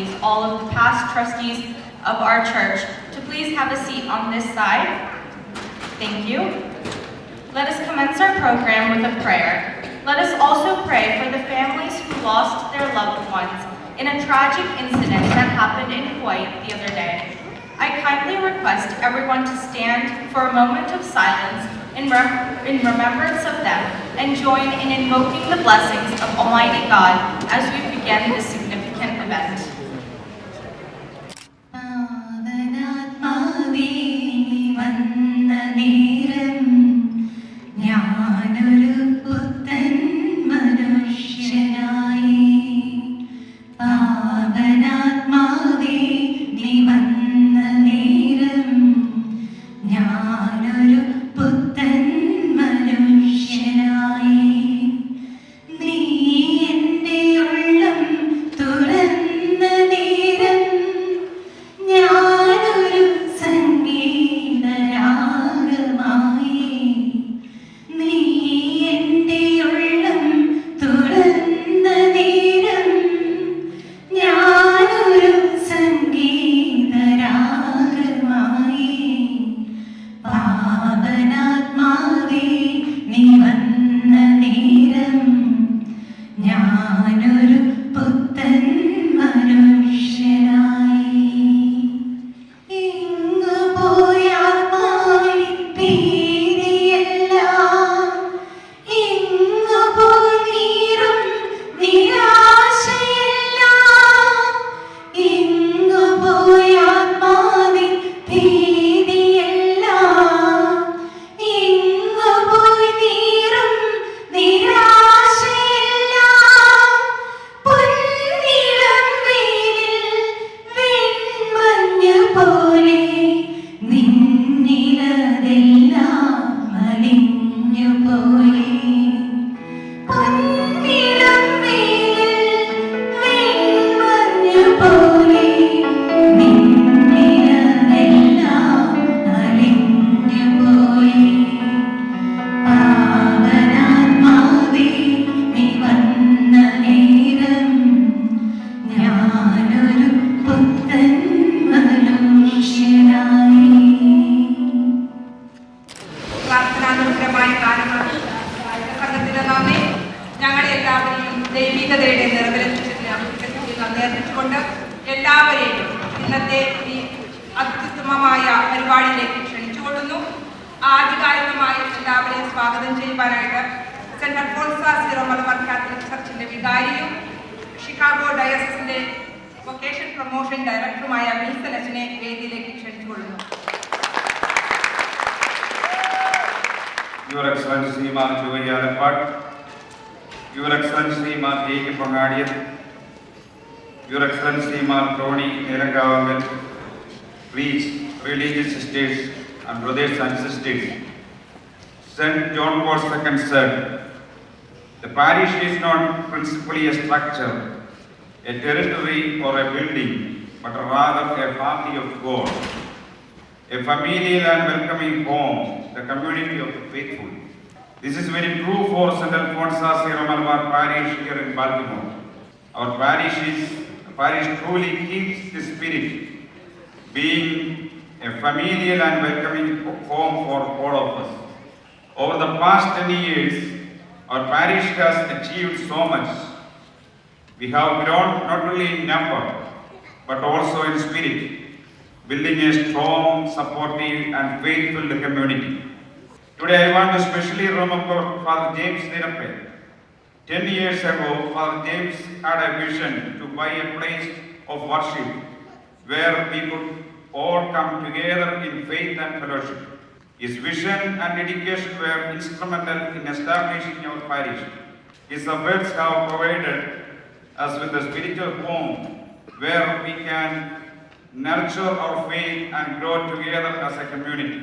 trustees, all of the past trustees of our church, to please have a seat on this side. Thank you. Let us commence our program with a prayer. Let us also pray for the families who lost their loved ones in a tragic incident that happened in Kuwait the other day. I kindly request everyone to stand for a moment of silence in remembrance of them and join in invoking the blessings of Almighty God as we begin this significant event. എല്ലാവരെയും ഇന്നത്തെ ഈ അത്യുത്തമമായ പരിപാടിയിലേക്ക് ക്ഷണിച്ചുകൊള്ളുന്നു. ആധികാരികമായി എല്ലാവരെയും സ്വാഗതം ചെയ്യുവാനായിട്ട് Saint Alphonsa's Syro Malabar Catholic ചർച്ചിന്റെ വികാരിയും ഷിക്കാഗോ ഡയസിന്റെ വൊക്കേഷൻ പ്രൊമോഷൻ ഡയറക്ടറുമായ വിൽസൺ അച്ഛനെ വേദിയിലേക്ക് ക്ഷണിച്ചുകൊള്ളുന്നു. Your Excellency Mar Jovaya Leppard, Your Excellency Mar J.K. Pangadian, Your Excellency Mar Tony Nerangavamal, please, religious sisters and brothers and sisters, St. John Paul II said, the parish is not principally a structure, a territory or a building, but rather a family of God, a familial and welcoming home, the community of the faithful. This is very true for St. Alphonsus Sierra Malabar Parish here in Baltimore. Our parish truly keeps the spirit, being a familial and welcoming home for all of us. Over the past 10 years, our parish has achieved so much. We have grown not only in number, but also in spirit, building a strong, supportive and faithful community. Today I want to especially remember Father James Nirappe. 10 years ago, Father James had a vision to buy a place of worship where we could all come together in faith and fellowship. His vision and dedication were instrumental in establishing our parish. His efforts have provided us with a spiritual home where we can nurture our faith and grow together as a community.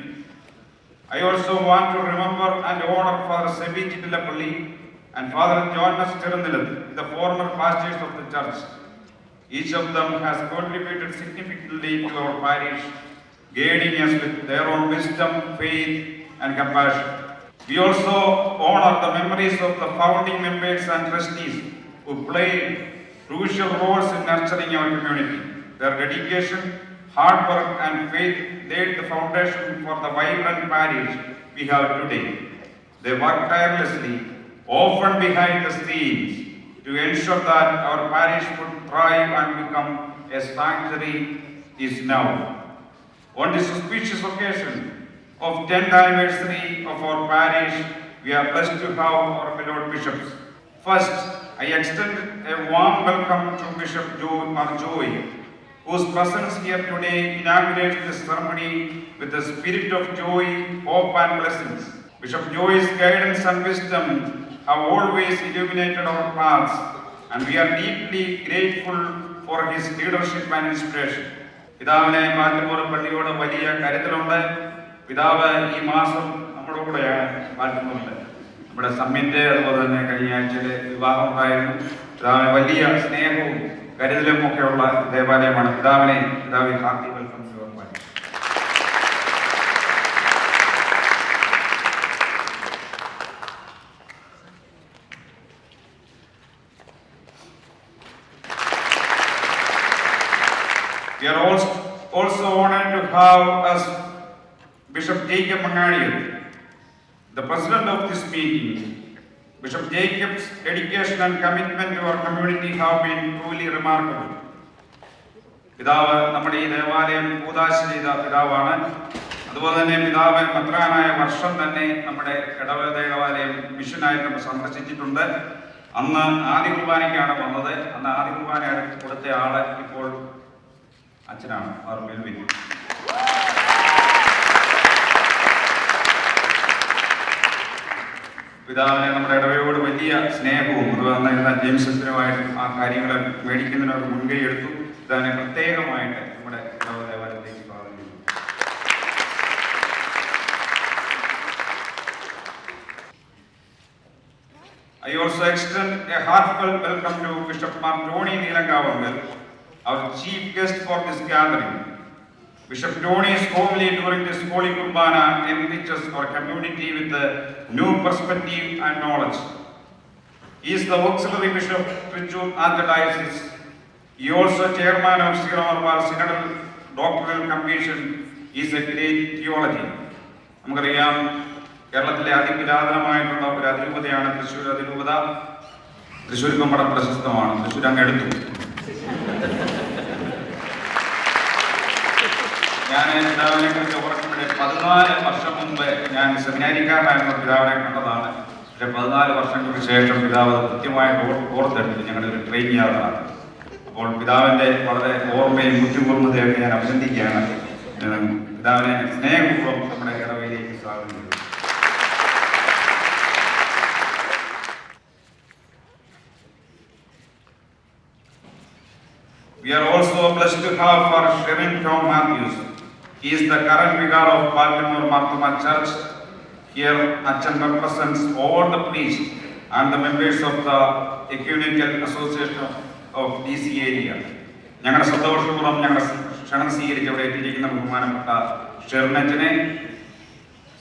I also want to remember and honor Father Sebi Chittilapalli and Father Jonas Tirunnilath, the former pastors of the church. Each of them has contributed significantly to our parish, guiding us with their own wisdom, faith and compassion. We also honor the memories of the founding members and trustees who crucial roles in nurturing our community. Their dedication, hard work and faith laid the foundation for the vibrant parish we have today. They work tirelessly, often behind the scenes, to ensure that our parish would thrive and become a sanctuary is now. On this auspicious occasion of 10th anniversary of our parish, we are blessed to have our beloved bishops. First, I extend a warm welcome to Bishop Joy, whose presence here today inaugurates this ceremony with the spirit of joy, hope and blessings. Bishop Joy's guidance and wisdom have always illuminated our paths, and we are deeply grateful for his leadership and inspiration. പിതാവിനെ ബാൽട്ടിമോർ പള്ളിയോട് വലിയ കരുതലുണ്ട്. പിതാവ് ഈ മാസം നമ്മുടെ കൂടെയാണ് ബാൽട്ടിമോറിൽ. നമ്മുടെ summit അതുപോലെ തന്നെ കഴിഞ്ഞ ആഴ്ചയിലെ വിവാഹം ഉണ്ടായിരുന്നു. പിതാവിന് വലിയ സ്നേഹവും കരുതലും ഒക്കെയുള്ള ദേവാലയമാണ്. പിതാവിനെ hearty welcome to your parish. We are also honored to have as Bishop Jacob Mangadian, the president of this meeting. Bishop Jacob's dedication and commitment to our community have been truly remarkable. പിതാവ് നമ്മുടെ ഈ ദേവാലയം കൂദാശ ചെയ്ത പിതാവാണ്. അതുപോലെ തന്നെ പിതാവ് മെത്രാനായ വർഷം തന്നെ നമ്മുടെ ഇടവക ദേവാലയം മിഷനായിട്ട് നമ്മൾ സന്ദർശിച്ചിട്ടുണ്ട്. അന്ന് ആദ്യ കുർബാനയ്ക്കാണ് വന്നത്. അന്ന് ആദ്യ കുർബാന കൊടുത്ത ആള് ഇപ്പോൾ അച്ഛനാണ്, അവർ മെൽവിൻ. പിതാവിനെ നമ്മുടെ ഇടവയോട് വലിയ സ്നേഹവും അതുപോലെ ജെയിംസ് അച്ഛനുമായിട്ടും ആ കാര്യങ്ങൾ മേടിക്കുന്നതിനൊരു മുൻകൈ എടുത്തു. പിതാവിനെ പ്രത്യേകമായിട്ട് നമ്മുടെ ഇടവ ദേവാലയത്തിലേക്ക് സ്വാഗതം ചെയ്തു. I also extend a heartfelt welcome to Bishop Tony Nilangavangal, our chief guest for this gathering. Bishop Tony's homily during this Holy Kurbana enriches our community with a new perspective and knowledge. He is the auxiliary bishop of Trichy Archdiocese. He also chairman of Sri Ramarwar Synodal Doctoral Commission. He is a great theology. നമുക്കറിയാം, കേരളത്തിലെ അതിപുരാതനമായിട്ടുള്ള ഒരു അതിരൂപതയാണ് തൃശ്ശൂർ അതിരൂപത. തൃശ്ശൂർ നമ്മുടെ പ്രശസ്തമാണ്. തൃശ്ശൂർ അങ്ങ് എടുത്തു. ഞാൻ പിതാവിനെ കുറിച്ച് ഓർക്കുമ്പോഴേ 14 വർഷം മുമ്പ് ഞാൻ സെമിനാരിക്കാരനായിരുന്ന പിതാവിനെ കണ്ടതാണ്. പക്ഷെ 14 വർഷങ്ങൾക്ക് ശേഷം പിതാവ് കൃത്യമായിട്ട് ഓർത്തെടുത്തു. ഞങ്ങളുടെ ഒരു ട്രെയിൻ യാത്രയാണ്. അപ്പോൾ പിതാവിൻ്റെ വളരെ ഓർമ്മയും ബുദ്ധിപൂർണ്ണതയൊക്കെ ഞാൻ അഭിനന്ദിക്കുകയാണ്. പിതാവിനെ സ്നേഹപൂർവ്വം നമ്മുടെ ഇടവയിലേക്ക് സ്വാഗതം ചെയ്തു. We are also blessed to have for Sherin Tom Matthews. He is the current vicar of Baltimore Marthoma Church. Here, Achan represents all the priests and the members of the Ecumenical Association of DC area. ഞങ്ങളുടെ സന്തോഷപൂർവ്വം ഞങ്ങളുടെ ക്ഷണം സ്വീകരിച്ച് അവിടെ എത്തിയിരിക്കുന്ന ബഹുമാനപ്പെട്ട ഷെറിനച്ചനെ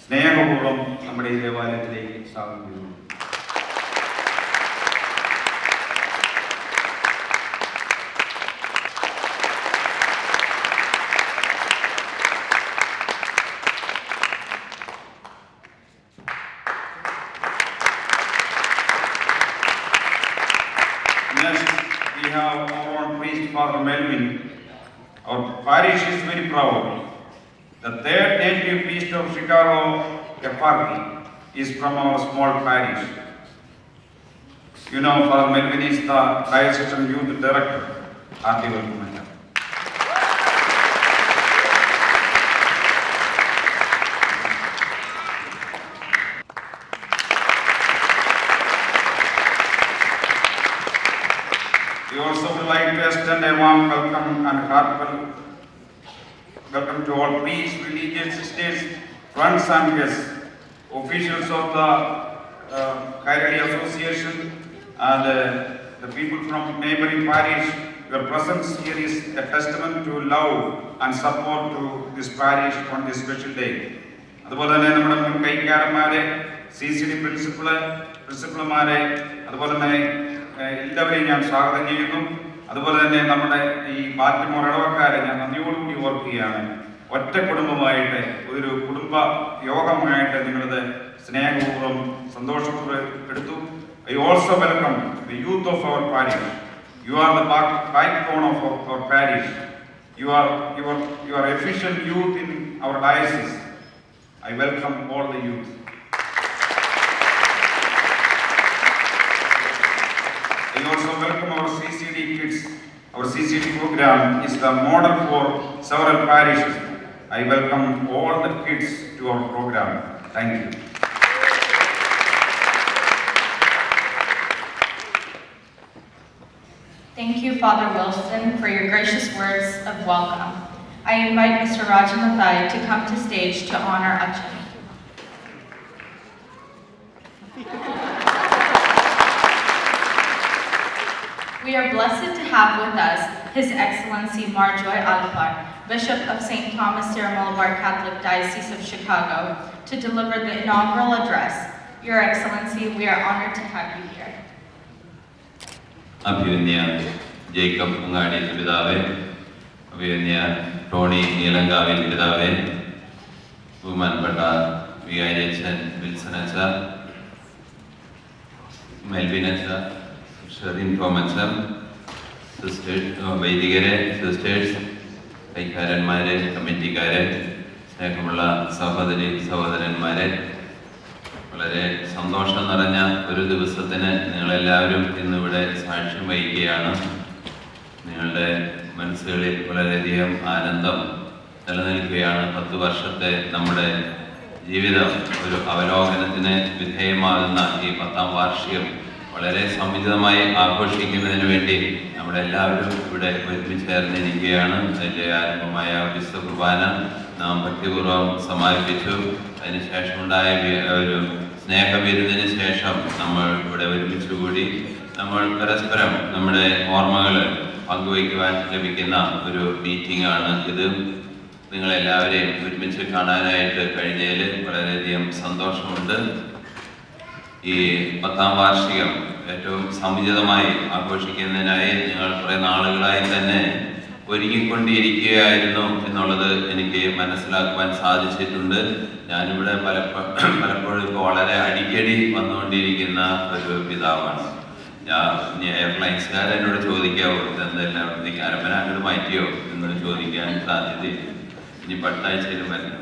സ്നേഹപൂർവ്വം നമ്മുടെ ഈ ദേവാലയത്തിലേക്ക് സ്വാഗതം ചെയ്യുന്നു. Next, we have our own priest, Father Melvin. Our parish is very proud. The third native priest of Chicago, Keparki, is from our small parish. You know, Father Melvin is the diocesan youth director. Hearty welcome. We also would like to extend a warm welcome and heartfelt welcome to all priests, religious sisters, friends and guests, officials of the Kairali Association and the people from neighboring parish. Your presence here is a testament to love and support to this parish on this special day. അതുപോലെ തന്നെ നമ്മുടെ മുൻ കൈക്കാരന്മാരെ, CCD പ്രിൻസിപ്പൾമാരെ, അതുപോലെ തന്നെ എല്ലാവരെയും ഞാൻ സ്വാഗതം ചെയ്യുന്നു. അതുപോലെ തന്നെ നമ്മുടെ ഈ ബാൽട്ടിമോർ ഇടവക്കാരെ ഞാൻ നന്ദിയോടുകൂടി ഓർക്കുകയാണ്. ഒറ്റ കുടുംബമായിട്ട് ഒരു കുടുംബ യോഗമായിട്ട് നിങ്ങളത് സ്നേഹപൂർവ്വം സന്തോഷപൂർവ്വം എടുത്തു. I also welcome the youth of our parish. You are the backbone of our parish. You are efficient youth in our diocese. I welcome all the youth. I also welcome our CCD kids. Our CCD program is the model for several parishes. I welcome all the kids to our program. Thank you. Thank you, Father Wilson, for your gracious words of welcome. I invite Mr. Rajamathai to come to stage to honor Achan. We are blessed to have with us His Excellency Marjoy Alpar, Bishop of St. Thomas Ciramalabar Catholic Diocese of Chicago, to deliver the inaugural address. Your Excellency, we are honored to have you here. അഭിവന്യ Jacob അങ്ങാടി പിതാവേ, അഭിവന്യ Tony Neelankavil പിതാവേ, ബഹുമാനപ്പെട്ട വികാരിയച്ഛൻ Wilson അച്ഛ, Melvin അച്ഛ, ഷെറിൻ ടോമച്ച, വൈദികരെ, sisters, കൈക്കാരന്മാരെ, കമ്മിറ്റിക്കാരെ, സ്നേഹമുള്ള സഹോദരി സഹോദരന്മാരെ, വളരെ സന്തോഷം നിറഞ്ഞ ഒരു ദിവസത്തിന് നിങ്ങളെല്ലാവരും ഇന്നിവിടെ സാക്ഷ്യം വഹിക്കുകയാണ്. നിങ്ങളുടെ മനസ്സുകളിൽ വളരെയധികം ആനന്ദം നിലനിൽക്കുകയാണ്. 10 വർഷത്തെ നമ്മുടെ ജീവിതം ഒരു അവലോകനത്തിന് വിധേയമാകുന്ന ഈ 10ാം വാർഷികം വളരെ സമുചിതമായി ആഘോഷിക്കുന്നതിന് വേണ്ടി നമ്മളെല്ലാവരും ഇവിടെ ഒരുമിച്ച് ചേർന്നിരിക്കുകയാണ്. അതിൻ്റെ ആരംഭമായ വിശുദ്ധ കുർബാന നാം ഭക്തിപൂർവ്വം സമാപിപ്പിച്ചു. അതിനുശേഷമുണ്ടായ ഒരു സ്നേഹവിരുന്നിന് ശേഷം നമ്മൾ ഇവിടെ ഒരുമിച്ച് കൂടി നമ്മൾ പരസ്പരം നമ്മുടെ ഓർമ്മകൾ പങ്കുവയ്ക്കുവാൻ ലഭിക്കുന്ന ഒരു മീറ്റിംഗ് ആണ് ഇത്. നിങ്ങളെല്ലാവരെയും ഒരുമിച്ച് കാണാനായിട്ട് കഴിഞ്ഞതിൽ വളരെയധികം സന്തോഷമുണ്ട്. ഈ 10ാം വാർഷികം ഏറ്റവും സമുചിതമായി ആഘോഷിക്കുന്നതിനായി ഞങ്ങൾ കുറേ നാളുകളായി തന്നെ ഒരുങ്ങിക്കൊണ്ടിരിക്കുകയായിരുന്നു എന്നുള്ളത് എനിക്ക് മനസ്സിലാക്കുവാൻ സാധിച്ചിട്ടുണ്ട്. ഞാനിവിടെ പലപ്പോഴും ഇപ്പോൾ വളരെ അടിക്കടി വന്നുകൊണ്ടിരിക്കുന്ന ഒരു പിതാവാണ്. എയർലൈൻസുകാർ എന്നോട് ചോദിക്കാവോ ഇതെന്തെല്ലാം അവിടത്തേക്ക് അരമന അങ്ങോട്ട് മാറ്റിയോ എന്ന് ചോദിക്കാൻ സാധ്യതയില്ല. ഇനി 10 ആഴ്ചയിലും വരണം.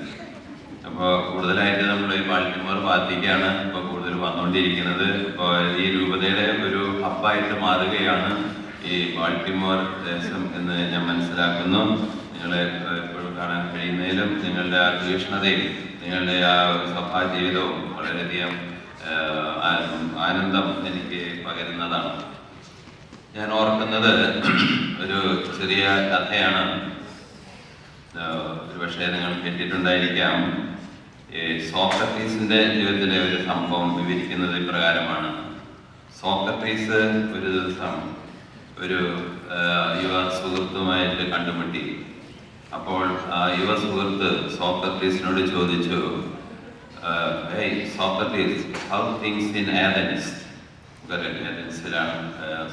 അപ്പോൾ കൂടുതലായിട്ട് നമ്മൾ ഈ ബാൾട്ടിമോർ ഭാഗത്തേക്കാണ് ഇപ്പോൾ കൂടുതൽ വന്നുകൊണ്ടിരിക്കുന്നത്. ഇപ്പോൾ ഈ രൂപതയുടെ ഒരു ഹബ്ബായിട്ട് മാറുകയാണ് ഈ ബാൾട്ടിമോർ ദേശം എന്ന് ഞാൻ മനസ്സിലാക്കുന്നു. നിങ്ങളെ എപ്പോഴും കാണാൻ കഴിയുന്നതിലും നിങ്ങളുടെ ആ തീക്ഷ്ണതയും നിങ്ങളുടെ ആ സഭാ ജീവിതവും വളരെയധികം ആനന്ദം എനിക്ക് പകരുന്നതാണ്. ഞാൻ ഓർക്കുന്നത് ഒരു ചെറിയ കഥയാണ്. ഒരു പക്ഷേ നിങ്ങൾ കേട്ടിട്ടുണ്ടായിരിക്കാം. ഈ സോക്രട്ടീസിന്റെ ജീവിതത്തിലെ ഒരു സംഭവം വിവരിക്കുന്നത് ഇപ്രകാരമാണ്. സോക്രട്ടീസ് ഒരു ദിവസം ഒരു യുവ സുഹൃത്തുമായിട്ട് കണ്ടുമുട്ടി. അപ്പോൾ ആ യുവ സുഹൃത്ത് സോക്രട്ടീസിനോട് ചോദിച്ചു, "Hey Socrates, how things in Athens?" ഏഥൻസിലാണ്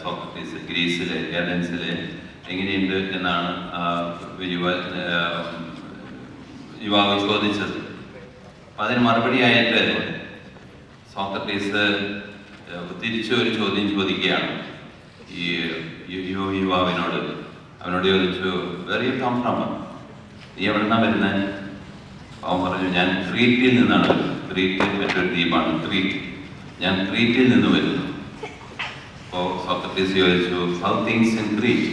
സോക്രട്ടീസ്, ഗ്രീസിലെ ഏഥൻസിലെ എങ്ങനെയുണ്ട് എന്നാണ് യുവാവ് ചോദിച്ചത്. അപ്പം അതിന് മറുപടിയായിട്ട് സോക്രട്ടീസ് തിരിച്ചു ഒരു ചോദ്യം ചോദിക്കുകയാണ് ഈ യുവാവിനോട്. അവനോട് ചോദിച്ചു, "Where you come from?" നീ എവിടെ നിന്നാണ് വരുന്നത്? അവൻ പറഞ്ഞു, "ഞാൻ ക്രീറ്റിൽ നിന്നാണ് വരുന്നത്." ക്രീറ്റ് മറ്റൊരു ദ്വീപാണ് ക്രീറ്റ്. "ഞാൻ ക്രീറ്റിൽ നിന്ന് വരുന്നു." അപ്പോൾ സോക്രട്ടീസ് ചോദിച്ചു, "How things in Crete?"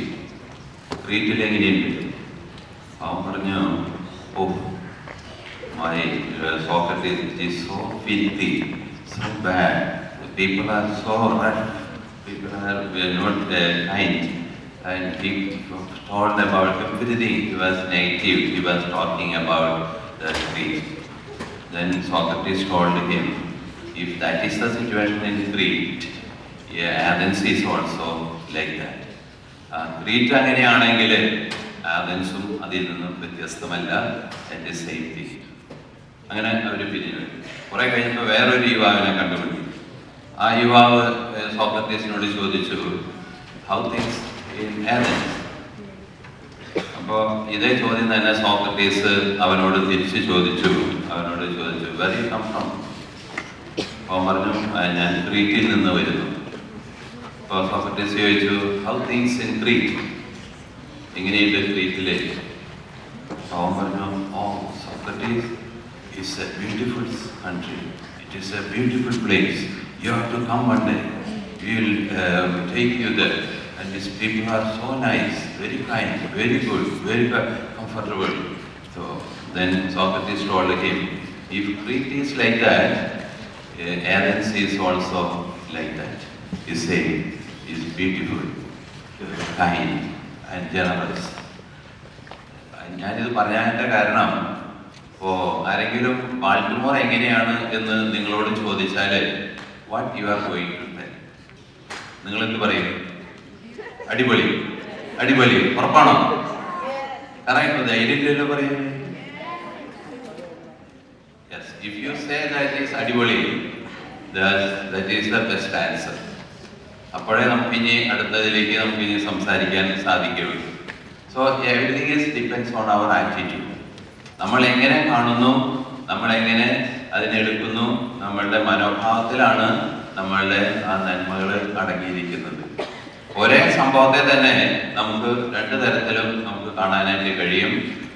ക്രീറ്റിൽ എങ്ങനെയുണ്ട്? അവൻ പറഞ്ഞു, "Oh, my Socrates, it is so filthy, so bad. The people are so rough. People are not kind." And he told about everything. He was negative. He was talking about the Crete. Then Socrates told him, "If that is the situation in Crete, Athens is also like that." Crete അങ്ങനെയാണെങ്കിൽ ആഥൻസും അതിൽ നിന്നും വ്യത്യസ്തമല്ല. എൻ്റെ same thing. അങ്ങനെ അവർ പിരിഞ്ഞു. കുറെ കഴിഞ്ഞപ്പോൾ വേറൊരു യുവാവിനെ കണ്ടുപിടി. ആ യുവാവ് സോക്രട്ടീസിനോട് ചോദിച്ചു, "How things in Athens. അപ്പോൾ ഇതേ ചോദ്യം തന്നെ സോക്രട്ടീസ് അവനോട് തിരിച്ചു ചോദിച്ചു. Where you come from? അവൻ പറഞ്ഞു, ഞാൻ ക്രീറ്റിൽ നിന്ന് വരുന്നു. അപ്പോൾ സോക്രട്ടീസ് ചോദിച്ചു, ഹൗ തിങ്സ് ഇൻ ക്രീറ്റ്? എങ്ങനെയുണ്ട് ക്രീറ്റിലെ? അവൻ പറഞ്ഞു, oh Socrates, it's a beautiful country, it is a beautiful place, you have to come one day, we will take you there. And these people are so nice, very kind, very good, very comfortable. So then Socrates told him, if Crete is like that, Athens is also like that. He said, is beautiful, kind and generous. ഞാനിത് പറയാനായിട്ട് കാരണം, ഇപ്പോൾ ആരെങ്കിലും Baltimore എങ്ങനെയാണ് എന്ന് നിങ്ങളോട് ചോദിച്ചാൽ what you are going to tell? നിങ്ങൾ എന്ത് പറയും? അടിപൊളി, അടിപൊളി, ഉറപ്പാണോ? കറക്റ്റ് ധൈര്യത്തിലല്ലോ പറയുന്നത്. Yes, if you say that is അടിപൊളി, that is the best answer. അപ്പോഴേ നമുക്ക് ഇനി അടുത്തതിലേക്ക് നമുക്ക് ഇനി സംസാരിക്കാൻ സാധിക്കുള്ളൂ. So everything is depends on our attitude. നമ്മൾ എങ്ങനെ കാണുന്നു, നമ്മൾ എങ്ങനെ അതിനെടുക്കുന്നു, നമ്മളുടെ മനോഭാവത്തിലാണ് നമ്മളുടെ ആ നന്മകൾ അടങ്ങിയിരിക്കുന്നത്. ഒരേ സംഭവത്തെ തന്നെ നമുക്ക് രണ്ട് തരത്തിലും നമുക്ക് കാണാനായിട്ട് കഴിയും.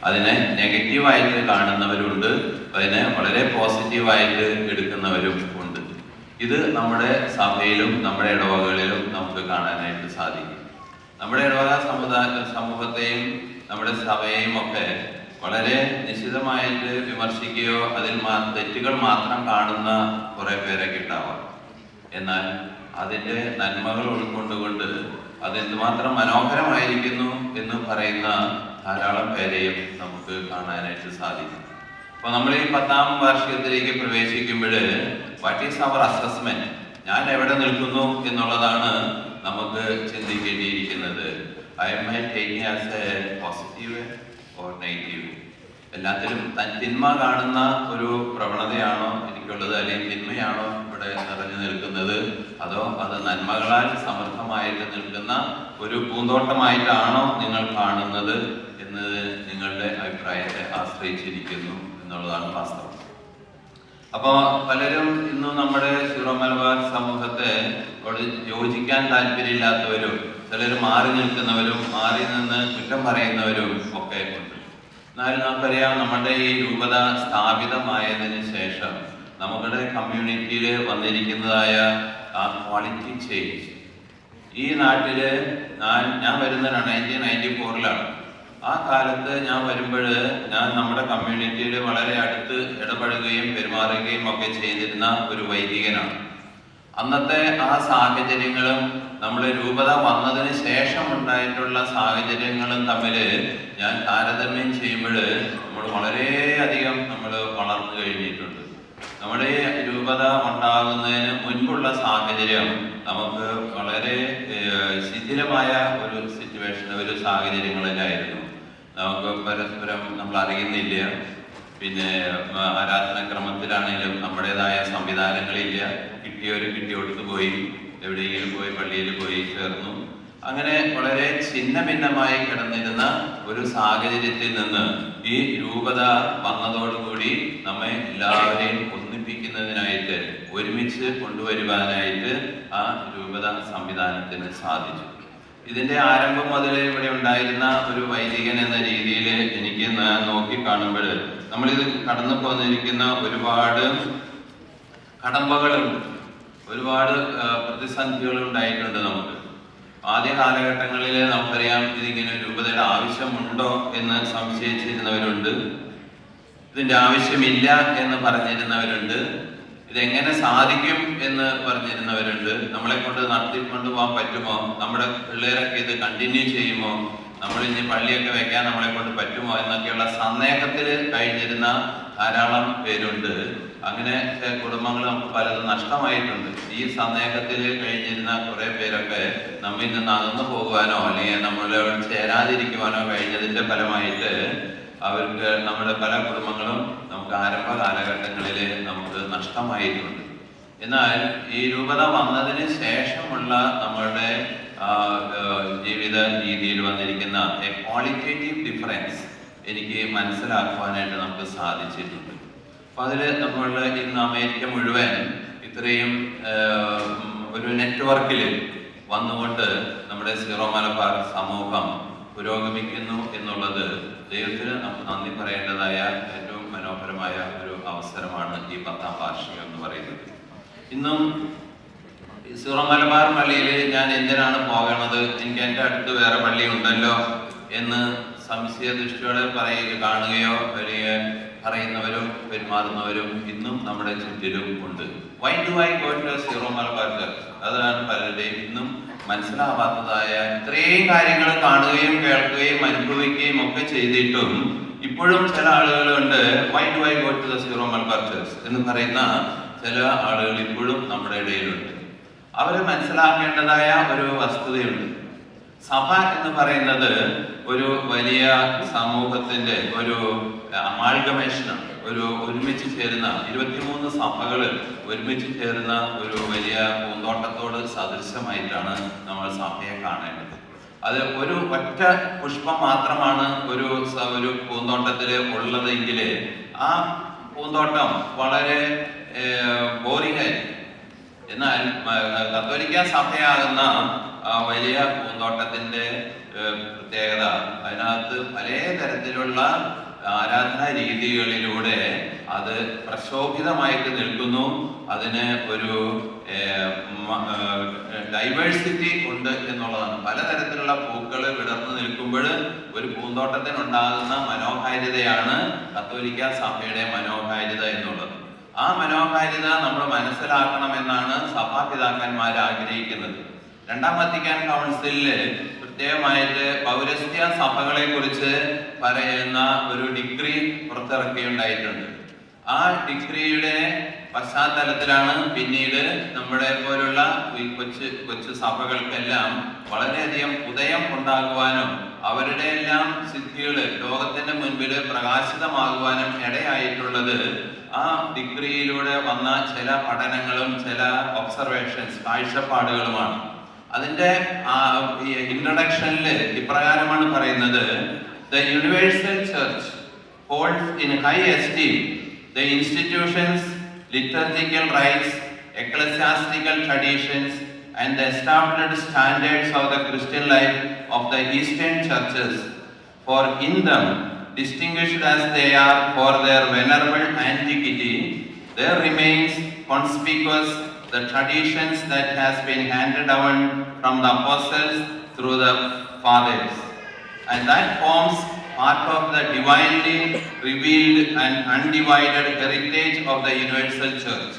അതിനെ നെഗറ്റീവായിട്ട് കാണുന്നവരുണ്ട്, അതിനെ വളരെ പോസിറ്റീവായിട്ട് എടുക്കുന്നവരും ഉണ്ട്. ഇത് നമ്മുടെ സഭയിലും നമ്മുടെ ഇടവകകളിലും നമുക്ക് കാണാനായിട്ട് സാധിക്കും. നമ്മുടെ ഇടവക സമൂഹത്തെയും നമ്മുടെ സഭയെയും ഒക്കെ വളരെ നിശ്ചിതമായിട്ട് വിമർശിക്കുകയോ അതിൽ തെറ്റുകൾ മാത്രം കാണുന്ന കുറെ പേരൊക്കെ ഉണ്ടാവാം. എന്നാൽ അതിൻ്റെ നന്മകൾ ഉൾക്കൊണ്ടുകൊണ്ട് അതെന്തുമാത്രം മനോഹരമായിരിക്കുന്നു എന്ന് പറയുന്ന ധാരാളം പേരെയും നമുക്ക് കാണാനായിട്ട് സാധിക്കും. അപ്പോൾ നമ്മൾ ഈ 10ാം വാർഷികത്തിലേക്ക് പ്രവേശിക്കുമ്പോൾ വാട്ട് ഈസ് അവർ അസസ്മെന്റ്, ഞാൻ എവിടെ നിൽക്കുന്നു എന്നുള്ളതാണ് നമുക്ക് ചിന്തിക്കേണ്ടിയിരിക്കുന്നത്. I am I taking as a positive or negative? എല്ലാത്തിലും തിന്മ കാണുന്ന ഒരു പ്രവണതയാണോ എനിക്കുള്ളത്, അല്ലെങ്കിൽ തിന്മയാണോ ഇവിടെ നിറഞ്ഞു നിൽക്കുന്നത്, അതോ അത് നന്മകളാൽ സമൃദ്ധമായിട്ട് നിൽക്കുന്ന ഒരു പൂന്തോട്ടമായിട്ടാണോ നിങ്ങൾ കാണുന്നത് എന്നത് നിങ്ങളുടെ അഭിപ്രായത്തെ ആശ്രയിച്ചിരിക്കുന്നു എന്നുള്ളതാണ് വാസ്തവം. അപ്പോൾ പലരും ഇന്നും നമ്മുടെ സീറോ മലബാർ സമൂഹത്തെ യോജിക്കാൻ താല്പര്യമില്ലാത്തവരും, ചിലർ മാറി നിൽക്കുന്നവരും മാറി നിന്ന് കുറ്റം പറയുന്നവരും ഒക്കെ ഉണ്ട്. എന്നാലും നമുക്കറിയാം, നമ്മുടെ ഈ രൂപത സ്ഥാപിതമായതിനു ശേഷം നമ്മുടെ കമ്മ്യൂണിറ്റിയിൽ വന്നിരിക്കുന്നതായ ആ ക്വാളിറ്റി ചേഞ്ച്, ഈ നാട്ടില് ഞാൻ വരുന്ന 1994 ആ കാലത്ത് ഞാൻ വരുമ്പോൾ ഞാൻ നമ്മുടെ കമ്മ്യൂണിറ്റിയിൽ വളരെ അടുത്ത് ഇടപെടുകയും പെരുമാറുകയും ഒക്കെ ചെയ്തിരുന്ന ഒരു വൈദികനാണ്. അന്നത്തെ ആ സാഹചര്യങ്ങളും നമ്മൾ രൂപത വന്നതിന് ശേഷം ഉണ്ടായിട്ടുള്ള സാഹചര്യങ്ങളും തമ്മിൽ ഞാൻ താരതമ്യം ചെയ്യുമ്പോൾ നമ്മൾ വളരെയധികം നമ്മൾ വളർന്നു കഴിഞ്ഞിട്ടുണ്ട്. നമ്മുടെ രൂപത ഉണ്ടാകുന്നതിന് മുൻപുള്ള സാഹചര്യം നമുക്ക് വളരെ ശിഥിലമായ ഒരു സിറ്റുവേഷൻ, ഒരു സാഹചര്യങ്ങളിലായിരുന്നു. നമുക്ക് പരസ്പരം നമ്മൾ അറിയുന്നില്ല. പിന്നെ ആരാധനാക്രമത്തിലാണെങ്കിലും നമ്മുടേതായ സംവിധാനങ്ങളില്ല. കിട്ടിയവരും കിട്ടിയോടത്ത് പോയി, എവിടെയെങ്കിലും പോയി പള്ളിയിൽ പോയി ചേർന്നു. അങ്ങനെ വളരെ ഛിന്ന ഭിന്നമായി കിടന്നിരുന്ന ഒരു സാഹചര്യത്തിൽ നിന്ന് ഈ രൂപത വന്നതോടുകൂടി നമ്മെ എല്ലാവരെയും ഒന്നിപ്പിക്കുന്നതിനായിട്ട്, ഒരുമിച്ച് കൊണ്ടുവരുവാനായിട്ട് ആ രൂപത സംവിധാനത്തിന് സാധിച്ചു. ഇതിന്റെ ആരംഭം മുതൽ ഇവിടെ ഉണ്ടായിരുന്ന ഒരു വൈദികൻ എന്ന രീതിയിൽ എനിക്ക് നോക്കിക്കാണുമ്പോൾ നമ്മളിത് കടന്നു പോന്നിരിക്കുന്ന ഒരുപാട് കടമ്പകളുണ്ട്, ഒരുപാട് പ്രതിസന്ധികൾ ഉണ്ടായിട്ടുണ്ട്. നമുക്ക് ആദ്യ കാലഘട്ടങ്ങളിൽ നമുക്കറിയാം, ഇതിങ്ങനെ രൂപതയുടെ ആവശ്യമുണ്ടോ എന്ന് സംശയിച്ചിരുന്നവരുണ്ട്, ഇതിന്റെ ആവശ്യമില്ല എന്ന് പറഞ്ഞിരുന്നവരുണ്ട്, ഇതെങ്ങനെ സാധിക്കും എന്ന് പറഞ്ഞിരുന്നവരുണ്ട്, നമ്മളെ കൊണ്ട് നടത്തിക്കൊണ്ടു പോകാൻ പറ്റുമോ, നമ്മുടെ പിള്ളേരൊക്കെ ഇത് കണ്ടിന്യൂ ചെയ്യുമോ, നമ്മൾ ഇനി പള്ളിയൊക്കെ വെക്കാൻ നമ്മളെ കൊണ്ട് പറ്റുമോ എന്നൊക്കെയുള്ള സന്ദേഹത്തിൽ കഴിഞ്ഞിരുന്ന ധാരാളം പേരുണ്ട്. അങ്ങനെ കുടുംബങ്ങൾ നമുക്ക് പലതും നഷ്ടമായിട്ടുണ്ട്. ഈ സന്ദേഹത്തിൽ കഴിഞ്ഞിരുന്ന കുറെ പേരൊക്കെ നമ്മിൽ നിന്ന് അകന്നു പോകുവാനോ അല്ലെങ്കിൽ നമ്മളോട് ചേരാതിരിക്കുവാനോ കഴിഞ്ഞതിന്റെ ഫലമായിട്ട് അവർക്ക് നമ്മുടെ പല കുടുംബങ്ങളും നമുക്ക് ആരംഭ കാലഘട്ടങ്ങളിൽ നമുക്ക് നഷ്ടമായിട്ടുണ്ട്. എന്നാൽ ഈ രൂപത വന്നതിന് ശേഷമുള്ള നമ്മളുടെ ജീവിത രീതിയിൽ വന്നിരിക്കുന്ന എ ക്വാളിറ്റേറ്റീവ് ഡിഫറൻസ് എനിക്ക് മനസ്സിലാക്കുവാനായിട്ട് നമുക്ക് സാധിച്ചിട്ടുണ്ട്. അപ്പം അതിൽ നമ്മൾ ഇന്ന് അമേരിക്ക മുഴുവൻ ഇത്രയും ഒരു നെറ്റ്വർക്കിൽ വന്നുകൊണ്ട് നമ്മുടെ സീറോ മലബാർ സമൂഹം പുരോഗമിക്കുന്നു എന്നുള്ളത് ദൈവത്തിന് നമുക്ക് നന്ദി പറയേണ്ടതായ ഏറ്റവും മനോഹരമായ ഒരു അവസരമാണ് ഈ 10ാം വാർഷികം എന്ന് പറയുന്നത്. ഇന്നും സീറോ മലബാർ പള്ളിയിൽ ഞാൻ എന്തിനാണ് പോകണത്, എനിക്ക് എൻ്റെ അടുത്ത് വേറെ പള്ളി ഉണ്ടല്ലോ എന്ന് സംശയ ദൃഷ്ടിയോടെ കാണുകയോ അല്ലെങ്കിൽ പറയുന്നവരും പെരുമാറുന്നവരും ഇന്നും നമ്മുടെ ചുറ്റിലും ഉണ്ട്. Why do I go to zero Malabar church? അതാണ് പലരുടെയും ഇന്നും മനസ്സിലാവാത്തതായ ഇത്രയും കാര്യങ്ങൾ കാണുകയും കേൾക്കുകയും അനുഭവിക്കുകയും ഒക്കെ ചെയ്തിട്ടും ഇപ്പോഴും ചില ആളുകളുണ്ട് why do I go to the zero Malabar church എന്ന് പറയുന്ന ചില ആളുകൾ ഇപ്പോഴും നമ്മുടെ ഇടയിലുണ്ട്. അവർ മനസ്സിലാക്കേണ്ടതായ ഒരു വസ്തുതയുണ്ട്. സഭ എന്ന് പറയുന്നത് ഒരു വലിയ സമൂഹത്തിന്റെ ഒരു അമാൾഗമേഷനാണ്. ഒരു ഒരുമിച്ച് ചേരുന്ന 23 സഭകൾ ഒരുമിച്ച് ചേരുന്ന ഒരു വലിയ പൂന്തോട്ടത്തോട് സദൃശമായിട്ടാണ് നമ്മൾ സഭയെ കാണേണ്ടത്. അത് ഒരു ഒറ്റ പുഷ്പം മാത്രമാണ് ഒരു പൂന്തോട്ടത്തിൽ ഉള്ളതെങ്കിൽ ആ പൂന്തോട്ടം വളരെ ബോറിംഗ് ആയിരിക്കും. എന്നാൽ കത്തോലിക്ക സഭയാകുന്ന വലിയ പൂന്തോട്ടത്തിന്റെ പ്രത്യേകത അതിനകത്ത് പല തരത്തിലുള്ള ആരാധനാ രീതികളിലൂടെ അത് പ്രശോഭിതമായിട്ട് നിൽക്കുന്നു. അതിന് ഒരു ഡൈവേഴ്സിറ്റി ഉണ്ട് എന്നുള്ളതാണ്. പലതരത്തിലുള്ള പൂക്കൾ വിടർന്നു നിൽക്കുമ്പോൾ ഒരു പൂന്തോട്ടത്തിനുണ്ടാകുന്ന മനോഹാരിതയാണ് കത്തോലിക്ക സഭയുടെ മനോഹാരിത എന്നുള്ളത്. ആ മനോഹാരിത നമ്മൾ മനസ്സിലാക്കണമെന്നാണ് സഭാപിതാക്കന്മാർ ആഗ്രഹിക്കുന്നത്. 2ാം വത്തിക്കാൻ കൗൺസിലില് പ്രത്യേകമായിട്ട് പൗരസ്ത്യ സഭകളെ കുറിച്ച് പറയുന്ന ഒരു ഡിഗ്രി പുറത്തിറക്കിയുണ്ടായിട്ടുണ്ട്. ആ ഡിഗ്രിയുടെ പശ്ചാത്തലത്തിലാണ് പിന്നീട് നമ്മുടെ പോലുള്ള ഈ കൊച്ചു സഭകൾക്കെല്ലാം വളരെയധികം ഉദയം ഉണ്ടാകുവാനും അവരുടെ എല്ലാം സിദ്ധികൾ ലോകത്തിന്റെ മുൻപിൽ പ്രകാശിതമാകുവാനും ഇടയായിട്ടുള്ളത് ആ ഡിഗ്രിയിലൂടെ വന്ന ചില പഠനങ്ങളും ചില ഒബ്സർവേഷൻസ് കാഴ്ചപ്പാടുകളുമാണ്. അതിന്റെ ഇൻട്രൊഡക്ഷനിൽ ഇപ്രകാരമാണ് പറയുന്നത്: The Universal Church holds in high esteem the institutions, liturgical rites, ecclesiastical traditions, and the established standards of the Christian life of the Eastern churches. For in them, distinguished as they are for their venerable antiquity, there remains conspicuous the traditions that has been handed down from the apostles through the fathers, and that forms part of the divinely revealed and undivided heritage of the universal church,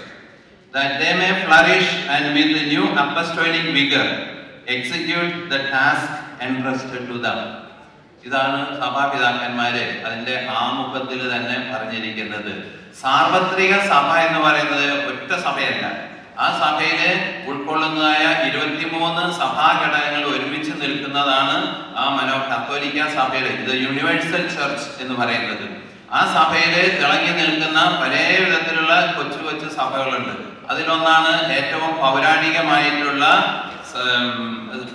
that they may flourish and with new apostolic vigor execute the task entrusted to them. ഇതാണ് സഭാപിതാക്കന്മാര് അതിന്റെ ആമുഖത്തിൽ തന്നെ പറഞ്ഞിരിക്കുന്നത്. സാർവത്രിക സഭ എന്ന് പറയുന്നത് ഒറ്റ സഭയല്ല. ആ സഭയില് ഉൾക്കൊള്ളുന്നതായ 23 സഭാഘടകങ്ങൾ ഒരുമിച്ച് നിൽക്കുന്നതാണ് ആ കത്തോലിക്ക സഭയുടെ ഇത് യൂണിവേഴ്സൽ ചർച്ച് എന്ന് പറയുന്നത്. ആ സഭയില് തിളങ്ങി നിൽക്കുന്ന പല വിധത്തിലുള്ള കൊച്ചു സഭകളുണ്ട്. അതിലൊന്നാണ് ഏറ്റവും പൗരാണികമായിട്ടുള്ള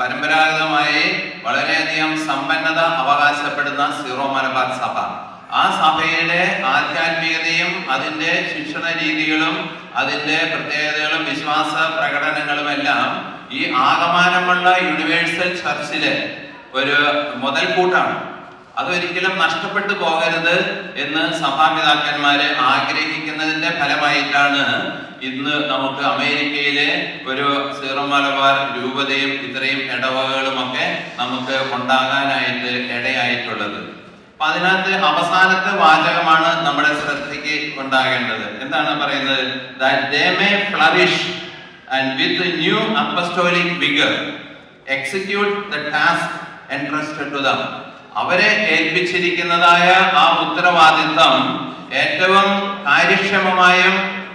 പരമ്പരാഗതമായി വളരെയധികം സമ്പന്നത അവകാശപ്പെടുന്ന സീറോ മലബാർ സഭ. ആ സഭയുടെ ആധ്യാത്മികതയും അതിന്റെ ശിക്ഷണ രീതികളും അതിന്റെ പ്രത്യേകതകളും വിശ്വാസ പ്രകടനങ്ങളുമെല്ലാം ഈ ആകമാനമുള്ള യൂണിവേഴ്സൽ ചർച്ചിലെ ഒരു മുതൽക്കൂട്ടാണ്. അതൊരിക്കലും നഷ്ടപ്പെട്ടു പോകരുത് എന്ന് സഭാപിതാക്കന്മാര് ആഗ്രഹിക്കുന്നതിന്റെ ഫലമായിട്ടാണ് ഇന്ന് നമുക്ക് അമേരിക്കയിലെ ഒരു സീറോ മലബാർ രൂപതയും ഇത്രയും ഇടവകകളും ഒക്കെ നമുക്ക് ഉണ്ടാകാനായിട്ട് ഇടയായിട്ടുള്ളത്. അപ്പൊ അതിനകത്ത് അവസാനത്തെ വാചകമാണ് നമ്മുടെ ശ്രദ്ധയ്ക്ക് ഉണ്ടാകേണ്ടത്. എന്താണ് പറയുന്നത്? That they may flourish and with new apostolic vigor execute the task entrusted to them. അവരെ ഏൽപ്പിച്ചിരിക്കുന്നതായ ആ ഉത്തരവാദിത്വം ഏറ്റവും കാര്യക്ഷമമായും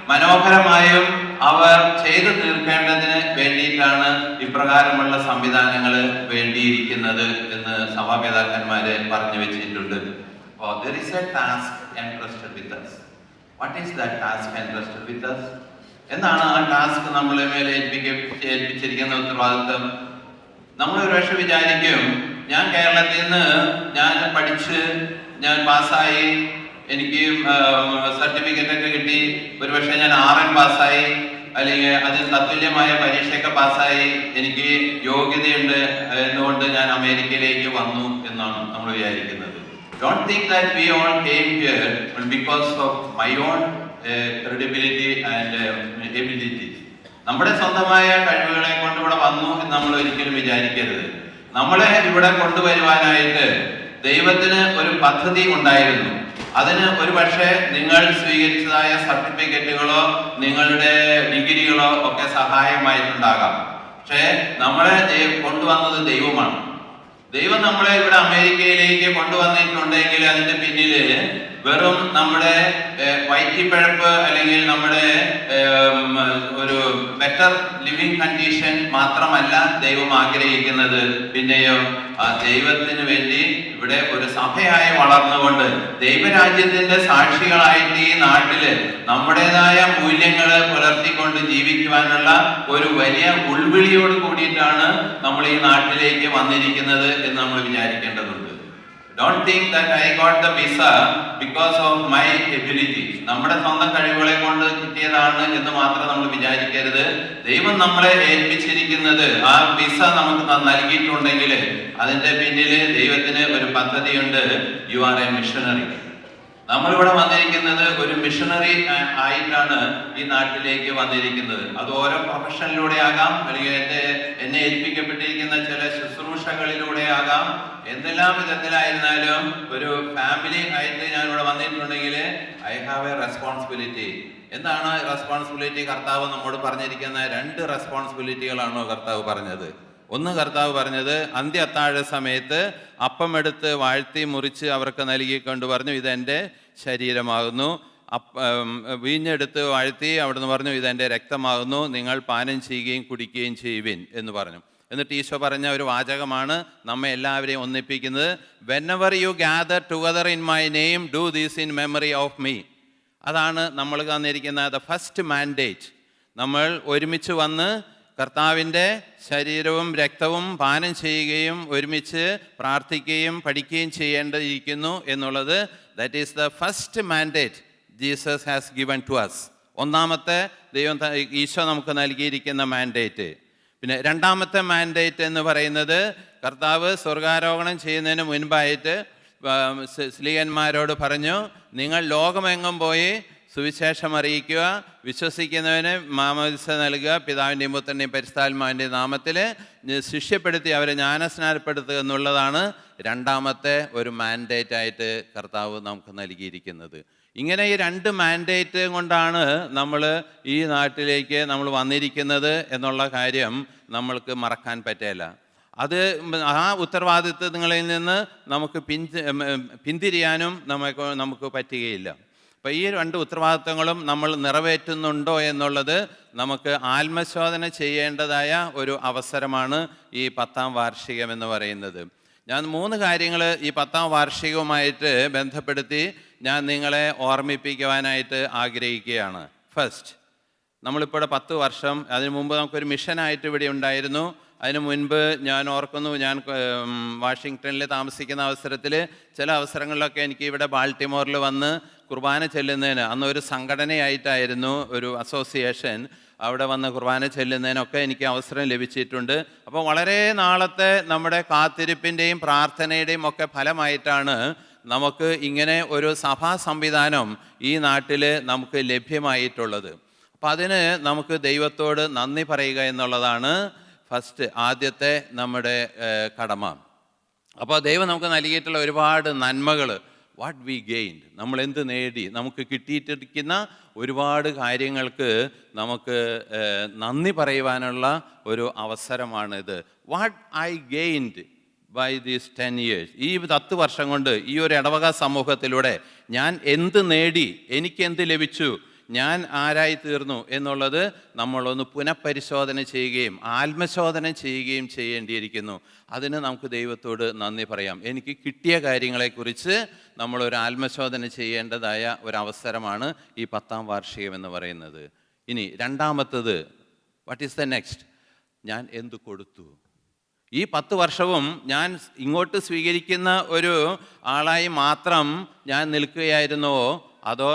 മനോഹരമായും അവർ ചെയ്തു തീർക്കേണ്ടതിന് വേണ്ടിയിട്ടാണ് ഇപ്രകാരമുള്ള സംവിധാനങ്ങൾ വേണ്ടിയിരിക്കുന്നത് എന്ന് സഭാപിതാക്കന്മാര് പറഞ്ഞു വെച്ചിട്ടുണ്ട്. There is a task entrusted with us. What is that task entrusted with us? എന്താണ് ആ ടാസ്ക് നമ്മളെ മേലെ ഏൽപ്പിച്ചിരിക്കുന്ന ഉത്തരവാദിത്വം? നമ്മൾ ഒരു പക്ഷെ വിചാരിക്കും, ഞാൻ കേരളത്തിൽ നിന്ന് ഞാൻ പഠിച്ച് ഞാൻ പാസ്സായി, എനിക്ക് സർട്ടിഫിക്കറ്റ് ഒക്കെ കിട്ടി, ഒരുപക്ഷെ ഞാൻ RN പാസ്സായി, അല്ലെങ്കിൽ അതിന് തത്തുല്യമായ പരീക്ഷയൊക്കെ പാസ്സായി, എനിക്ക് യോഗ്യതയുണ്ട് എന്നുകൊണ്ട് ഞാൻ അമേരിക്കയിലേക്ക് വന്നു എന്നാണ് നമ്മൾ വിചാരിക്കുന്നത്. Don't think that we all came here because of my own credibility and abilities. നമ്മുടെ സ്വന്തമായ കഴിവുകളെ കൊണ്ട് ഇവിടെ വന്നു എന്ന് നമ്മൾ ഒരിക്കലും വിചാരിക്കരുത്. നമ്മളെ ഇവിടെ കൊണ്ടുവരുവാനായിട്ട് ദൈവത്തിന് ഒരു പദ്ധതി ഉണ്ടായിരുന്നു. അതിന് ഒരു പക്ഷേ നിങ്ങൾ സ്വീകരിച്ചതായ സർട്ടിഫിക്കറ്റുകളോ നിങ്ങളുടെ ഡിഗ്രികളോ ഒക്കെ സഹായമായിട്ടുണ്ടാകാം. പക്ഷേ നമ്മളെ കൊണ്ടുവന്നത് ദൈവമാണ്. ദൈവം നമ്മളെ ഇവിടെ അമേരിക്കയിലേക്ക് കൊണ്ടുവന്നിട്ടുണ്ടെങ്കിൽ അതിന്റെ പിന്നില് വെറും നമ്മുടെ വയറ്റിപ്പഴപ്പ് അല്ലെങ്കിൽ നമ്മുടെ ഒരു ബെറ്റർ ലിവിങ് കണ്ടീഷൻ മാത്രമല്ല ദൈവം ആഗ്രഹിക്കുന്നത്. പിന്നെയോ ആ ദൈവത്തിന് വേണ്ടി ഇവിടെ ഒരു സഭയായി വളർന്നുകൊണ്ട് ദൈവരാജ്യത്തിന്റെ സാക്ഷികളായിട്ട് ഈ നാട്ടില് നമ്മുടേതായ മൂല്യങ്ങള് പുലർത്തിക്കൊണ്ട് ജീവിക്കുവാനുള്ള ഒരു വലിയ ഉൾവിളിയോട് കൂടിയിട്ടാണ് നമ്മൾ ഈ നാട്ടിലേക്ക് വന്നിരിക്കുന്നത് എന്ന് നമ്മൾ വിചാരിക്കേണ്ടതുണ്ട്. Don't think that I got the visa because of my ability. നമ്മുടെ സ്വന്തം കഴിവുകളെ കൊണ്ട് കിട്ടിയതാണ് എന്ന് മാത്രം നമ്മൾ വിചാരിക്കരുത്. ദൈവം നമ്മളെ ഏൽപ്പിച്ചിരിക്കുന്നത് ആ വിസ നമുക്ക് നൽകിയിട്ടുണ്ടെങ്കിൽ അതിന്റെ പിന്നില് ദൈവത്തിന് ഒരു പദ്ധതിയുണ്ട്. You are A missionary. നമ്മളിവിടെ വന്നിരിക്കുന്നത് ഒരു മിഷണറി ആയിട്ടാണ് ഈ നാട്ടിലേക്ക് വന്നിരിക്കുന്നത്. അത് ഓരോ പ്രൊഫഷനിലൂടെ ആകാം, അല്ലെങ്കിൽ എന്നെ ഏൽപ്പിക്കപ്പെട്ടിരിക്കുന്ന ചില ശുശ്രൂഷകളിലൂടെ ആകാം. എന്തെല്ലാം വിധത്തിലായിരുന്നാലും ഒരു ഫാമിലി ആയിട്ട് ഞാൻ ഇവിടെ വന്നിട്ടുണ്ടെങ്കിൽ ഐ ഹാവ് എ റെസ്പോൺസിബിലിറ്റി. എന്താണ് റെസ്പോൺസിബിലിറ്റി? കർത്താവ് നമ്മോട് പറഞ്ഞിരിക്കുന്ന 2 റെസ്പോൺസിബിലിറ്റികളാണോ കർത്താവ് പറഞ്ഞത്? ഒന്ന്, കർത്താവ് പറഞ്ഞത് അന്ത്യ അത്താഴ സമയത്ത് അപ്പം എടുത്ത് വാഴ്ത്തി മുറിച്ച് അവർക്ക് നൽകിക്കൊണ്ട് പറഞ്ഞു, ഇതെൻ്റെ ശരീരമാകുന്നു. വീഞ്ഞെടുത്ത് വാഴ്ത്തി അവിടുന്ന് പറഞ്ഞു, ഇതെൻ്റെ രക്തമാകുന്നു, നിങ്ങൾ പാനം ചെയ്യുകയും കുടിക്കുകയും ചെയ്യുവിൻ എന്ന് പറഞ്ഞു. എന്നിട്ട് ഈശോ പറഞ്ഞ ഒരു വാചകമാണ് നമ്മെ എല്ലാവരെയും ഒന്നിപ്പിക്കുന്നത്. Whenever you gather together in my name do these in memory of me. അതാണ് നമ്മൾ തന്നിരിക്കുന്ന ദ ഫസ്റ്റ് മാൻഡേറ്റ്. നമ്മൾ ഒരുമിച്ച് വന്ന് കർത്താവിൻ്റെ ശരീരവും രക്തവും പാനം ചെയ്യുകയും ഒരുമിച്ച് പ്രാർത്ഥിക്കുകയും പഠിക്കുകയും ചെയ്യേണ്ടിയിരിക്കുന്നു എന്നുള്ളത്. That is the first mandate Jesus has given to us. ഒന്നാമത്തെ ദൈവം ഈശോ നമുക്ക് നൽകിയിരിക്കുന്ന മാൻഡേറ്റ്. പിന്നെ രണ്ടാമത്തെ മാൻഡേറ്റ് എന്ന് പറയുന്നത് കർത്താവ് സ്വർഗാരോഹണം ചെയ്യുന്നതിന് മുൻപായിട്ട് സ്ലീഹന്മാരോട് പറഞ്ഞു, നിങ്ങൾ ലോകമെങ്ങും പോയി സുവിശേഷം അറിയിക്കുക, വിശ്വസിക്കുന്നവന് മാമോദിസ നൽകുക, പിതാവിൻ്റെയും പുത്രൻ്റെയും പരിശുദ്ധാത്മാവിൻ്റെയും നാമത്തിൽ ശിഷ്യപ്പെടുത്തി അവരെ ജ്ഞാനസ്നാനപ്പെടുത്തുക എന്നുള്ളതാണ് രണ്ടാമത്തെ ഒരു മാൻഡേറ്റ് ആയിട്ട് കർത്താവ് നമുക്ക് നൽകിയിരിക്കുന്നത്. ഇങ്ങനെ ഈ 2 മാൻഡേറ്റ് കൊണ്ടാണ് നമ്മൾ ഈ നാട്ടിലേക്ക് നമ്മൾ വന്നിരിക്കുന്നത് എന്നുള്ള കാര്യം നമ്മൾക്ക് മറക്കാൻ പറ്റില്ല. അത് ആ ഉത്തരവാദിത്വങ്ങളിൽ നിന്ന് നമുക്ക് പിന്തിരിയാനും നമുക്ക് പറ്റുകയില്ല. അപ്പോൾ ഈ 2 ഉത്തരവാദിത്വങ്ങളും നമ്മൾ നിറവേറ്റുന്നുണ്ടോ എന്നുള്ളത് നമുക്ക് ആത്മശോധന ചെയ്യേണ്ടതായ ഒരു അവസരമാണ് ഈ 10ാം വാർഷികം എന്ന് പറയുന്നത്. ഞാൻ 3 കാര്യങ്ങൾ ഈ 10ാം വാർഷികവുമായിട്ട് ബന്ധപ്പെടുത്തി ഞാൻ നിങ്ങളെ ഓർമ്മിപ്പിക്കുവാനായിട്ട് ആഗ്രഹിക്കുകയാണ്. ഫസ്റ്റ്, നമ്മളിപ്പോൾ 10 വർഷം, അതിനു മുമ്പ് നമുക്കൊരു മിഷനായിട്ട് ഇവിടെ ഉണ്ടായിരുന്നു. അതിനു മുൻപ് ഞാൻ ഓർക്കുന്നു, ഞാൻ വാഷിങ്ടണിൽ താമസിക്കുന്ന അവസരത്തിൽ ചില അവസരങ്ങളിലൊക്കെ എനിക്ക് ഇവിടെ ബാൾട്ടിമോറിൽ വന്ന് കുർബാന ചെല്ലുന്നതിന്, അന്നൊരു സംഘടനയായിട്ടായിരുന്നു, ഒരു അസോസിയേഷൻ, അവിടെ വന്ന് കുർബാന ചെല്ലുന്നതിനൊക്കെ എനിക്ക് അവസരം ലഭിച്ചിട്ടുണ്ട്. അപ്പോൾ വളരെ നാളത്തെ നമ്മുടെ കാത്തിരിപ്പിൻ്റെയും പ്രാർത്ഥനയുടെയും ഒക്കെ ഫലമായിട്ടാണ് നമുക്ക് ഇങ്ങനെ ഒരു സഭാ സംവിധാനം ഈ നാട്ടിൽ നമുക്ക് ലഭ്യമായിട്ടുള്ളത്. അപ്പം അതിന് നമുക്ക് ദൈവത്തോട് നന്ദി പറയുക എന്നുള്ളതാണ് ആദ്യത്തെ നമ്മുടെ കടമ. അപ്പോൾ ദൈവം നമുക്ക് നൽകിയിട്ടുള്ള ഒരുപാട് നന്മകൾ, വാട്ട് വി ഗെയിൻഡ്, നമ്മൾ എന്ത് നേടി, നമുക്ക് കിട്ടിയിട്ടിരിക്കുന്ന ഒരുപാട് കാര്യങ്ങൾക്ക് നമുക്ക് നന്ദി പറയുവാനുള്ള ഒരു അവസരമാണിത്. What I gained by these 10 years, ഈ 10 വർഷം കൊണ്ട് ഈ ഒരു ഇടവക സമൂഹത്തിലൂടെ ഞാൻ എന്ത് നേടി, എനിക്കെന്ത് ലഭിച്ചു, ഞാൻ ആരായി തീർന്നു എന്നുള്ളത് നമ്മളൊന്ന് പുനഃപരിശോധന ചെയ്യുകയും ആത്മശോധന ചെയ്യുകയും ചെയ്യേണ്ടിയിരിക്കുന്നു. അതിന് നമുക്ക് ദൈവത്തോട് നന്ദി പറയാം. എനിക്ക് കിട്ടിയ കാര്യങ്ങളെക്കുറിച്ച് നമ്മളൊരു ആത്മശോധന ചെയ്യേണ്ടതായ ഒരവസരമാണ് ഈ 10ാം വാർഷികം എന്ന് പറയുന്നത്. ഇനി രണ്ടാമത്തത്, വാട്ട് ഈസ് ദ നെക്സ്റ്റ്? ഞാൻ എന്ത് കൊടുത്തു? ഈ 10 വർഷവും ഞാൻ ഇങ്ങോട്ട് സ്വീകരിക്കുന്ന ഒരു ആളായി മാത്രം ഞാൻ നിൽക്കുകയായിരുന്നുവോ, അതോ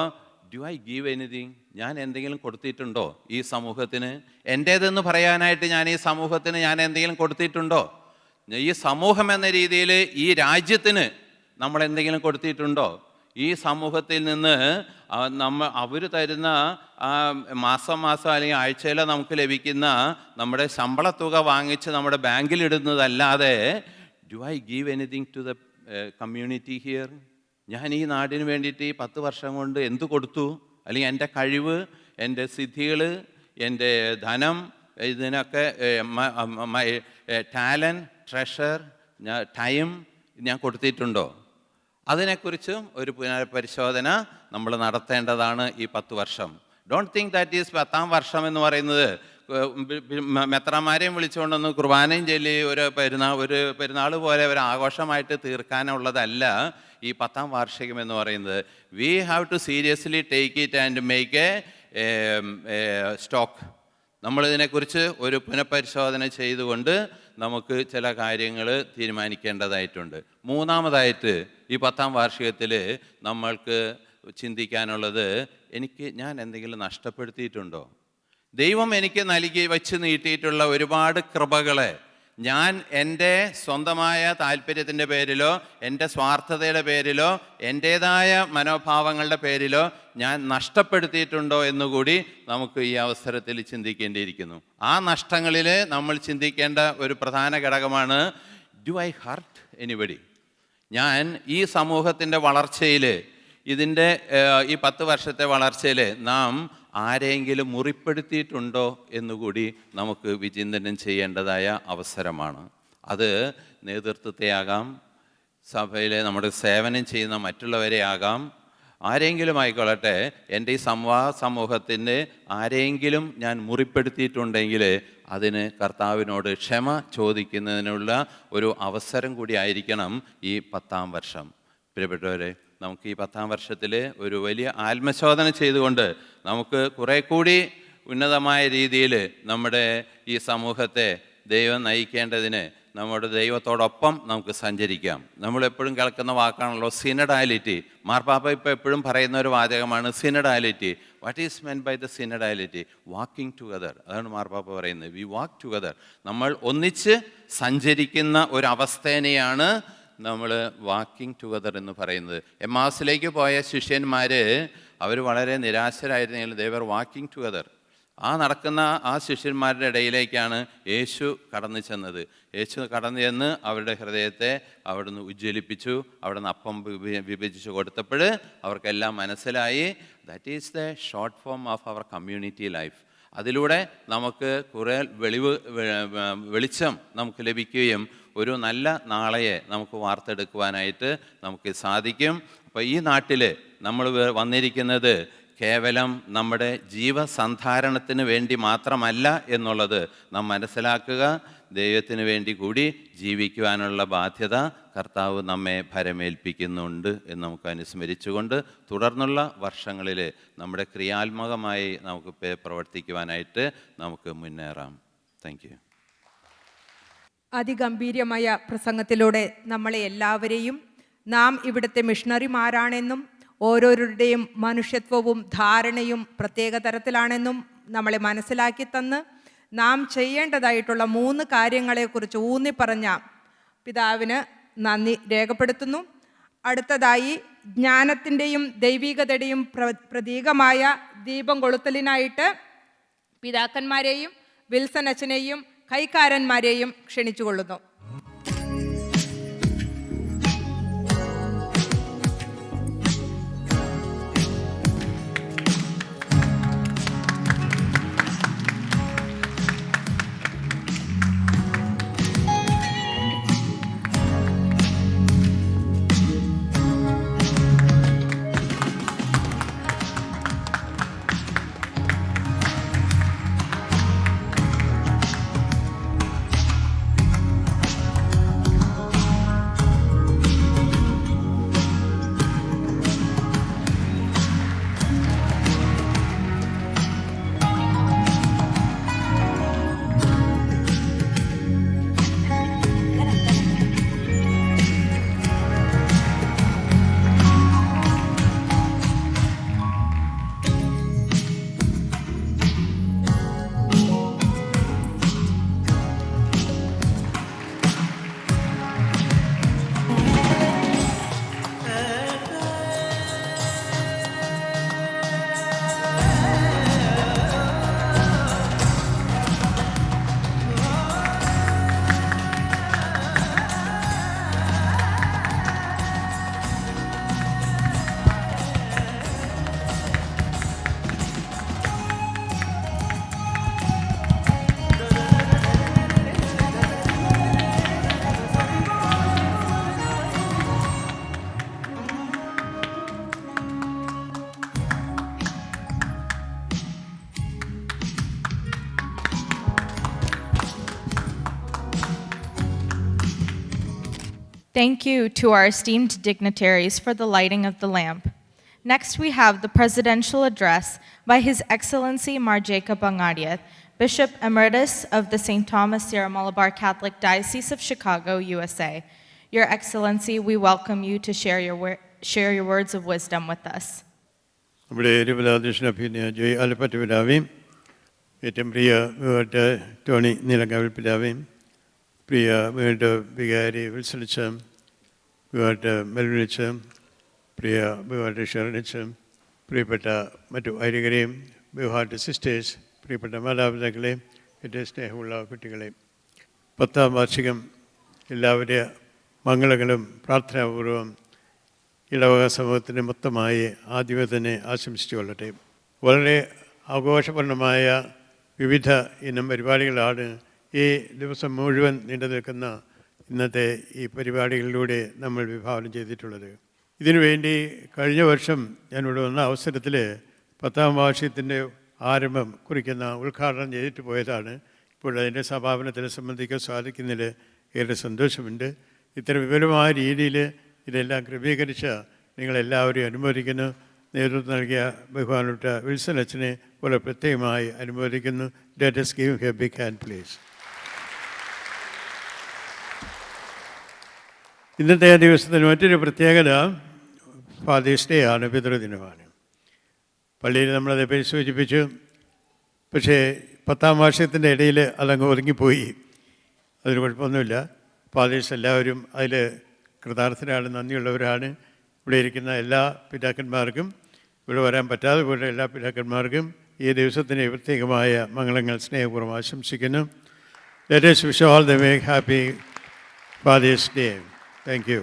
ഡു ഐ ഗീവ് എനിത്തിങ്? ഞാൻ എന്തെങ്കിലും കൊടുത്തിട്ടുണ്ടോ ഈ സമൂഹത്തിന്? എൻ്റേതെന്ന് പറയാനായിട്ട് ഞാൻ ഈ സമൂഹത്തിന് ഞാൻ എന്തെങ്കിലും കൊടുത്തിട്ടുണ്ടോ? ഈ സമൂഹം എന്ന രീതിയിൽ ഈ രാജ്യത്തിന് നമ്മൾ എന്തെങ്കിലും കൊടുത്തിട്ടുണ്ടോ? ഈ സമൂഹത്തിൽ നിന്ന് അവർ തരുന്ന മാസം അല്ലെങ്കിൽ ആഴ്ചയിലോ നമുക്ക് ലഭിക്കുന്ന നമ്മുടെ ശമ്പളത്തുക വാങ്ങിച്ച് നമ്മുടെ ബാങ്കിലിടുന്നതല്ലാതെ do I give anything to the community here? ഞാൻ ഈ നാടിന് വേണ്ടിയിട്ട് ഈ 10 വർഷം കൊണ്ട് എന്ത് കൊടുത്തു? അല്ലെങ്കിൽ എൻ്റെ കഴിവ്, എൻ്റെ സിദ്ധികൾ, എൻ്റെ ധനം, ഇതിനൊക്കെ ടാലൻറ്റ്, ട്രഷർ, ടൈം ഞാൻ കൊടുത്തിട്ടുണ്ടോ? അതിനെക്കുറിച്ചും ഒരു പുനഃപരിശോധന നമ്മൾ നടത്തേണ്ടതാണ് ഈ 10 വർഷം. ഡോണ്ട് തിങ്ക് ദാറ്റ് ഈസ് 10ാം വർഷം എന്ന് പറയുന്നത് മെത്രാന്മാരെയും വിളിച്ചുകൊണ്ടൊന്ന് കുർബാനയും ചൊല്ലി ഒരു പെരുന്നാൾ പോലെ ഒരു ആഘോഷമായിട്ട് തീർക്കാനുള്ളതല്ല ഈ 10ാം വാർഷികം എന്ന് പറയുന്നത്. We have to seriously take it and make a stock. നമ്മളിതിനെക്കുറിച്ച് ഒരു പുനഃപരിശോധന ചെയ്തുകൊണ്ട് നമുക്ക് ചില കാര്യങ്ങൾ തീരുമാനിക്കേണ്ടതായിട്ടുണ്ട്. മൂന്നാമതായിട്ട് ഈ 10ാം വാർഷികത്തിൽ നമ്മൾക്ക് ചിന്തിക്കാനുള്ളത്, ഞാൻ എന്തെങ്കിലും നഷ്ടപ്പെടുത്തിയിട്ടുണ്ടോ? ദൈവം എനിക്ക് വച്ച് നീട്ടിയിട്ടുള്ള ഒരുപാട് കൃപകളെ ഞാൻ എൻ്റെ സ്വന്തമായ താല്പര്യത്തിൻ്റെ പേരിലോ എൻ്റെ സ്വാർത്ഥതയുടെ പേരിലോ എൻ്റേതായ മനോഭാവങ്ങളുടെ പേരിലോ ഞാൻ നഷ്ടപ്പെടുത്തിയിട്ടുണ്ടോ എന്നുകൂടി നമുക്ക് ഈ അവസരത്തിൽ ചിന്തിക്കേണ്ടിയിരിക്കുന്നു. ആ നഷ്ടങ്ങളിൽ നമ്മൾ ചിന്തിക്കേണ്ട ഒരു പ്രധാന ഘടകമാണ്, ഡു ഐ ഹർട്ട് എനിബഡി? ഞാൻ ഈ സമൂഹത്തിൻ്റെ വളർച്ചയിൽ, ഇതിൻ്റെ ഈ 10 വർഷത്തെ വളർച്ചയിൽ നാം ആരെങ്കിലും മുറിപ്പെടുത്തിയിട്ടുണ്ടോ എന്നുകൂടി നമുക്ക് വിചിന്തനം ചെയ്യേണ്ടതായ അവസരമാണ്. അത് നേതൃത്വത്തെ ആകാം, സഭയിലെ നമ്മുടെ സേവനം ചെയ്യുന്ന മറ്റുള്ളവരെ ആകാം, ആരെങ്കിലും ആയിക്കൊള്ളട്ടെ. എൻ്റെ ഈ സമൂഹത്തിൻ്റെ ആരെങ്കിലും ഞാൻ മുറിപ്പെടുത്തിയിട്ടുണ്ടെങ്കിൽ അതിന് കർത്താവിനോട് ക്ഷമ ചോദിക്കുന്നതിനുള്ള ഒരു അവസരം കൂടി ആയിരിക്കണം ഈ 10ാം വർഷം. പ്രിയപ്പെട്ടവരെ, നമുക്ക് ഈ 10ാം വർഷത്തിൽ ഒരു വലിയ ആത്മശോധന ചെയ്തുകൊണ്ട് നമുക്ക് കുറേ കൂടി ഉന്നതമായ രീതിയിൽ നമ്മുടെ ഈ സമൂഹത്തെ ദൈവം നയിക്കേണ്ടതിന് നമ്മുടെ ദൈവത്തോടൊപ്പം നമുക്ക് സഞ്ചരിക്കാം. നമ്മളെപ്പോഴും കേൾക്കുന്ന വാക്കാണല്ലോ സിനഡാലിറ്റി. മാർപ്പാപ്പ ഇപ്പോൾ എപ്പോഴും പറയുന്ന ഒരു വാചകമാണ് synodality. What is meant by the synodality? Walking together. അതാണ് മാർപ്പാപ്പ പറയുന്നത്. We walk together. നമ്മൾ ഒന്നിച്ച് സഞ്ചരിക്കുന്ന ഒരവസ്ഥേനെയാണ് നമ്മൾ വാക്കിംഗ് ടുഗദർ എന്ന് പറയുന്നത്. എമ്മാസിലേക്ക് പോയ ശിഷ്യന്മാർ അവർ വളരെ നിരാശരായിരുന്നെങ്കിലും ദേ വർ വാക്കിംഗ് ടുഗദർ. നടക്കുന്ന ആ ശിഷ്യന്മാരുടെ ഇടയിലേക്കാണ് യേശു കടന്നു ചെന്നത്. യേശു കടന്നു ചെന്ന് അവരുടെ ഹൃദയത്തെ അവിടുന്ന് ഉജ്ജ്വലിപ്പിച്ചു. അവിടുന്ന് അപ്പം വിഭജിച്ച് കൊടുത്തപ്പോൾ അവർക്കെല്ലാം മനസ്സിലായി, that is the short form of our community life. അതിലൂടെ നമുക്ക് കുറേ വെളിച്ചം നമുക്ക് ലഭിക്കുകയും ഒരു നല്ല നാളെയെ നമുക്ക് വാർത്തെടുക്കുവാനായിട്ട് നമുക്ക് സാധിക്കും. അപ്പോൾ ഈ നാട്ടിൽ നമ്മൾ വന്നിരിക്കുന്നത് കേവലം നമ്മുടെ ജീവസന്ധാരണത്തിന് വേണ്ടി മാത്രമല്ല എന്നുള്ളത് നാം മനസ്സിലാക്കുക. ദൈവത്തിന് വേണ്ടി കൂടി ജീവിക്കുവാനുള്ള ബാധ്യത കർത്താവ് നമ്മെ ഭരമേൽപ്പിക്കുന്നുണ്ട് എന്ന് നമുക്ക് അനുസ്മരിച്ചുകൊണ്ട് തുടർന്നുള്ള വർഷങ്ങളിൽ നമ്മുടെ ക്രിയാത്മകമായി നമുക്ക് പ്രവർത്തിക്കുവാനായിട്ട് നമുക്ക് മുന്നേറാം. Thank you. അതിഗംഭീരമായ പ്രസംഗത്തിലൂടെ നമ്മളെ എല്ലാവരെയും നാം ഇവിടുത്തെ മിഷണറിമാരാണെന്നും ഓരോരുടെയും മനുഷ്യത്വവും ധാരണയും പ്രത്യേക തരത്തിലാണെന്നും നമ്മളെ മനസ്സിലാക്കി തന്ന് നാം ചെയ്യേണ്ടതായിട്ടുള്ള 3 കാര്യങ്ങളെക്കുറിച്ച് ഊന്നിപ്പറഞ്ഞ പിതാവിന് നന്ദി രേഖപ്പെടുത്തുന്നു. അടുത്തതായി ജ്ഞാനത്തിൻ്റെയും ദൈവികതയുടെയും പ്രതീകമായ ദീപം കൊളുത്തലിനായിട്ട് പിതാക്കന്മാരെയും വിൽസൺ അച്ഛനെയും കൈക്കാരന്മാരെയും ക്ഷണിച്ചുകൊള്ളുന്നു. Thank you to our esteemed dignitaries for the lighting of the lamp. Next, we have the presidential address by His Excellency Mar Jacob Angariath, Bishop Emeritus of the St. Thomas Sierra Malabar Catholic Diocese of Chicago, USA. Your Excellency, we welcome you to share your words of wisdom with us. നമ്മുടെ രൂപതാധ്യക്ഷനഭിനയ ജോയ് ആലപ്പറ്റ പിതാവേയും ഏറ്റവും പ്രിയ vote Tony Neelankavil പിതാവേയും പ്രിയ vote വികാരി വിൽസണിച്ച് vote മെൽവിളിച്ച് പ്രിയ vote ഷെറിനിച്ച് പ്രിയപ്പെട്ട മറ്റു വൈദികരെയും വിവാഹ sisters പ്രിയപ്പെട്ട മാതാപിതാക്കളെയും ഏറ്റവും സ്നേഹമുള്ള കുട്ടികളെ 10ാം വാർഷികം എല്ലാവരുടെയും മംഗളങ്ങളും പ്രാർത്ഥനാപൂർവ്വം ഇടവക സമൂഹത്തിന് മൊത്തമായി ആദ്യമേ തന്നെ ആശംസിച്ചു കൊള്ളട്ടെ. വളരെ ആഘോഷപൂർണമായ വിവിധ ഇനം പരിപാടികളാണ് ഈ ദിവസം മുഴുവൻ നീണ്ടു നിൽക്കുന്ന ഇന്നത്തെ ഈ പരിപാടികളിലൂടെ നമ്മൾ വിഭാവനം ചെയ്തിട്ടുള്ളത്. ഇതിനുവേണ്ടി കഴിഞ്ഞ വർഷം ഞാനിവിടെ വന്ന അവസരത്തിൽ 10ാം വാർഷികത്തിൻ്റെ ആരംഭം കുറിക്കുന്ന ഉദ്ഘാടനം ചെയ്തിട്ട് പോയതാണ്. ഇപ്പോൾ അതിൻ്റെ സമാപനത്തിൽ സംബന്ധിക്കാൻ സാധിക്കുന്നതിൽ ഏറെ സന്തോഷമുണ്ട്. ഇത്ര വിപുലമായ രീതിയിൽ ഇതെല്ലാം ക്രമീകരിച്ച നിങ്ങളെല്ലാവരെയും അനുമോദിക്കുന്നു. നേതൃത്വം നൽകിയ ബഹുമാനപ്പെട്ട വിൽസൺ അച്ഛനെ വളരെ പ്രത്യേകമായി അനുമോദിക്കുന്നു. Let us give him a big hand, please. ഇന്നത്തെ ദിവസത്തിന് മറ്റൊരു പ്രത്യേകത ഫാദേഴ്സ് ഡേ ആണ്, പിതൃദിനമാണ്. പള്ളിയിൽ നമ്മളതേപ്പറ്റി സൂചിപ്പിച്ചു. പക്ഷേ 10ാം വാർഷികത്തിൻ്റെ ഇടയിൽ അതങ്ങ് ഒതുങ്ങിപ്പോയി. അതിന് കുഴപ്പമൊന്നുമില്ല. ഫാദേഴ്സ് എല്ലാവരും അതിൽ കൃതാർത്ഥരാണ്, നന്ദിയുള്ളവരാണ്. ഇവിടെ ഇരിക്കുന്ന എല്ലാ പിതാക്കന്മാർക്കും, ഇവിടെ വരാൻ പറ്റാതെ പോയ എല്ലാ പിതാക്കന്മാർക്കും ഈ ദിവസത്തിന് പ്രത്യേകമായ മംഗളങ്ങൾ സ്നേഹപൂർവ്വം ആശംസിക്കുന്നു. Let us wish all the very happy Father's Day. Thank you.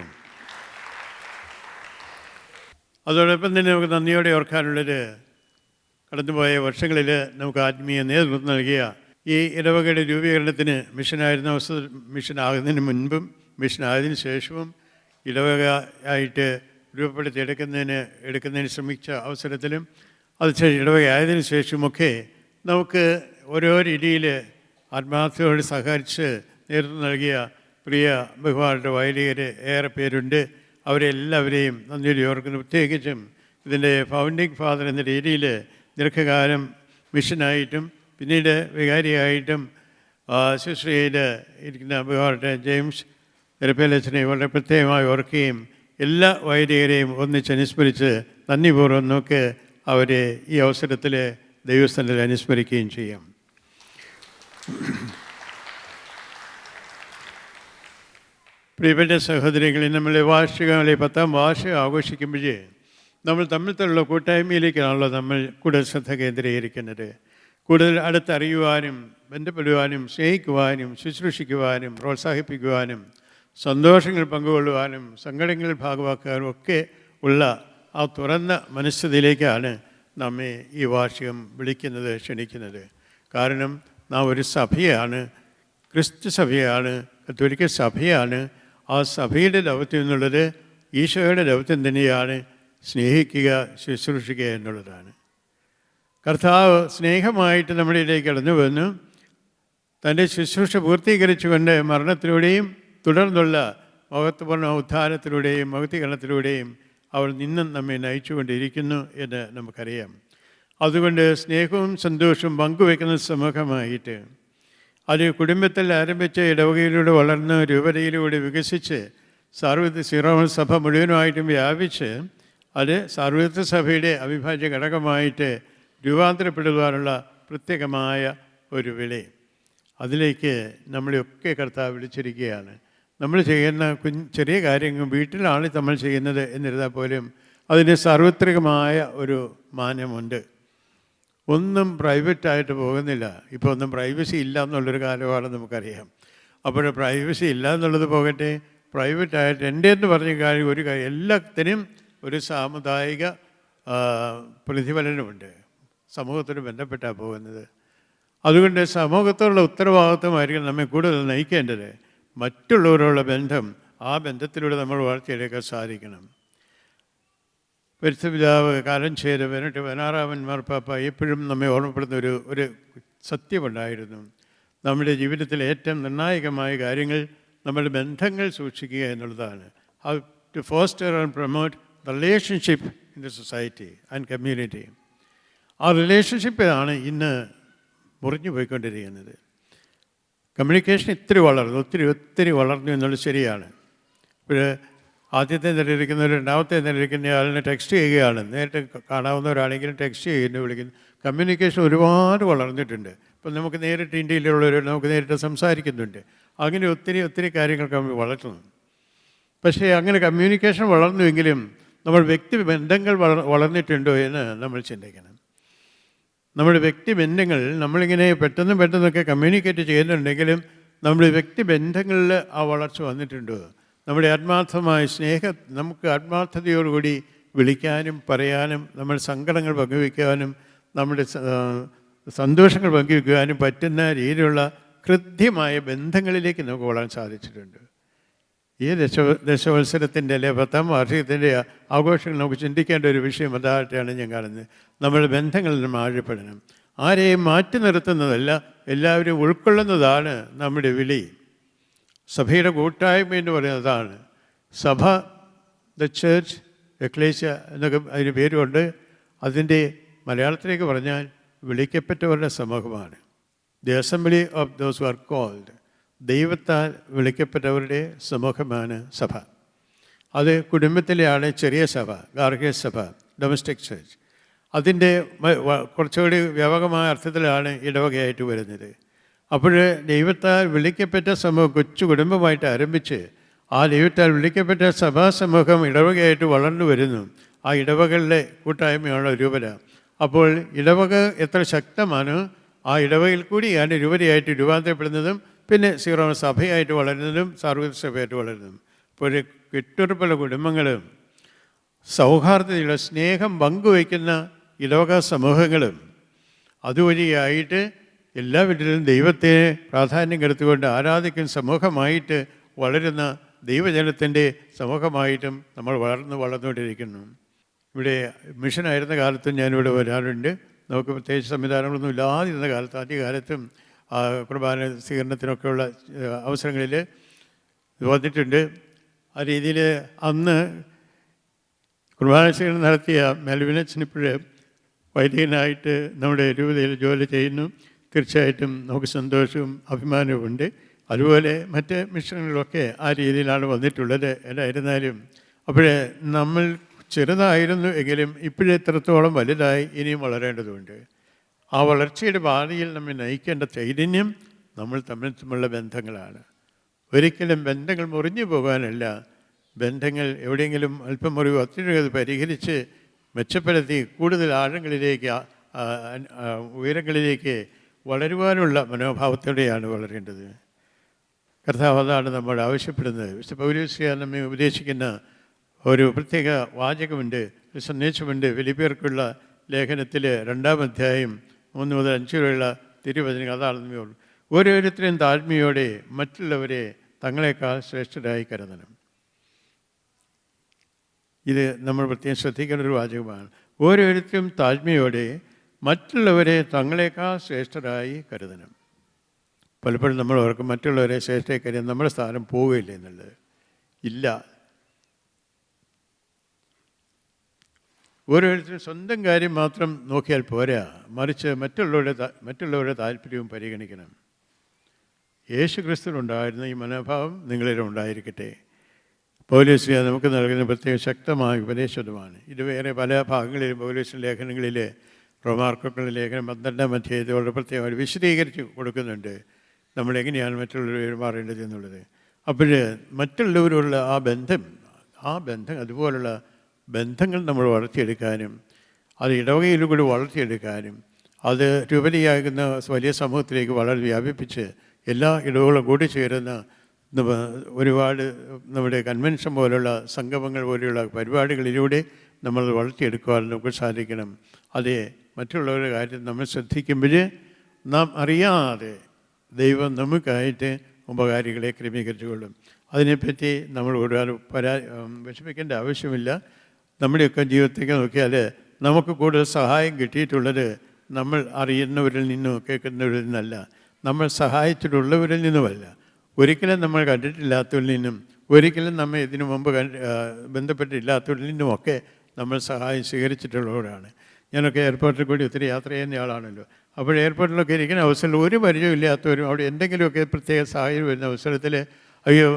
അതോടൊപ്പം തന്നെ നമുക്ക് നന്ദിയോടെ ഓർക്കാനുള്ളത്, കടന്നുപോയ വർഷങ്ങളിൽ നമുക്ക് ആത്മീയ നേതൃത്വം നൽകിയ ഈ ഇടവകയുടെ രൂപീകരണത്തിന് മിഷനാകുന്നതിന് മുൻപും മിഷനായതിനു ശേഷവും ഇടവക ആയിട്ട് എടുക്കുന്നതിന് ശ്രമിച്ച അവസരത്തിലും അത് ഇടവകയായതിനു ശേഷമൊക്കെ നമുക്ക് ഓരോ രീതിയിൽ ആത്മാർത്ഥയോട് സഹകരിച്ച് നേതൃത്വം നൽകിയ പ്രിയ ബഹുമാനപ്പെട്ട വൈദികർ ഏറെ പേരുണ്ട്. അവരെല്ലാവരെയും നന്ദിയോടെ ഓർക്കുന്നു. പ്രത്യേകിച്ചും ഇതിൻ്റെ ഫൗണ്ടിങ് ഫാദർ എന്ന രീതിയിൽ ദീർഘകാലം മിഷനായിട്ടും പിന്നീട് വികാരിയായിട്ടും ശുശ്രൂഷയിൽ ഇരിക്കുന്ന ബഹുമാനപ്പെട്ട ജെയിംസ് എരപ്പേലച്ചനെ വളരെ പ്രത്യേകമായി ഓർക്കുകയും എല്ലാ വൈദികരെയും ഒന്നിച്ചനുസ്മരിച്ച് നന്ദിപൂർവ്വം നമുക്ക് അവരെ ഈ അവസരത്തിൽ ദൈവസ്ഥാനത്തിൽ അനുസ്മരിക്കുകയും ചെയ്യാം. പ്രിയപ്പെട്ട സഹോദരികളിൽ നമ്മൾ 10ാം വാർഷികം ആഘോഷിക്കുമ്പോഴേ നമ്മൾ തമ്മിലുള്ള കൂട്ടായ്മയിലേക്കാണല്ലോ നമ്മൾ കൂടുതൽ ശ്രദ്ധ കേന്ദ്രീകരിക്കുന്നത്. കൂടുതൽ അടുത്തറിയുവാനും ബന്ധപ്പെടുവാനും സ്നേഹിക്കുവാനും ശുശ്രൂഷിക്കുവാനും പ്രോത്സാഹിപ്പിക്കുവാനും സന്തോഷങ്ങൾ പങ്കുകൊള്ളുവാനും സങ്കടങ്ങൾ ഭാഗമാക്കാനും ഒക്കെ ഉള്ള ആ തുറന്ന മനസ്ഥിതിയിലേക്കാണ് നമ്മെ ഈ വാർഷികം വിളിക്കുന്നത്, ക്ഷണിക്കുന്നത്. കാരണം നാം ഒരു സഭയാണ്, ക്രിസ്തു സഭയാണ്, കത്തോലിക്ക സഭയാണ്. ആ സഭയുടെ ദൗത്യം എന്നുള്ളത് ഈശോയുടെ ദൗത്യം തന്നെയാണ്, സ്നേഹിക്കുക, ശുശ്രൂഷിക്കുക എന്നുള്ളതാണ്. കർത്താവ് സ്നേഹമായിട്ട് നമ്മുടെ ഇടയിൽ കടന്നു വന്നു. തൻ്റെ ശുശ്രൂഷ പൂർത്തീകരിച്ചുകൊണ്ട് മരണത്തിലൂടെയും തുടർന്നുള്ള മഹത്വപൂർണ്ണ ഉദ്ധാനത്തിലൂടെയും മഹത്വീകരണത്തിലൂടെയും അവൾ നിന്നും നമ്മെ നയിച്ചുകൊണ്ടിരിക്കുന്നു എന്ന് നമുക്കറിയാം. അതുകൊണ്ട് സ്നേഹവും സന്തോഷവും പങ്കുവയ്ക്കുന്ന സമൂഹമായിട്ട് അത് കുടുംബത്തിൽ ആരംഭിച്ച ഇടവകയിലൂടെ വളർന്ന് രൂപതയിലൂടെ വികസിച്ച് സാർവത്രിക സീറോ സഭ മുഴുവനുമായിട്ടും വ്യാപിച്ച് അത് സാർവത്രിക സഭയുടെ അവിഭാജ്യ ഘടകമായിട്ട് രൂപാന്തരപ്പെടുവാനുള്ള പ്രത്യേകമായ ഒരു വിളി. അതിലേക്ക് നമ്മളെയൊക്കെ കർത്താവ് വിളിച്ചിരിക്കുകയാണ്. നമ്മൾ ചെയ്യുന്ന ചെറിയ കാര്യങ്ങൾ വീട്ടിലാണ് നമ്മൾ ചെയ്യുന്നത് എന്നിരുന്നാൽ പോലും അതിന് സാർവത്രികമായ ഒരു മാനമുണ്ട്. ഒന്നും പ്രൈവറ്റായിട്ട് പോകുന്നില്ല. ഇപ്പോൾ ഒന്നും പ്രൈവസി ഇല്ല എന്നുള്ളൊരു കാലമാണ് നമുക്കറിയാം. അപ്പോൾ പ്രൈവസി ഇല്ല എന്നുള്ളത് പോകട്ടെ, പ്രൈവറ്റായിട്ട് എൻ്റെ എന്ന് പറഞ്ഞ കാര്യം ഒരു കാര്യം എല്ലാത്തിനും ഒരു സാമുദായിക പ്രതിഫലനമുണ്ട്. സമൂഹത്തിന് ബന്ധപ്പെട്ടാണ് പോകുന്നത്. അതുകൊണ്ട് സമൂഹത്തോടുള്ള ഉത്തരവാദിത്വമായിരിക്കും നമ്മെ കൂടുതൽ നയിക്കേണ്ടത്. മറ്റുള്ളവരോടുള്ള ബന്ധം, ആ ബന്ധത്തിലൂടെ നമ്മൾ വളർത്തിയെടുക്കാൻ സാധിക്കണം. പരിശുദ്ധപിതാവ് കാലം ചെയ്ത് 16 മാർപ്പാപ്പ എപ്പോഴും നമ്മെ ഓർമ്മപ്പെടുന്ന ഒരു സത്യമുണ്ടായിരുന്നു. നമ്മുടെ ജീവിതത്തിലെ ഏറ്റവും നിർണായകമായ കാര്യങ്ങൾ നമ്മുടെ ബന്ധങ്ങൾ സൂക്ഷിക്കുക എന്നുള്ളതാണ്. How to foster and promote the relationship in the society and community. ആ റിലേഷൻഷിപ്പാണ് ഇന്ന് മുറിഞ്ഞു പോയിക്കൊണ്ടിരിക്കുന്നത്. കമ്മ്യൂണിക്കേഷൻ ഒത്തിരി വളർന്നു എന്നുള്ളത് ശരിയാണ്. ഇപ്പോൾ ആദ്യത്തെ നിലയിരിക്കുന്നവർ രണ്ടാമത്തെ നിലയിരിക്കുന്ന ആളിനെ ടെക്സ്റ്റ് ചെയ്യുകയാണ്. നേരിട്ട് കാണാവുന്നവരാണെങ്കിലും ടെക്സ്റ്റ് ചെയ്യുന്നു, വിളിക്കുന്നു. കമ്മ്യൂണിക്കേഷൻ ഒരുപാട് വളർന്നിട്ടുണ്ട്. ഇപ്പം നമുക്ക് നേരിട്ട് ഇന്ത്യയിലുള്ളവർ നമുക്ക് നേരിട്ട് സംസാരിക്കുന്നുണ്ട്. അങ്ങനെ ഒത്തിരി കാര്യങ്ങൾ വളർത്തുന്നു. പക്ഷേ അങ്ങനെ കമ്മ്യൂണിക്കേഷൻ വളർന്നുവെങ്കിലും നമ്മൾ വ്യക്തിബന്ധങ്ങൾ വളർന്നിട്ടുണ്ടോ എന്ന് നമ്മൾ ചിന്തിക്കണം. നമ്മുടെ വ്യക്തിബന്ധങ്ങൾ നമ്മളിങ്ങനെ പെട്ടെന്നൊക്കെ കമ്മ്യൂണിക്കേറ്റ് ചെയ്യുന്നുണ്ടെങ്കിലും നമ്മുടെ വ്യക്തിബന്ധങ്ങളിൽ ആ വളർച്ച വന്നിട്ടുണ്ടോ? നമ്മുടെ ആത്മാർത്ഥമായ നമുക്ക് ആത്മാർത്ഥതയോടുകൂടി വിളിക്കാനും പറയാനും, നമ്മുടെ സങ്കടങ്ങൾ പങ്കുവയ്ക്കാനും, നമ്മുടെ സന്തോഷങ്ങൾ പങ്കുവയ്ക്കുവാനും പറ്റുന്ന രീതിയിലുള്ള കൃത്യമായ ബന്ധങ്ങളിലേക്ക് നമുക്ക് വളരാൻ സാധിച്ചിട്ടുണ്ട്. ഈ ദശവത്സരത്തിൻ്റെ അല്ലെ 10ാം വാർഷികത്തിൻ്റെ ആഘോഷങ്ങൾ നമുക്ക് ചിന്തിക്കേണ്ട ഒരു വിഷയം അതായിട്ടാണ് ഞാൻ കാണുന്നത്. നമ്മുടെ ബന്ധങ്ങളിൽ നിന്ന് ആഴപ്പെടണം. ആരെയും മാറ്റി നിർത്തുന്നതല്ല, എല്ലാവരും ഉൾക്കൊള്ളുന്നതാണ് നമ്മുടെ വിളി. സഭയുടെ കൂട്ടായ്മ എന്ന് പറയുന്നതാണ്. സഭ, ദ ചേർച്ച്, എക്ലേസ്യ എന്നൊക്കെ അതിന് പേരുണ്ട്. അതിൻ്റെ മലയാളത്തിലേക്ക് പറഞ്ഞാൽ വിളിക്കപ്പെട്ടവരുടെ സമൂഹമാണ്. The assembly of those who are called. ദൈവത്താൽ വിളിക്കപ്പെട്ടവരുടെ സമൂഹമാണ് സഭ. അത് കുടുംബത്തിലെയാണ് ചെറിയ സഭ, ഗാർഹിക സഭ, ഡൊമസ്റ്റിക് ചർച്ച്. അതിൻ്റെ കുറച്ചുകൂടി വ്യാപകമായ അർത്ഥത്തിലാണ് ഇടവകയായിട്ട് വരുന്നത്. അപ്പോൾ ദൈവത്താൽ വിളിക്കപ്പെട്ട സമൂഹം കൊച്ചു കുടുംബമായിട്ട് ആരംഭിച്ച് ആ ദൈവത്താൽ വിളിക്കപ്പെട്ട സഭാസമൂഹം ഇടവകയായിട്ട് വളർന്നു വരുന്നു. ആ ഇടവകളുടെ കൂട്ടായ്മയാണ് രൂപത. അപ്പോൾ ഇടവക എത്ര ശക്തമാണ്, ആ ഇടവകയിൽ കൂടിയാണ് രൂപതയായിട്ട് രൂപാന്തരപ്പെടുന്നതും പിന്നെ സീറോ സഭയായിട്ട് വളരുന്നതും സാർവത്രിക സഭയായിട്ട് വളരുന്നതും. അപ്പോൾ കെട്ടുറപ്പുള്ള കുടുംബങ്ങളും സൗഹാർദ്ദതയുള്ള സ്നേഹം പങ്കുവയ്ക്കുന്ന ഇടവക സമൂഹങ്ങളും അതുവഴിയായിട്ട് എല്ലാ വീട്ടിലും ദൈവത്തെ പ്രാധാന്യം കെടുത്തുകൊണ്ട് ആരാധിക്കുന്ന സമൂഹമായിട്ട് വളരുന്ന ദൈവജനത്തിൻ്റെ സമൂഹമായിട്ടും നമ്മൾ വളർന്നുകൊണ്ടിരിക്കുന്നു. ഇവിടെ മിഷനായിരുന്ന കാലത്തും ഞാനിവിടെ വരാറുണ്ട്. നമുക്ക് പ്രത്യേകിച്ച് സംവിധാനങ്ങളൊന്നും ഇല്ലാതിരുന്ന കാലത്ത്, ആദ്യകാലത്തും കുർബാന സ്വീകരണത്തിനൊക്കെയുള്ള അവസരങ്ങളിൽ വന്നിട്ടുണ്ട്. ആ രീതിയിൽ അന്ന് കുർബാന സ്വീകരണം നടത്തിയ മെൽവിനച്ചൻ ഇപ്പോഴ് വൈദികനായിട്ട് നമ്മുടെ രൂപതയിൽ ജോലി ചെയ്യുന്നു. തീർച്ചയായിട്ടും നമുക്ക് സന്തോഷവും അഭിമാനവും ഉണ്ട്. അതുപോലെ മറ്റ് മിഷനുകളൊക്കെ ആ രീതിയിലാണ് വന്നിട്ടുള്ളത്. എന്നായിരുന്നാലും അപ്പോഴേ നമ്മൾ ചെറുതായിരുന്നു എങ്കിലും ഇപ്പോഴേ എത്രത്തോളം വലുതായി ഇനിയും വളരേണ്ടതുണ്ട്. ആ വളർച്ചയുടെ പാതയിൽ നമ്മെ നയിക്കേണ്ട ചൈതന്യം നമ്മൾ തമ്മിലുള്ള ബന്ധങ്ങളാണ്. ഒരിക്കലും ബന്ധങ്ങൾ മുറിഞ്ഞു പോകാനല്ല, ബന്ധങ്ങൾ എവിടെയെങ്കിലും അല്പം മുറിവ് ഒത്തിരി പരിഹരിച്ച് മെച്ചപ്പെടുത്തി കൂടുതൽ ആഴങ്ങളിലേക്ക് ഉയരങ്ങളിലേക്ക് വളരുവാനുള്ള മനോഭാവത്തോടെയാണ് വളരേണ്ടത്. കർത്താവ് അതാണ് നമ്മൾ ആവശ്യപ്പെടുന്നത്. വിശുദ്ധ പൗലോസ്യ നമ്മെ ഉപദേശിക്കുന്ന ഒരു പ്രത്യേക വാചകമുണ്ട്, ഒരു സന്ദേശമുണ്ട്. ഫിലിപ്പിയർക്കുള്ള ലേഖനത്തിൽ 2-ാം അധ്യായം 3 മുതൽ 5 വരെയുള്ള തിരുവചനങ്ങൾ. അതാണ് ഓരോരുത്തരും താഴ്മയോടെ മറ്റുള്ളവരെ തങ്ങളെക്കാൾ ശ്രേഷ്ഠരായി കരുതണം. ഇത് നമ്മൾ പ്രത്യേകം ശ്രദ്ധിക്കേണ്ട ഒരു വാചകമാണ്. ഓരോരുത്തരും താഴ്മയോടെ മറ്റുള്ളവരെ തങ്ങളെക്കാൾ ശ്രേഷ്ഠരായി കരുതണം. പലപ്പോഴും നമ്മൾ ഓർക്കും മറ്റുള്ളവരെ ശ്രേഷ്ഠമായി കരുതാൻ നമ്മുടെ സ്ഥാനം പോവുകയില്ല എന്നുള്ളത്. ഇല്ല. ഓരോരുത്തരും സ്വന്തം കാര്യം മാത്രം നോക്കിയാൽ പോരാ, മറിച്ച് മറ്റുള്ളവരുടെ താല്പര്യവും പരിഗണിക്കണം. യേശു ക്രിസ്തുവിനുണ്ടായിരുന്ന ഈ മനോഭാവം നിങ്ങളിലും ഉണ്ടായിരിക്കട്ടെ. പൗലോസ്യ നമുക്ക് നൽകുന്ന പ്രത്യേക ശക്തമായ ഉപദേശമാണ്. ഇത് വേറെ പല ഭാഗങ്ങളിലും പൗലോസ്യ ലേഖനങ്ങളിൽ, റോമാർക്കൊക്കെയുള്ള ലേഖനം 12-ാം അധ്യായത്തോടെ പ്രത്യേകമായി വിശദീകരിച്ച് കൊടുക്കുന്നുണ്ട് നമ്മളെങ്ങനെയാണ് മറ്റുള്ളവർ പെരുമാറേണ്ടത് എന്നുള്ളത്. അപ്പോൾ മറ്റുള്ളവരുള്ള ആ ബന്ധം അതുപോലുള്ള ബന്ധങ്ങൾ നമ്മൾ വളർത്തിയെടുക്കാനും അത് ഇടവകയിലൂടെ വളർത്തിയെടുക്കാനും അത് രൂപതയാകുന്ന വലിയ സമൂഹത്തിലേക്ക് വളരെ വ്യാപിപ്പിച്ച് എല്ലാ ഇടവുകളും കൂടി ചേരുന്ന ഒരുപാട് നമ്മുടെ കൺവെൻഷൻ പോലുള്ള സംഗമങ്ങൾ പോലെയുള്ള പരിപാടികളിലൂടെ നമ്മൾ വളർത്തിയെടുക്കുവാൻ നമുക്ക് സാധിക്കണം. അതേ മറ്റുള്ളവരുടെ കാര്യം നമ്മൾ ശ്രദ്ധിക്കുമ്പോൾ നാം അറിയാതെ ദൈവം നമുക്കായിട്ട് ഉപകാരികളെ ക്രമീകരിച്ചുകൊള്ളും. അതിനെപ്പറ്റി നമ്മൾ ഒരുപാട് വിഷമിക്കേണ്ട ആവശ്യമില്ല. നമ്മുടെയൊക്കെ ജീവിതത്തേക്ക് നോക്കിയാൽ നമുക്ക് കൂടുതൽ സഹായം കിട്ടിയിട്ടുള്ളത് നമ്മൾ അറിയുന്നവരിൽ നിന്നോ കേൾക്കുന്നവരിൽ നിന്നല്ല, നമ്മൾ സഹായത്തിലുള്ളവരിൽ നിന്നുമല്ല. ഒരിക്കലും നമ്മൾ കണ്ടിട്ടില്ലാത്തവരിൽ നിന്നും ഒരിക്കലും നമ്മെ ഇതിനു മുമ്പ് ബന്ധപ്പെട്ടില്ലാത്തവരിൽ നിന്നുമൊക്കെ നമ്മൾ സഹായം സ്വീകരിച്ചിട്ടുള്ളവരാണ്. ഞാനൊക്കെ എയർപോർട്ടിൽ കൂടി ഒത്തിരി യാത്ര ചെയ്യുന്ന ആളാണല്ലോ. അപ്പോൾ എയർപോർട്ടിലൊക്കെ ഇരിക്കുന്ന അവസരത്തിൽ ഒരു പരിചയമില്ലാത്തവരും അവിടെ എന്തെങ്കിലുമൊക്കെ പ്രത്യേക സാഹചര്യം വരുന്ന അവസരത്തിൽ അയ്യോ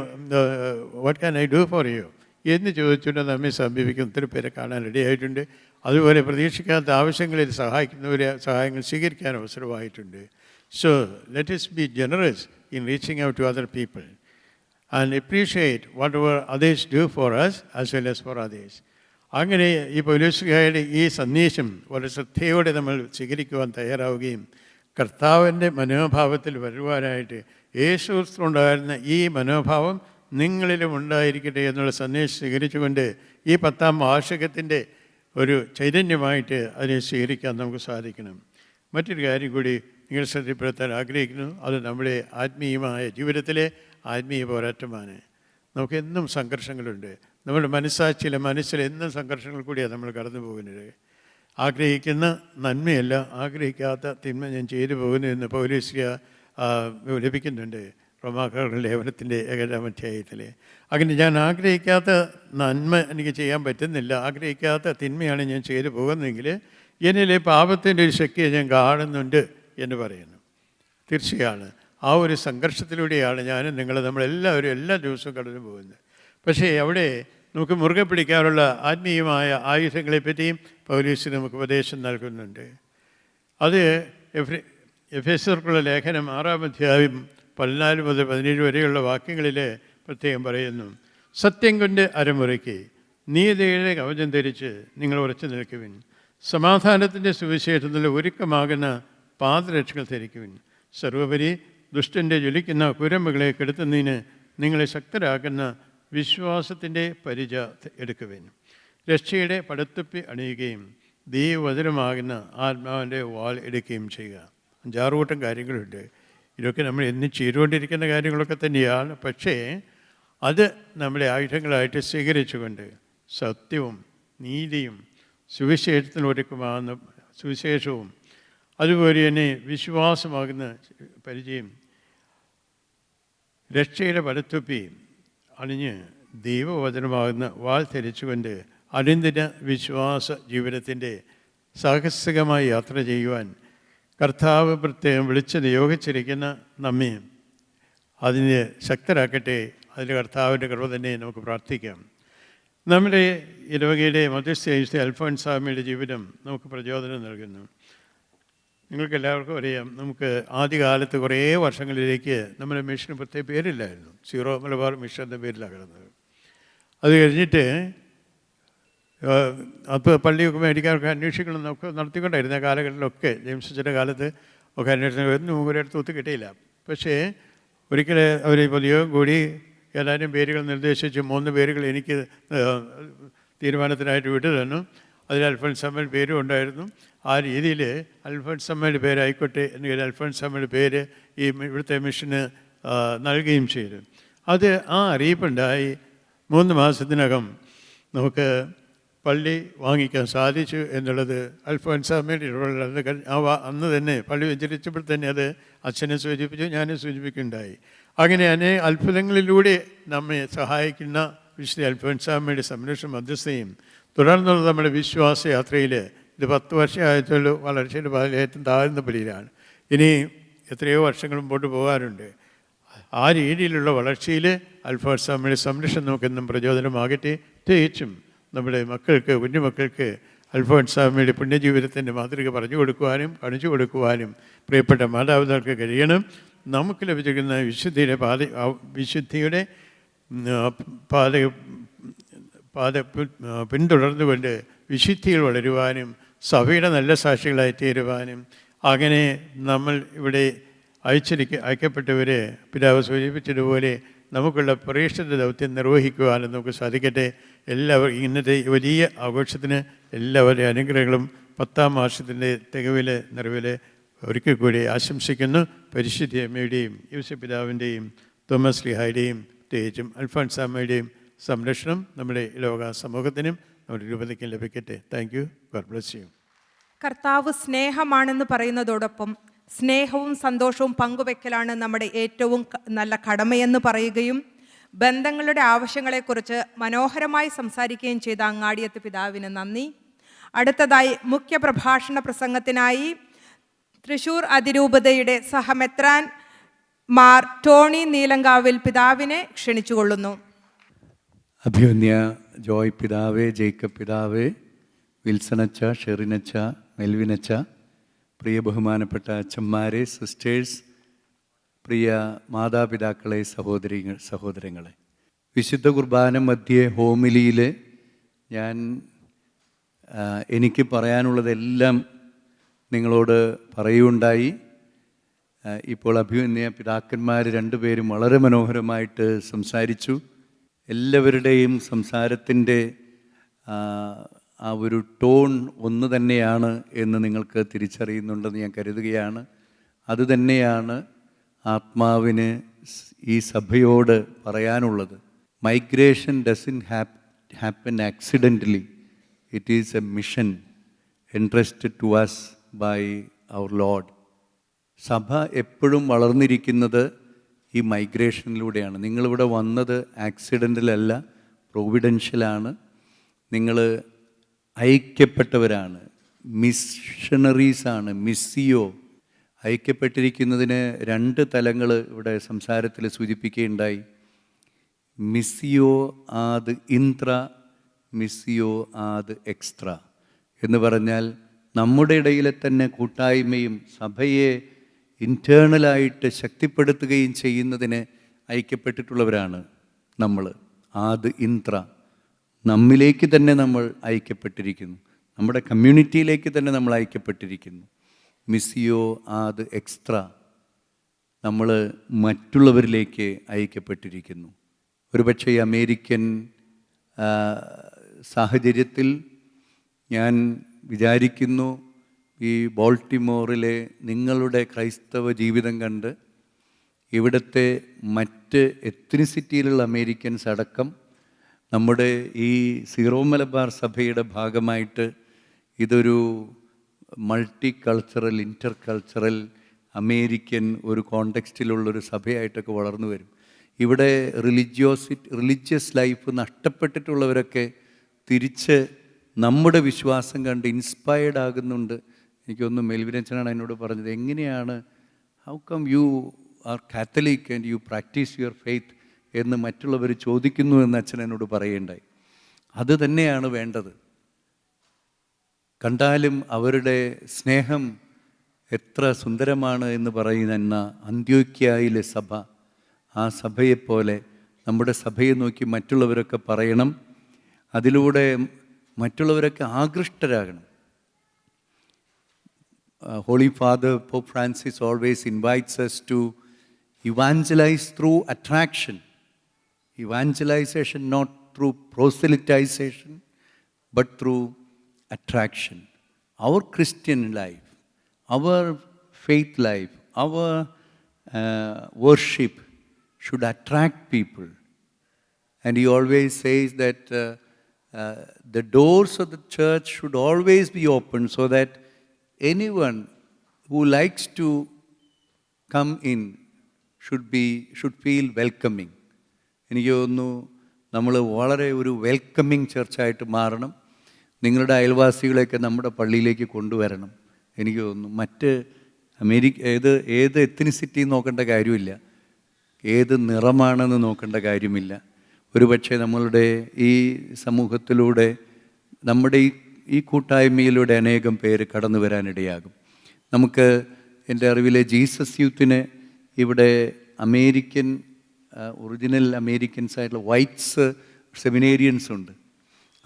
what can I do for you എന്ന് ചോദിച്ചുകൊണ്ട് നമ്മെ സമീപിക്കുന്ന ഒത്തിരി പേരെ കാണാൻ റെഡിയായിട്ടുണ്ട്. അതുപോലെ പ്രതീക്ഷിക്കാത്ത ആവശ്യങ്ങളിൽ സഹായങ്ങൾ സ്വീകരിക്കാൻ അവസരമായിട്ടുണ്ട്. So let us be generous in reaching out to other people and appreciate whatever others do for us as well as for others. അങ്ങനെ ഈ പൗലോസ്ലീഹായുടെ ഈ സന്ദേശം വളരെ ശ്രദ്ധയോടെ നമ്മൾ സ്വീകരിക്കുവാൻ തയ്യാറാവുകയും കർത്താവിൻ്റെ മനോഭാവത്തിൽ വരുവാനായിട്ട് യേശുക്രിസ്തുവിലുണ്ടായിരുന്ന ഈ മനോഭാവം നിങ്ങളിലും ഉണ്ടായിരിക്കട്ടെ എന്നുള്ള സന്ദേശം സ്വീകരിച്ചുകൊണ്ട് ഈ 10ാം വാർഷികത്തിൻ്റെ ഒരു ചൈതന്യമായിട്ട് അതിനെ സ്വീകരിക്കാൻ നമുക്ക് സാധിക്കണം. മറ്റൊരു കാര്യം കൂടി നിങ്ങൾ ശ്രദ്ധപ്പെടുത്താൻ ആഗ്രഹിക്കുന്നു. അത് നമ്മുടെ ആത്മീയമായ ജീവിതത്തിലെ ആത്മീയ പോരാട്ടമാണ്. നമുക്ക് എന്നും സംഘർഷങ്ങളുണ്ട്. നമ്മുടെ മനസ്സിൽ എന്നും സംഘർഷങ്ങൾ കൂടിയാണ് നമ്മൾ കടന്നു പോകുന്നത്. ആഗ്രഹിക്കുന്ന നന്മയല്ല, ആഗ്രഹിക്കാത്ത തിന്മ ഞാൻ ചെയ്തു പോകുന്നു എന്ന് പൗലോസ്ലീഹ ലഭിക്കുന്നുണ്ട് റോമാക്കാരുടെ ലേഖനത്തിൻ്റെ 7-ാം അധ്യായത്തിൽ. അങ്ങനെ ഞാൻ ആഗ്രഹിക്കാത്ത നന്മ എനിക്ക് ചെയ്യാൻ പറ്റുന്നില്ല, ആഗ്രഹിക്കാത്ത തിന്മയാണ് ഞാൻ ചെയ്തു പോകുന്നതെങ്കിൽ എന്നിലെ പാപത്തിൻ്റെ ഒരു ശക്തിയെ ഞാൻ കാണുന്നുണ്ട് എന്ന് പറയുന്നു. തീർച്ചയാണ് ആ ഒരു സംഘർഷത്തിലൂടെയാണ് ഞാനും നമ്മളെല്ലാവരും എല്ലാ ദിവസവും കടന്നു പോകുന്നത്. പക്ഷേ അവിടെ നമുക്ക് മുറുകെ പിടിക്കാനുള്ള ആത്മീയമായ ആയുധങ്ങളെപ്പറ്റിയും പൗലോസ് നമുക്ക് ഉപദേശം നൽകുന്നുണ്ട്. അത് എഫേസ്യർക്കുള്ള ലേഖനം 6-ാം അധ്യായം 14 മുതൽ 17 വരെയുള്ള വാക്യങ്ങളിൽ പ്രത്യേകം പറയുന്നു. സത്യം കൊണ്ട് അരമുറയ്ക്ക് നീതിയുടെ കവചം ധരിച്ച് നിങ്ങൾ ഉറച്ചു നിൽക്കുവിൻ. സമാധാനത്തിൻ്റെ സുവിശേഷത്തിൽ ഒരുക്കമാകുന്ന പാദരക്ഷകൾ ധരിക്കുവിൻ. സർവോപരി ദുഷ്ടൻ്റെ ജ്വലിക്കുന്ന കുരമ്പുകളെ കെടുത്തുന്നതിന് നിങ്ങളെ ശക്തരാക്കുന്ന വിശ്വാസത്തിൻ്റെ പരിച എടുക്കുവിൻ. രക്ഷയുടെ പടത്തുപ്പി അണിയുകയും ദൈവവചനമാകുന്ന ആത്മാവിൻ്റെ വാൾ എടുക്കുകയും ചെയ്യുക. 5-6 കൂട്ടം കാര്യങ്ങളുണ്ട്. ഇതൊക്കെ നമ്മൾ എന്നും ചെയ്തുകൊണ്ടിരിക്കുന്ന കാര്യങ്ങളൊക്കെ തന്നെയാണ്. പക്ഷേ അത് നമ്മുടെ ആയുധങ്ങളായിട്ട് സ്വീകരിച്ചുകൊണ്ട് സത്യവും നീതിയും സുവിശേഷത്തിന് ഒരുക്കമാകുന്ന സുവിശേഷവും അതുപോലെ തന്നെ വിശ്വാസമാകുന്ന പരിചയം രക്ഷയുടെ പടത്തുപ്പി അണിഞ്ഞ് ദൈവവചനമാകുന്ന വാൾ ധരിച്ചുകൊണ്ട് അനുദിന വിശ്വാസ ജീവിതത്തിൻ്റെ സാഹസികമായി യാത്ര ചെയ്യുവാൻ കർത്താവ് പ്രത്യേകം വിളിച്ച് നിയോഗിച്ചിരിക്കുന്ന നമ്മെ അതിന് ശക്തരാക്കട്ടെ. അതിന് കർത്താവിൻ്റെ കൃപ തന്നെ നമുക്ക് പ്രാർത്ഥിക്കാം. നമ്മുടെ ഇടവകയുടെ മധ്യസ്ഥ അൽഫോൻസാമ്മയുടെ ജീവിതം നമുക്ക് പ്രചോദനം നൽകുന്നു. നിങ്ങൾക്കെല്ലാവർക്കും അറിയാം, നമുക്ക് ആദ്യകാലത്ത് കുറേ വർഷങ്ങളിലേക്ക് നമ്മുടെ മിഷന് പ്രത്യേക പേരില്ലായിരുന്നു. സീറോ മലബാർ മിഷൻ എന്ന പേരിലാണ് കിടന്നത്. അത് കഴിഞ്ഞിട്ട് അപ്പോൾ പള്ളിയൊക്കെ മേടിക്കാനൊക്കെ അന്വേഷിക്കണം നമുക്ക് നടത്തിക്കൊണ്ടായിരുന്നു. ആ കാലഘട്ടത്തിലൊക്കെ ജെയിംസ് അച്ഛൻ്റെ കാലത്ത് ഒക്കെ അന്വേഷണം ഒന്നും ഒരിടത്ത് ഒത്തു കിട്ടിയില്ല. പക്ഷേ ഒരിക്കൽ അവർ പൊതുയോഗം കൂടി ഏതാനും പേരുകൾ നിർദ്ദേശിച്ച് 3 പേരുകൾ എനിക്ക് തീരുമാനത്തിനായിട്ട് വിട്ടു തന്നു. അതിൽ അൽഫോൻസാമ്മയുടെ പേരും ഉണ്ടായിരുന്നു. ആ രീതിയിൽ അൽഫോൻസാമ്മയുടെ പേരായിക്കോട്ടെ എന്നുകഴിഞ്ഞാൽ അൽഫോൻസാമ്മയുടെ പേര് ഈ ഇവിടുത്തെ മിഷന് നൽകുകയും ചെയ്തു. അത് ആ അറിയിപ്പുണ്ടായി 3 മാസത്തിനകം നമുക്ക് പള്ളി വാങ്ങിക്കാൻ സാധിച്ചു എന്നുള്ളത് അൽഫോൻസാമ്മയുടെ ഇടപെടൽ. അന്ന് തന്നെ പള്ളി വെഞ്ചരിച്ചപ്പോൾ തന്നെ അത് അച്ഛനെ സൂചിപ്പിച്ചു, ഞാനും സൂചിപ്പിക്കുകയുണ്ടായി. അങ്ങനെ അത്ഭുതങ്ങളിലൂടെ നമ്മെ സഹായിക്കുന്ന വിശുദ്ധ അൽഫോൻസാമ്മയുടെ സംരക്ഷണ മധ്യസ്ഥയും തുടർന്നുള്ള നമ്മുടെ വിശ്വാസയാത്രയിൽ ഇത് 10 വർഷമായിട്ടുള്ളൂ. വളർച്ചയുടെ ഏറ്റവും താഴ്ന്ന പടിയിലാണ്. ഇനി എത്രയോ വർഷങ്ങൾ മുമ്പോട്ട് പോകാറുണ്ട്. ആ രീതിയിലുള്ള വളർച്ചയിൽ അൽഫോൻസാമ്മയുടെ സംരക്ഷണം നമുക്കെന്നും പ്രചോദനമാകട്ടെ. പ്രത്യേകിച്ചും നമ്മുടെ മക്കൾക്ക്, കുഞ്ഞുമക്കൾക്ക് അൽഫോൻസാമ്മയുടെ പുണ്യജീവിതത്തിൻ്റെ മാതൃക പറഞ്ഞു കൊടുക്കുവാനും കാണിച്ചു കൊടുക്കുവാനും പ്രിയപ്പെട്ട മാതാപിതാക്കൾക്ക് കഴിയണം. നമുക്ക് ലഭിച്ചിരിക്കുന്ന വിശുദ്ധിയുടെ പാത പിന്തുടർന്നുകൊണ്ട് വിശുദ്ധിയിൽ വളരുവാനും സഭയുടെ നല്ല സാക്ഷികളായി തീരുവാനും അങ്ങനെ നമ്മൾ ഇവിടെ അയക്കപ്പെട്ടവരെ പിതാവ് സൂചിപ്പിച്ചതുപോലെ നമുക്കുള്ള പ്രേക്ഷിത ദൗത്യം നിർവഹിക്കുവാനും നമുക്ക് സാധിക്കട്ടെ. എല്ലാവരും ഇന്നത്തെ വലിയ ആഘോഷത്തിന് എല്ലാവരുടെയും അനുഗ്രഹങ്ങളും 10ാം വർഷത്തിൻ്റെ തികവിൽ നിറവിൽ ഒരിക്കൽ കൂടി ആശംസിക്കുന്നു. പരിശുദ്ധ അമ്മയുടെയും യൂസഫ് പിതാവിൻ്റെയും തോമസ് ലീഹായുടെയും പ്രത്യേകിച്ചും അൽഫോൻസാമ്മയുടെയും സംരക്ഷണം നമ്മുടെ ലോക സമൂഹത്തിനും നമ്മുടെ രൂപതയ്ക്കും ലഭിക്കട്ടെ. Thank you. God bless you. കർത്താവ് സ്നേഹമാണെന്ന് പറയുന്നതോടൊപ്പം സ്നേഹവും സന്തോഷവും പങ്കുവെക്കലാണ് നമ്മുടെ ഏറ്റവും നല്ല കടമയെന്ന് പറയുകയും ബന്ധങ്ങളുടെ ആവശ്യങ്ങളെക്കുറിച്ച് മനോഹരമായി സംസാരിക്കുകയും ചെയ്ത അങ്ങാടിയത്ത് പിതാവിന് നന്ദി. അടുത്തതായി മുഖ്യ പ്രഭാഷണ പ്രസംഗത്തിനായി തൃശൂർ അതിരൂപതയുടെ സഹമെത്രാൻ മാർ ടോണി നീലങ്കാവിൽ പിതാവിനെ ക്ഷണിച്ചുകൊള്ളുന്നു. അഭിവന്യ ജോയ് പിതാവേ, ജേക്കബ് പിതാവേ, വിൽസണച്ച, ഷെറിനച്ച, മെൽവിനച്ച, പ്രിയ ബഹുമാനപ്പെട്ട അച്ഛന്മാരെ, സിസ്റ്റേഴ്സ്, പ്രിയ മാതാപിതാക്കളെ, സഹോദരങ്ങളെ, വിശുദ്ധ കുർബാന മധ്യേ ഹോമിലിയിൽ ഞാൻ എനിക്ക് പറയാനുള്ളതെല്ലാം നിങ്ങളോട് പറയുകയുണ്ടായി. ഇപ്പോൾ അഭിവന്യ പിതാക്കന്മാർ രണ്ടുപേരും വളരെ മനോഹരമായിട്ട് സംസാരിച്ചു. എല്ലാവരുടെയും സംസാരത്തിൻ്റെ ആ ഒരു ടോൺ ഒന്ന് തന്നെയാണ് എന്ന് നിങ്ങൾക്ക് തിരിച്ചറിയുന്നുണ്ടെന്ന് ഞാൻ കരുതുകയാണ്. അതുതന്നെയാണ് ആത്മാവിന് ഈ സഭയോട് പറയാനുള്ളത്. Migration doesn't happen accidentally. It is a mission entrusted to us by our Lord. സഭ എപ്പോഴും വളർന്നിരിക്കുന്നത് ഈ മൈഗ്രേഷനിലൂടെയാണ്. നിങ്ങളിവിടെ വന്നത് ആക്സിഡൻ്റലല്ല, പ്രൊവിഡൻഷ്യലാണ്. നിങ്ങൾ അയക്കപ്പെട്ടവരാണ്, മിഷണറീസാണ്, മിസ്സിയോ. അയക്കപ്പെട്ടിരിക്കുന്നതിന് 2 തലങ്ങൾ ഇവിടെ സംസാരത്തിൽ സൂചിപ്പിക്കുകയുണ്ടായി. മിസ്സിയോ ആദ് ഇൻട്ര, മിസ്സിയോ ആദ് എക്സ്ട്രാ എന്ന് പറഞ്ഞാൽ നമ്മുടെ ഇടയിലെ തന്നെ കൂട്ടായ്മയും സഭയെ ഇൻറ്റേർണലായിട്ട് ശക്തിപ്പെടുത്തുകയും ചെയ്യുന്നതിന് അയക്കപ്പെട്ടിട്ടുള്ളവരാണ് നമ്മൾ. ആദ് ഇൻട്ര, നമ്മിലേക്ക് തന്നെ നമ്മൾ അയക്കപ്പെട്ടിരിക്കുന്നു, നമ്മുടെ കമ്മ്യൂണിറ്റിയിലേക്ക് തന്നെ നമ്മൾ അയക്കപ്പെട്ടിരിക്കുന്നു. മിസ്സിയോ ആദ് എക്സ്ട്രാ, നമ്മൾ മറ്റുള്ളവരിലേക്ക് അയക്കപ്പെട്ടിരിക്കുന്നു. ഒരുപക്ഷെ ഈ അമേരിക്കൻ സാഹചര്യത്തിൽ ഞാൻ വിചാരിക്കുന്നു, ഈ ബോൾട്ടിമോറിലെ നിങ്ങളുടെ ക്രൈസ്തവ ജീവിതം കണ്ട് ഇവിടുത്തെ മറ്റ് എത്നിസിറ്റിയിലുള്ള അമേരിക്കൻസ് അടക്കം നമ്മുടെ ഈ സീറോ മലബാർ സഭയുടെ ഭാഗമായിട്ട് ഇതൊരു മൾട്ടി കൾച്ചറൽ, ഇൻ്റർ കൾച്ചറൽ അമേരിക്കൻ ഒരു കോണ്ടെക്സ്റ്റിലുള്ളൊരു സഭയായിട്ടൊക്കെ വളർന്നു വരും. ഇവിടെ റിലീജിയസ് ലൈഫ് നഷ്ടപ്പെട്ടിട്ടുള്ളവരൊക്കെ തിരിച്ച് നമ്മുടെ വിശ്വാസം കണ്ട് ഇൻസ്പയർഡ് ആകുന്നുണ്ട്. എനിക്കൊന്ന് മെൽവിനച്ചനാണ് എന്നോട് പറഞ്ഞത്, എങ്ങനെയാണ് how come you are Catholic and you practice your faith എന്ന് മറ്റുള്ളവർ ചോദിക്കുന്നു എന്ന് അച്ഛൻ എന്നോട് പറയുകയുണ്ടായി. അത് തന്നെയാണ് വേണ്ടത്. കണ്ടാലും അവരുടെ സ്നേഹം എത്ര സുന്ദരമാണ് എന്ന് പറയുന്ന അന്ത്യോക്യയിലെ സഭ, ആ സഭയെപ്പോലെ നമ്മുടെ സഭയെ നോക്കി മറ്റുള്ളവരൊക്കെ പറയണം. അതിലൂടെ മറ്റുള്ളവരൊക്കെ ആകൃഷ്ടരാകണം. Holy Father Pope Francis always invites us to evangelize through attraction. Evangelization not through proselytization, but through attraction. Our Christian life, our faith life, our worship should attract people. And he always says that the doors of the church should always be open so that anyone who likes to come in should feel welcoming. എനിക്ക് തോന്നുന്നു നമ്മൾ വളരെ ഒരു welcoming ചർച്ചായിട്ട് മാറണം. നിങ്ങളുടെ അയൽവാസികളെയൊക്കെ നമ്മുടെ പള്ളിയിലേക്ക് കൊണ്ടുവരണം. എനിക്ക് തോന്നുന്നു മറ്റ് ഏത് എത്നിസിറ്റി നോക്കേണ്ട കാര്യമില്ല, ഏത് നിറമാണെന്ന് നോക്കേണ്ട കാര്യമില്ല. ഒരുപക്ഷെ നമ്മളുടെ ഈ സമൂഹത്തിലൂടെ നമ്മുടെ ഈ കൂട്ടായ്മയിലൂടെ അനേകം പേര് കടന്നു വരാനിടയാകും. നമുക്ക് എൻ്റെ അറിവിലെ ജീസസ് യൂത്തിന് ഇവിടെ അമേരിക്കൻ ഒറിജിനൽ അമേരിക്കൻസ് ആയിട്ടുള്ള വൈറ്റ്സ് സെമിനേരിയൻസ് ഉണ്ട്.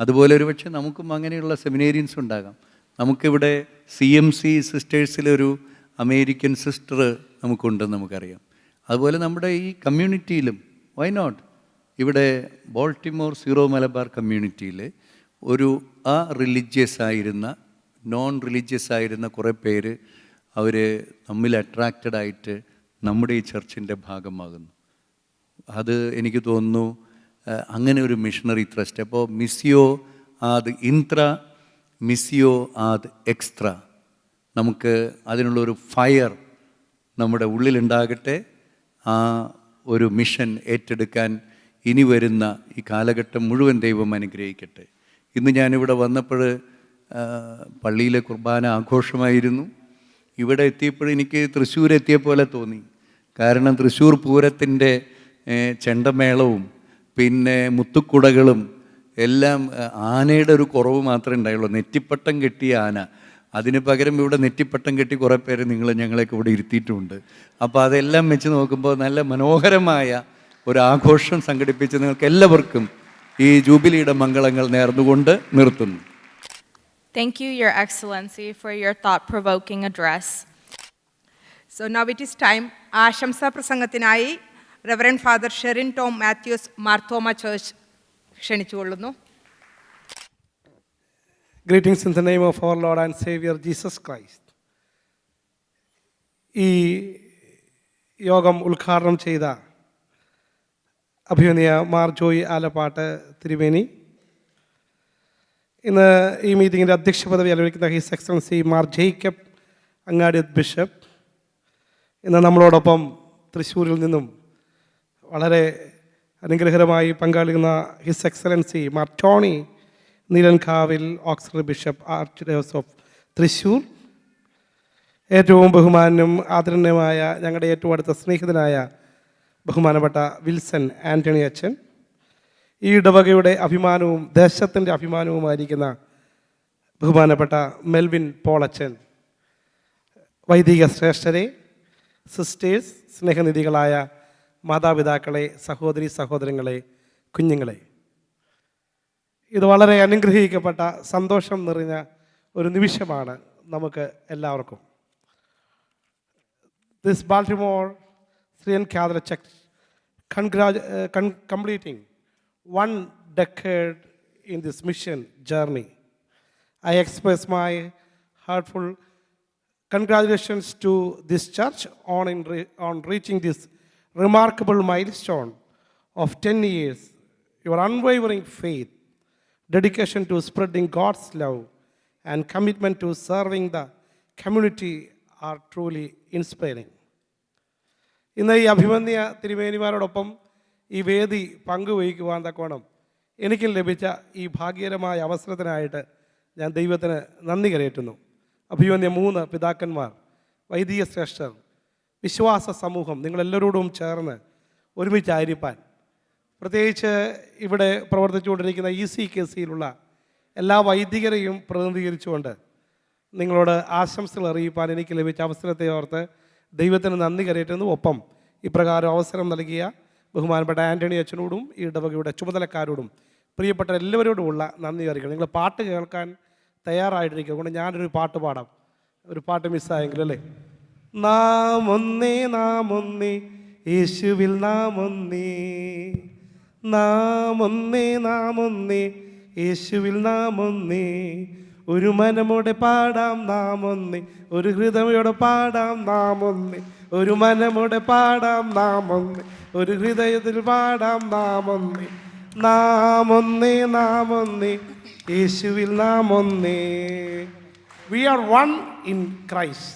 അതുപോലെ ഒരുപക്ഷെ നമുക്കും അങ്ങനെയുള്ള സെമിനേരിയൻസ് ഉണ്ടാകാം. നമുക്കിവിടെ CMC സിസ്റ്റേഴ്സിലൊരു അമേരിക്കൻ സിസ്റ്റർ നമുക്കുണ്ടെന്ന് നമുക്കറിയാം. അതുപോലെ നമ്മുടെ ഈ കമ്മ്യൂണിറ്റിയിലും വൈ നോട്ട്, ഇവിടെ ബോൾട്ടിമോർ സീറോ മലബാർ കമ്മ്യൂണിറ്റിയിൽ ഒരു റിലീജിയസ് ആയിരുന്ന നോൺ റിലീജിയസ് ആയിരുന്ന കുറേ പേര് അവർ തമ്മിൽ അട്രാക്റ്റഡ് ആയിട്ട് നമ്മുടെ ഈ ചർച്ചിൻ്റെ ഭാഗമാകുന്നു. അത് എനിക്ക് തോന്നുന്നു അങ്ങനെ ഒരു മിഷണറി ത്രസ്റ്റ്. അപ്പോൾ മിസ്സിയോ ആദ് ഇൻട്ര, മിസ്സിയോ ആദ് എക്സ്ട്രാ, നമുക്ക് അതിനുള്ളൊരു ഫയർ നമ്മുടെ ഉള്ളിലുണ്ടാകട്ടെ. ആ ഒരു മിഷൻ ഏറ്റെടുക്കാൻ ഇനി വരുന്ന ഈ കാലഘട്ടം മുഴുവൻ ദൈവം അനുഗ്രഹിക്കട്ടെ. ഇന്ന് ഞാനിവിടെ വന്നപ്പോൾ പള്ളിയിലെ കുർബാന ആഘോഷമായിരുന്നു. ഇവിടെ എത്തിയപ്പോൾ എനിക്ക് തൃശ്ശൂർ എത്തിയ പോലെ തോന്നി. കാരണം തൃശ്ശൂർ പൂരത്തിൻ്റെ ചെണ്ടമേളവും പിന്നെ മുത്തുക്കുടകളും എല്ലാം, ആനയുടെ ഒരു കുറവ് മാത്രമേ ഉണ്ടായുള്ളൂ. നെറ്റിപ്പട്ടം കെട്ടിയ ആന. അതിന് പകരം ഇവിടെ നെറ്റിപ്പട്ടം കെട്ടി കുറേ പേര് ഞങ്ങളെയൊക്കെ ഇവിടെ ഇരുത്തിയിട്ടുമുണ്ട്. അപ്പോൾ അതെല്ലാം വെച്ച് നോക്കുമ്പോൾ നല്ല മനോഹരമായ ഒരു ആഘോഷം സംഘടിപ്പിച്ച് നിങ്ങൾക്ക് എല്ലാവർക്കും ഈ ജൂബിലിയുടെ മംഗളങ്ങൾ നേർന്നുകൊണ്ട് നിർത്തുന്നു. Thank you, Your Excellency, for your thought-provoking address. So now it is time. ആശംസാ പ്രസംഗത്തിനായി reverend father Sherin Tom Mathews Marthoma church ക്ഷണിച്ചുകൊള്ളുന്നു. Greetings in the name of our Lord and Savior Jesus Christ. ഈ യോഗം ഉദ്ഘാടനം ചെയ്ത അഭിമന്യ മാർ ജോയി ആലപ്പാട്ട് തിരുമേനി, ഇന്ന് ഈ മീറ്റിങ്ങിൻ്റെ അധ്യക്ഷ പദവി അലങ്കരിക്കുന്ന his excellency Mar Jacob Angadi bishop, ഇന്ന് നമ്മളോടൊപ്പം തൃശ്ശൂരിൽ നിന്നും വളരെ അനുഗ്രഹകരമായി പങ്കാളിക്കുന്ന his excellency Mar Tony Neelankavil auxiliary bishop archdiocese of Thrissur, ഏറ്റവും ബഹുമാന്യം ആദരണീയമായ ഞങ്ങളുടെ ഏറ്റവും അടുത്ത സ്നേഹിതനായ ബഹുമാനപ്പെട്ട വിൽസൺ ആൻ്റണി അച്ഛൻ, ഈ ഇടവകയുടെ അഭിമാനവും ദേശത്തിൻ്റെ അഭിമാനവുമായിരിക്കുന്ന ബഹുമാനപ്പെട്ട മെൽവിൻ പോൾ അച്ഛൻ, വൈദിക ശ്രേഷ്ഠരെ, സിസ്റ്റേഴ്സ്, സ്നേഹനിധികളായ മാതാപിതാക്കളെ, സഹോദരി സഹോദരങ്ങളെ, കുഞ്ഞുങ്ങളെ, ഇത് വളരെ അനുഗ്രഹിക്കപ്പെട്ട സന്തോഷം നിറഞ്ഞ ഒരു നിമിഷമാണ് നമുക്ക് എല്ലാവർക്കും. This Baltimore Syrian Catholic Church completing 1 decade in this mission journey. I express my heartfelt congratulations to this church on reaching this remarkable milestone of 10 years. Your unwavering faith, dedication to spreading God's love, and commitment to serving the community are truly inspiring. ഇന്ന് ഈ അഭിമന്യ തിരുമേനിമാരോടൊപ്പം ഈ വേദി പങ്കുവഹിക്കുവാൻ തക്കോണം എനിക്ക് ലഭിച്ച ഈ ഭാഗ്യകരമായ അവസരത്തിനായിട്ട് ഞാൻ ദൈവത്തിന് നന്ദി കരയറ്റുന്നു. അഭിമന്യ 3 പിതാക്കന്മാർ, വൈദിക ശ്രേഷ്ഠർ, വിശ്വാസ സമൂഹം, നിങ്ങളെല്ലാവരോടും ചേർന്ന് ഒരുമിച്ചായിരിക്കാൻ, പ്രത്യേകിച്ച് ഇവിടെ പ്രവർത്തിച്ചുകൊണ്ടിരിക്കുന്ന ECKCയിലുള്ള എല്ലാ വൈദികരെയും പ്രതിനിധീകരിച്ചുകൊണ്ട് നിങ്ങളോട് ആശംസകൾ അറിയിപ്പാൻ എനിക്ക് ലഭിച്ച അവസരത്തെ ഓർത്ത് ദൈവത്തിന് നന്ദി കരയറ്റുന്നു. ഒപ്പം ഇപ്രകാരം അവസരം നൽകിയ ബഹുമാനപ്പെട്ട ആൻ്റണി അച്ഛനോടും ഈ ഇടവകയുടെ ചുമതലക്കാരോടും പ്രിയപ്പെട്ട എല്ലാവരോടുമുള്ള നന്ദി അറിയിക്കണം. നിങ്ങൾ പാട്ട് കേൾക്കാൻ തയ്യാറായിട്ടിരിക്കുക. അതുകൊണ്ട് ഞാനൊരു പാട്ട് പാടാം. ഒരു പാട്ട് മിസ്സായെങ്കിലും അല്ലേ? നാം ഒന്നേ നാം ഒന്നേ യേശുവിൽ നാം ഒന്നേ, നാം ഒന്നേ നാം ഒന്നേ യേശുവിൽ നാം ഒന്നേ, ഒരു മനമോടെ പാടാം നാം ഒന്നേ, ഒരു ഹൃദയോടെ പാടാം നാം ഒന്നേ, ഒരു മനമോടെ പാടാം നാം ഒന്നേ, ഒരു ഹൃദയത്തിൽ പാടാം നാം ഒന്നേ, നാം ഒന്നേ നാം ഒന്നേ യേശുവിൽ നാം ഒന്നേ. We are one in Christ.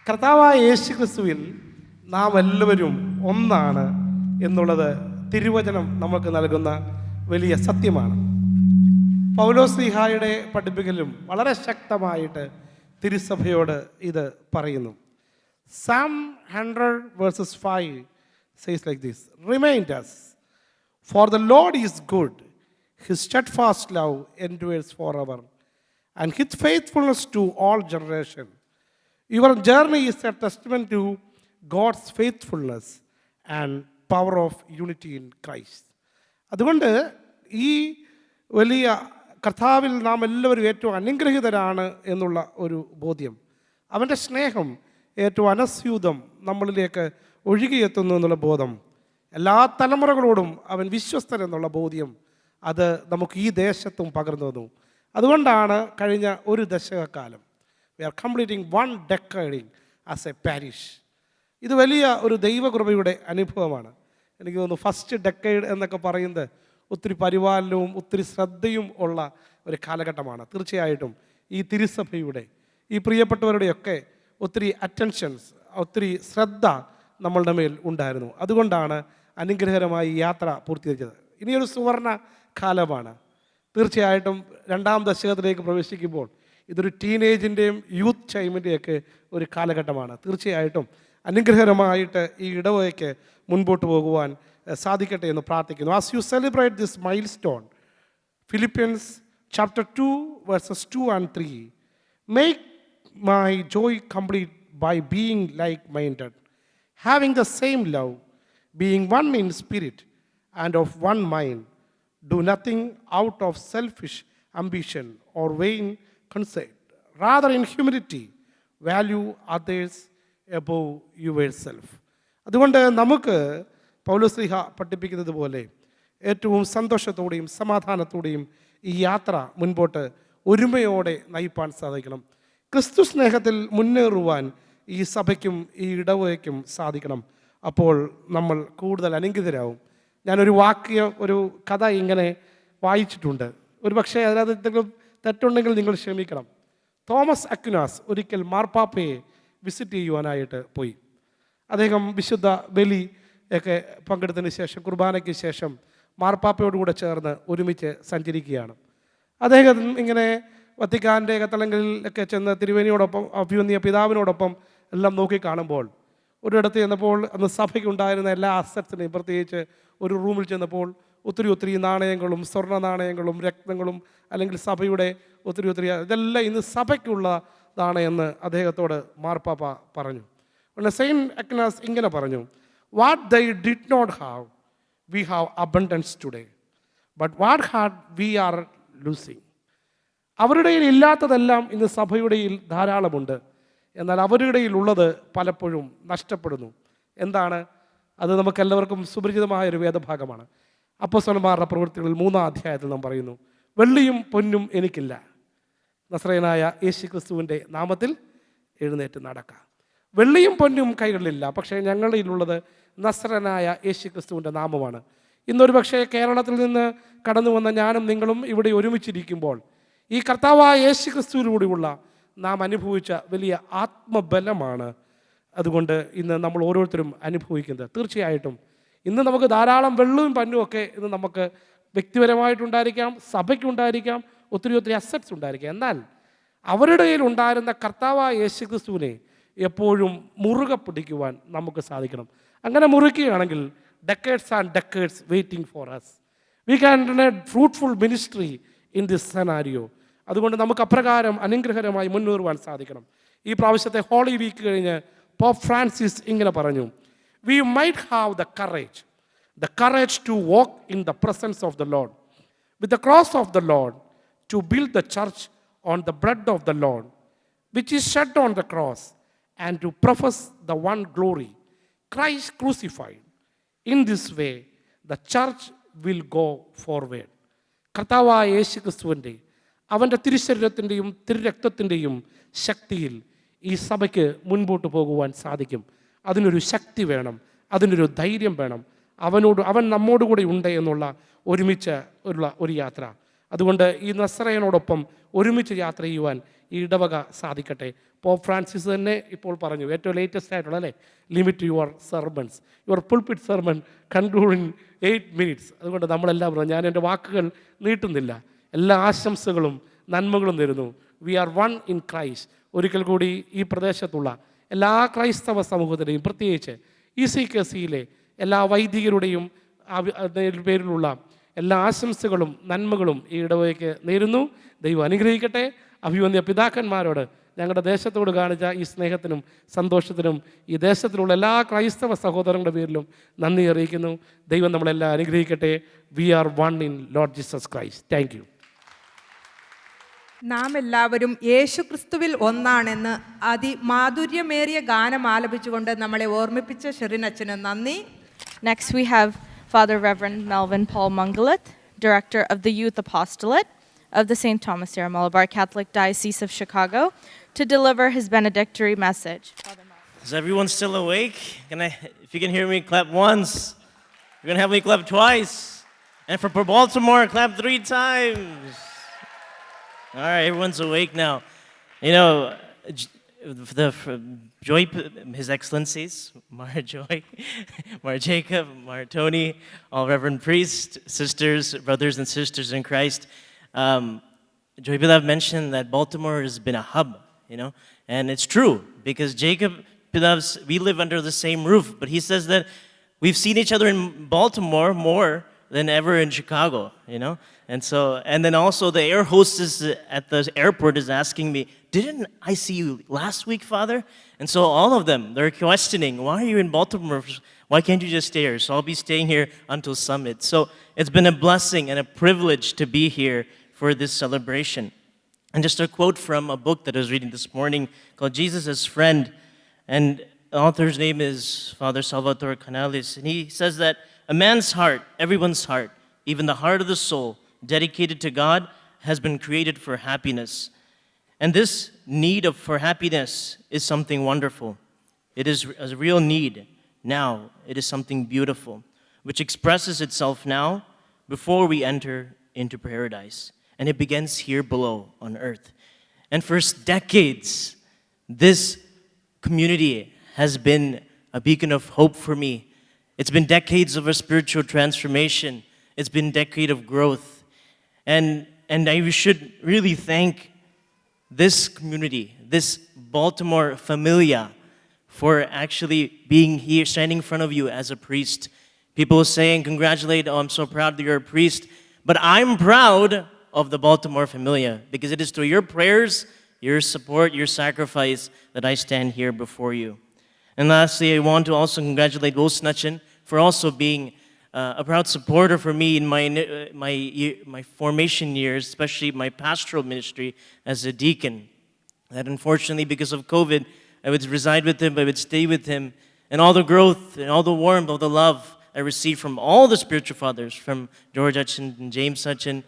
കർത്താവായ യേശു ക്രിസ്തുവിൽ നാം എല്ലാവരും ഒന്നാണ് എന്നുള്ളത് തിരുവചനം നമുക്ക് നൽകുന്ന വലിയ സത്യമാണ്. പൗലോസ്ലീഹായുടെ പഠിപ്പിക്കലും വളരെ ശക്തമായിട്ട് തിരുസഭയോട് ഇത് പറയുന്നു. Psalm 100:5 says like this: Remind us, for the Lord is good, his steadfast love endures forever, and his faithfulness to all generations. Your journey is a testament to God's faithfulness and power of unity in Christ. അതുകൊണ്ട് ഈ വലിയ കർത്താവിൽ നാം എല്ലാവരും ഏറ്റവും അനുഗ്രഹീതരാണ് എന്നുള്ള ഒരു ബോധ്യം, അവൻ്റെ സ്നേഹം ഏറ്റവും അനസ്യൂതം നമ്മളിലേക്ക് ഒഴുകിയെത്തുന്നു എന്നുള്ള ബോധം, എല്ലാ തലമുറകളോടും അവൻ വിശ്വസ്തൻ എന്നുള്ള ബോധ്യം, അത് നമുക്ക് ഈ ദേശത്തും പകർന്നു തന്നു. അതുകൊണ്ടാണ് കഴിഞ്ഞ ഒരു ദശകക്കാലം we are completing 1 decade as a parish. ഇത് വലിയ ഒരു ദൈവകൃപയുടെ അനുഭവമാണ്. എനിക്ക് തോന്നുന്നു ഫസ്റ്റ് ഡെക്കേഡ് എന്നൊക്കെ പറയുന്നത് ഒത്തിരി പരിപാലനവും ഒത്തിരി ശ്രദ്ധയും ഉള്ള ഒരു കാലഘട്ടമാണ്. തീർച്ചയായിട്ടും ഈ തിരുസഭയുടെ ഈ പ്രിയപ്പെട്ടവരുടെയൊക്കെ ഒത്തിരി അറ്റൻഷൻസ്, ഒത്തിരി ശ്രദ്ധ നമ്മളുടെ മേൽ ഉണ്ടായിരുന്നു. അതുകൊണ്ടാണ് അനുഗ്രഹകരമായി ഈ യാത്ര പൂർത്തീകരിച്ചത്. ഇനിയൊരു സുവർണ കാലമാണ്. തീർച്ചയായിട്ടും 2ാം ദശകത്തിലേക്ക് പ്രവേശിക്കുമ്പോൾ ഇതൊരു ടീനേജിൻ്റെയും യൂത്ത് ടൈമിൻ്റെയൊക്കെ ഒരു കാലഘട്ടമാണ്. തീർച്ചയായിട്ടും അനുഗ്രഹകരമായിട്ട് ഈ ഇടവകയ്ക്ക് മുൻപോട്ട് പോകുവാൻ സാധിക്കട്ടെ എന്ന് പ്രാർത്ഥിക്കുന്നു. As you celebrate this mile stone, Philippians chapter 2 verses 2 and 3, make my joy complete by being like-minded, having the same love, being one in spirit and of one mind. Do nothing out of selfish ambition or vain conceit. Rather, in humility, value others above yourself. അതുകൊണ്ട് നമുക്ക് പൗലോസ്ലീഹ പഠിപ്പിക്കുന്നത് പോലെ ഏറ്റവും സന്തോഷത്തോടെയും സമാധാനത്തോടെയും ഈ യാത്ര മുൻപോട്ട് ഒരുമയോടെ നയിപ്പാൻ സാധിക്കണം. ക്രിസ്തു സ്നേഹത്തിൽ മുന്നേറുവാൻ ഈ സഭയ്ക്കും ഈ ഇടവകയ്ക്കും സാധിക്കണം. അപ്പോൾ നമ്മൾ കൂടുതൽ അനുഗ്രഹീതരാകും. ഞാനൊരു ഒരു കഥ ഇങ്ങനെ വായിച്ചിട്ടുണ്ട്. ഒരു പക്ഷേ അതിനകത്ത് എന്തെങ്കിലും തെറ്റുണ്ടെങ്കിൽ നിങ്ങൾ ക്ഷമിക്കണം. തോമസ് അക്വിനാസ് ഒരിക്കൽ മാർപ്പാപ്പയെ വിസിറ്റ് ചെയ്യുവാനായിട്ട് പോയി. അദ്ദേഹം വിശുദ്ധ ബലി ഒക്കെ പങ്കെടുത്തതിന് ശേഷം, കുർബാനയ്ക്ക് ശേഷം മാർപ്പാപ്പയോടുകൂടെ ചേർന്ന് ഒരുമിച്ച് സഞ്ചരിക്കുകയാണ്. അദ്ദേഹം ഇങ്ങനെ വത്തിക്കാൻ്റെ കത്തളങ്ങളിലൊക്കെ ചെന്ന് തിരുവേനിയോടൊപ്പം അഭിവന്യ പിതാവിനോടൊപ്പം എല്ലാം നോക്കി കാണുമ്പോൾ ഒരിടത്ത് ചെന്നപ്പോൾ അന്ന് സഭയ്ക്കുണ്ടായിരുന്ന എല്ലാ അസറ്റ്സിനെയും, പ്രത്യേകിച്ച് ഒരു റൂമിൽ ചെന്നപ്പോൾ ഒത്തിരി നാണയങ്ങളും സ്വർണ്ണ നാണയങ്ങളും രത്നങ്ങളും അല്ലെങ്കിൽ സഭയുടെ ഒത്തിരി ഇതെല്ലാം ഇന്ന് സഭയ്ക്കുള്ളതാണ് എന്ന് അദ്ദേഹത്തോട് മാർപ്പാപ്പ പറഞ്ഞു. സെയിൻറ്റ് അക്വിനാസ് ഇങ്ങനെ പറഞ്ഞു, what thy did not have we have abundance today, but what had we are losing. അവരുടെ ഇല്ലാത്തതെല്ലാം ഇന്ന് സഭയുടെ ധാരാളമുണ്ട്, എന്നാൽ അവരുടെ ഉള്ളത് പലപ്പോഴും നഷ്ടപ്പെടുന്നു. എന്താണ് അത്? നമുക്കെല്ലാവർക്കും സുപരിചിതമായൊരു വേദഭാഗമാണ്. അപ്പോസ്തലന്മാരുടെ പ്രവൃത്തികളിൽ 3-ാം അധ്യായത്തിൽ നാം പറയുന്നു, വെള്ളിയും പൊന്നും എനിക്കില്ല, നസ്രയനായ യേശുക്രിസ്തുവിൻ്റെ നാമത്തിൽ എഴുന്നേറ്റ് നടക്കാം. വെള്ളിയും പൊന്നും കൈകളിലില്ല, പക്ഷേ ഞങ്ങളുടെ ഉള്ളത് നസ്രനായ യേശുക്രിസ്തുവിൻ്റെ നാമമാണ്. ഇന്നൊരു പക്ഷേ കേരളത്തിൽ നിന്ന് കടന്നു വന്ന ഞാനും നിങ്ങളും ഇവിടെ ഒരുമിച്ചിരിക്കുമ്പോൾ ഈ കർത്താവായ യേശുക്രിസ്തുവിലൂടെയുള്ള നാം അനുഭവിച്ച വലിയ ആത്മബലമാണ്. അതുകൊണ്ട് ഇന്ന് നമ്മൾ ഓരോരുത്തരും അനുഭവിക്കുന്നത്. തീർച്ചയായിട്ടും ഇന്ന് നമുക്ക് ധാരാളം വെള്ളവും പന്നും ഒക്കെ ഇന്ന് നമുക്ക് വ്യക്തിപരമായിട്ടുണ്ടായിരിക്കാം, സഭയ്ക്കുണ്ടായിരിക്കാം, ഒത്തിരി അസറ്റ്സ് ഉണ്ടായിരിക്കാം. എന്നാൽ അവരുടെ കയ്യിൽ ഉണ്ടായിരുന്ന കർത്താവായ യേശുക്രിസ്തുവിനെ എപ്പോഴും മുറുകെ പിടിക്കുവാൻ നമുക്ക് സാധിക്കണം. അങ്ങനെ മുറുക്കുകയാണെങ്കിൽ decades and decades waiting for us. We can run a fruitful ministry in this scenario. അതുകൊണ്ട് നമുക്ക് അപ്രകാരം അനുഗ്രഹകരമായി മുന്നേറുവാൻ സാധിക്കണം. ഈ പ്രാവശ്യത്തെ ഹോളി വീക്ക് കഴിഞ്ഞ് പോപ്പ് ഫ്രാൻസിസ് ഇങ്ങനെ പറഞ്ഞു, we might have the courage to walk in the presence of the Lord, with the cross of the Lord, to build the church on the blood of the Lord, which is shed on the cross, and to profess the one glory, Christ crucified. In this way, the church will go forward. കർത്താവായ യേശുക്രിസ്തുവിൻ്റെ അവൻ്റെ തിരുശരീരത്തിൻ്റെയും തിരുരക്തത്തിൻ്റെയും ശക്തിയിൽ ഈ സഭയ്ക്ക് മുൻപോട്ട് പോകുവാൻ സാധിക്കും. അതിനൊരു ശക്തി വേണം, അതിനൊരു ധൈര്യം വേണം. അവൻ നമ്മോടുകൂടി ഉണ്ട് എന്നുള്ള ഒരുമിച്ച് ഉള്ള ഒരു യാത്ര. അതുകൊണ്ട് ഈ നസ്രയനോടൊപ്പം ഒരുമിച്ച് യാത്ര ചെയ്യുവാൻ ഈ ഇടവക സാധിക്കട്ടെ. പോപ്പ് ഫ്രാൻസിസ് തന്നെ ഇപ്പോൾ പറഞ്ഞു, ഏറ്റവും ലേറ്റസ്റ്റ് ആയിട്ടുള്ള അല്ലേ, limit your sermons, your pulpit sermon conclude in 8 minutes. അതുകൊണ്ട് നമ്മളെല്ലാം പറഞ്ഞു, ഞാൻ എൻ്റെ വാക്കുകൾ നീട്ടുന്നില്ല. എല്ലാ ആശംസകളും നന്മകളും തരുന്നു. We are one in Christ. ഒരിക്കൽ കൂടി ഈ പ്രദേശത്തുള്ള എല്ലാ ക്രൈസ്തവ സമൂഹത്തിൻ്റെയും, പ്രത്യേകിച്ച് ECKCയിലെ എല്ലാ വൈദികരുടെയും പേരിലുള്ള എല്ലാ ആശംസകളും നന്മകളും ഈ ഇടവകയ്ക്ക് നേരുന്നു. ദൈവം അനുഗ്രഹിക്കട്ടെ. അഭിവന്യ പിതാക്കന്മാരോട് ഞങ്ങളുടെ ദേശത്തോട് കാണിച്ച ഈ സ്നേഹത്തിനും സന്തോഷത്തിനും ഈ ദേശത്തിലുള്ള എല്ലാ ക്രൈസ്തവ സഹോദരങ്ങളുടെ പേരിലും നന്ദി അറിയിക്കുന്നു. ദൈവം നമ്മളെല്ലാം അനുഗ്രഹിക്കട്ടെ. We are one in Lord Jesus Christ. Thank you. നാം എല്ലാവരും യേശുക്രിസ്തുവിൽ ഒന്നാണെന്ന് അതിമാധുര്യമേറിയ ഗാനം ആലപിച്ചുകൊണ്ട് നമ്മളെ ഓർമ്മിപ്പിച്ച ഷെറിനച്ഛന് നന്ദി. Next we have Father Reverend Melvin Paul Mungalat, Director of the Youth Apostolate of the St. Thomas Sarah Malabar Catholic Diocese of Chicago, to deliver his benedictory message. Is everyone still awake? If you can hear me, clap once. You're going to have me clap twice. And for Baltimore, clap 3 times. All right, everyone's awake now. You know, Joy, His Excellencies, Mar Joy, Mar Jacob, Mar Tony, all Reverend priests, sisters, brothers and sisters in Christ. Joy Pilav mentioned that Baltimore has been a hub, and it's true because Jacob Pilav's, we live under the same roof, but he says that we've seen each other in Baltimore more than ever in Chicago, and then also the air hostess at the airport is asking me, didn't I see you last week, Father? And so all of them, they're questioning, why are you in Baltimore? Why can't you just stay here? So I'll be staying here until Summit. So it's been a blessing and a privilege to be here for this celebration. And just a quote from a book that I was reading this morning called Jesus' Friend. And the author's name is Father Salvatore Canales. And he says that a man's heart, everyone's heart, even the heart of the soul, dedicated to God, has been created for happiness. And this need for happiness is something wonderful. It is a real need now. It is something beautiful, which expresses itself now before we enter into paradise. And it begins here below on earth. And for decades, this community has been a beacon of hope for me. It's been decades of a spiritual transformation. It's been a decade of growth. And I should really thank this community, this Baltimore familia, for actually being here, standing in front of you as a priest. People saying, congratulate, I'm so proud that you're a priest. But I'm proud of the Baltimore familia because it is through your prayers, your support, your sacrifice that I stand here before you. And lastly, I want to also congratulate Will Snutchen for also being a proud supporter for me in my formation years, especially my pastoral ministry as a deacon. That unfortunately, because of COVID, I would reside with him, I would stay with him, and all the growth and all the warmth, all the love I received from all the spiritual fathers, from George Hutchin and James Hutchin,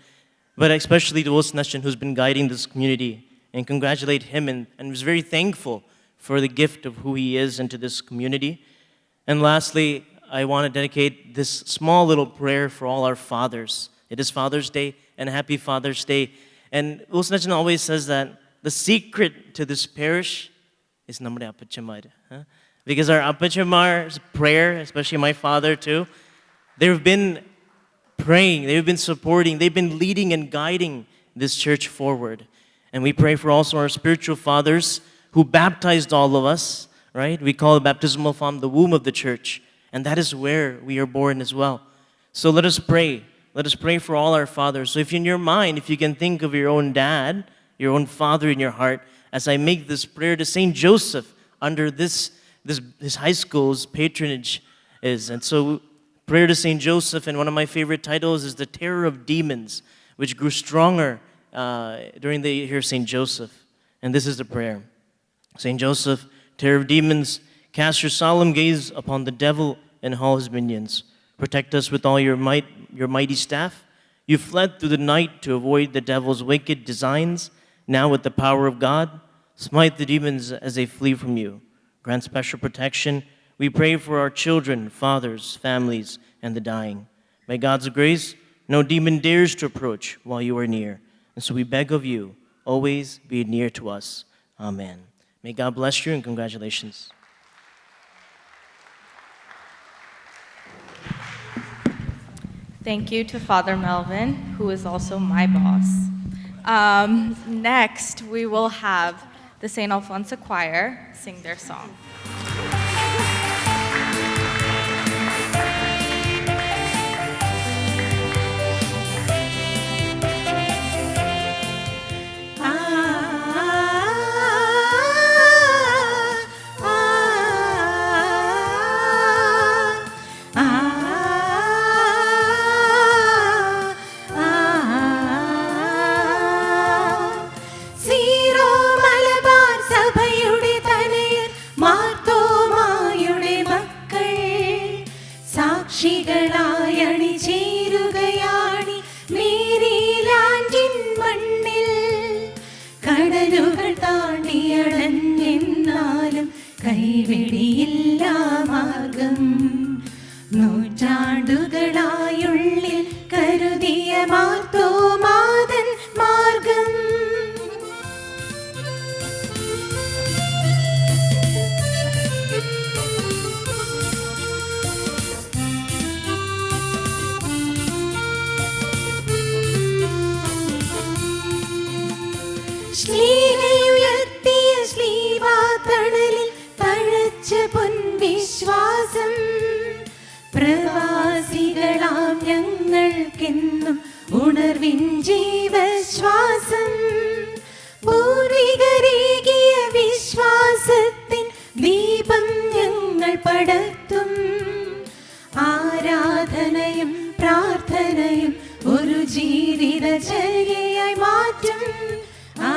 but especially to Will Snutchen, who's been guiding this community, and congratulate him and was very thankful for the gift of who he is into this community. And lastly, I want to dedicate this small little prayer for all our fathers. It is Father's Day, and happy Father's Day. And Will Snutchen always says that the secret to this parish is Namre Appachamar. Because our Appachamar's prayer, especially my father too, they've been praying, they've been supporting, they've been leading and guiding this church forward. And we pray for also our spiritual fathers who baptized all of us, right? We call the baptismal font the womb of the church. And that is where we are born as well. So let us pray. Let us pray for all our fathers. So if in your mind, if you can think of your own dad, your own father in your heart, as I make this prayer to Saint Joseph under this high school's patronage is. And so prayer to Saint Joseph, and one of my favorite titles is The Terror of Demons, which grew stronger during the year of Saint Joseph. And this is the prayer. Saint Joseph, terror of demons, cast your solemn gaze upon the devil and all his minions. Protect us with all your might, your mighty staff. You fled through the night to avoid the devil's wicked designs. Now with the power of God, smite the demons as they flee from you. Grant special protection. We pray for our children, fathers, families, and the dying. By God's grace, no demon dares to approach while you are near. And so we beg of you, always be near to us. Amen. May God bless you, and congratulations. Thank you to Father Melvin, who is also my boss. Next, we will have the St. Alfonso Choir sing their song. നൂറ്റാണ്ടുകളായുള്ളിൽ കരുതിയ മാർത്തോമാതൻ മാർഗം വിശ്വാസം പ്രവാസികളാം ഞങ്ങൾക്കെന്നും ഉണർവിൻ ജീവശ്വാസം പൂർവികരേകിയ വിശ്വാസത്തിൻ ദീപം ഞങ്ങൾ പടർത്തും ആരാധനയും പ്രാർത്ഥനയും ഒരു ജീവിതചര്യയായി മാറ്റും ആ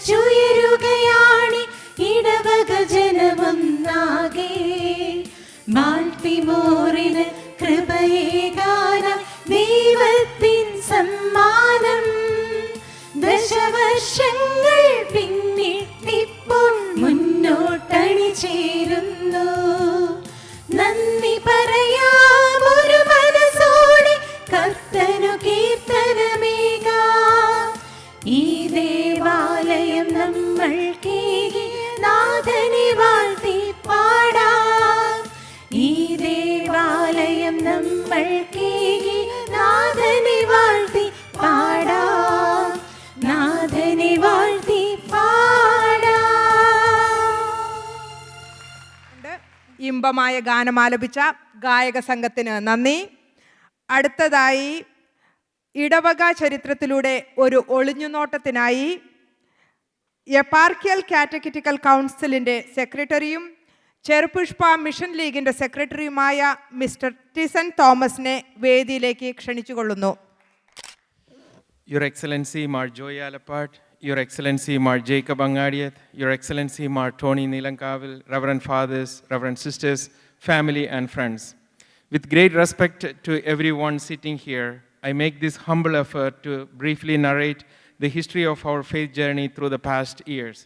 ചടിവച്ചുയരുകയാണ് ഇടവക ജനമൊന്നാകെ ബാൽട്ടിമോറിന് കൃപയേകാനം ദൈവത്തിൻ സമ്മാനം ദശവർഷങ്ങൾ പിന്നിട്ടിപ്പോൾ മുന്നോട്ടണി ചേരുന്നു നന്ദി പറയാം ഒരു മനസ്സോടെ കർത്തനു കീർത്തനമേകാം ഈ ദേവാലയം നമ്മൾക്കേകി നാഥനെ വാഴ്ത്തി പാടാം ഈ ദേവാലയം നമ്മൾക്കേകി നാഥനെ വാഴ്ത്തി പാടാം നാഥനെ വാഴ്ത്തി പാടാം. ഇമ്പമായ ഗാനം ആലപിച്ച ഗായക സംഘത്തിന് നന്ദി. അടുത്തതായി ഇടവക ചരിത്രത്തിലൂടെ ഒരു ഒളിഞ്ഞുനോട്ടത്തിനായി എപ്പാർക്കിയൽ കാറ്റഗറ്റിക്കൽ കൗൺസിലിൻ്റെ സെക്രട്ടറിയും ചെറുപുഷ്പ മിഷൻ ലീഗിൻ്റെ സെക്രട്ടറിയുമായ മിസ്റ്റർ ടിസൺ തോമസിനെ വേദിയിലേക്ക് ക്ഷണിച്ചുകൊള്ളുന്നു. Your Excellency Mar Joy Alapart, Your Excellency Mar Jacob Angadiath, Your Excellency Mar Tony Nilankavil, Reverend Fathers, Reverend Sisters, family and friends. With great respect to everyone sitting here, I make this humble effort to briefly narrate the history of our faith journey through the past years.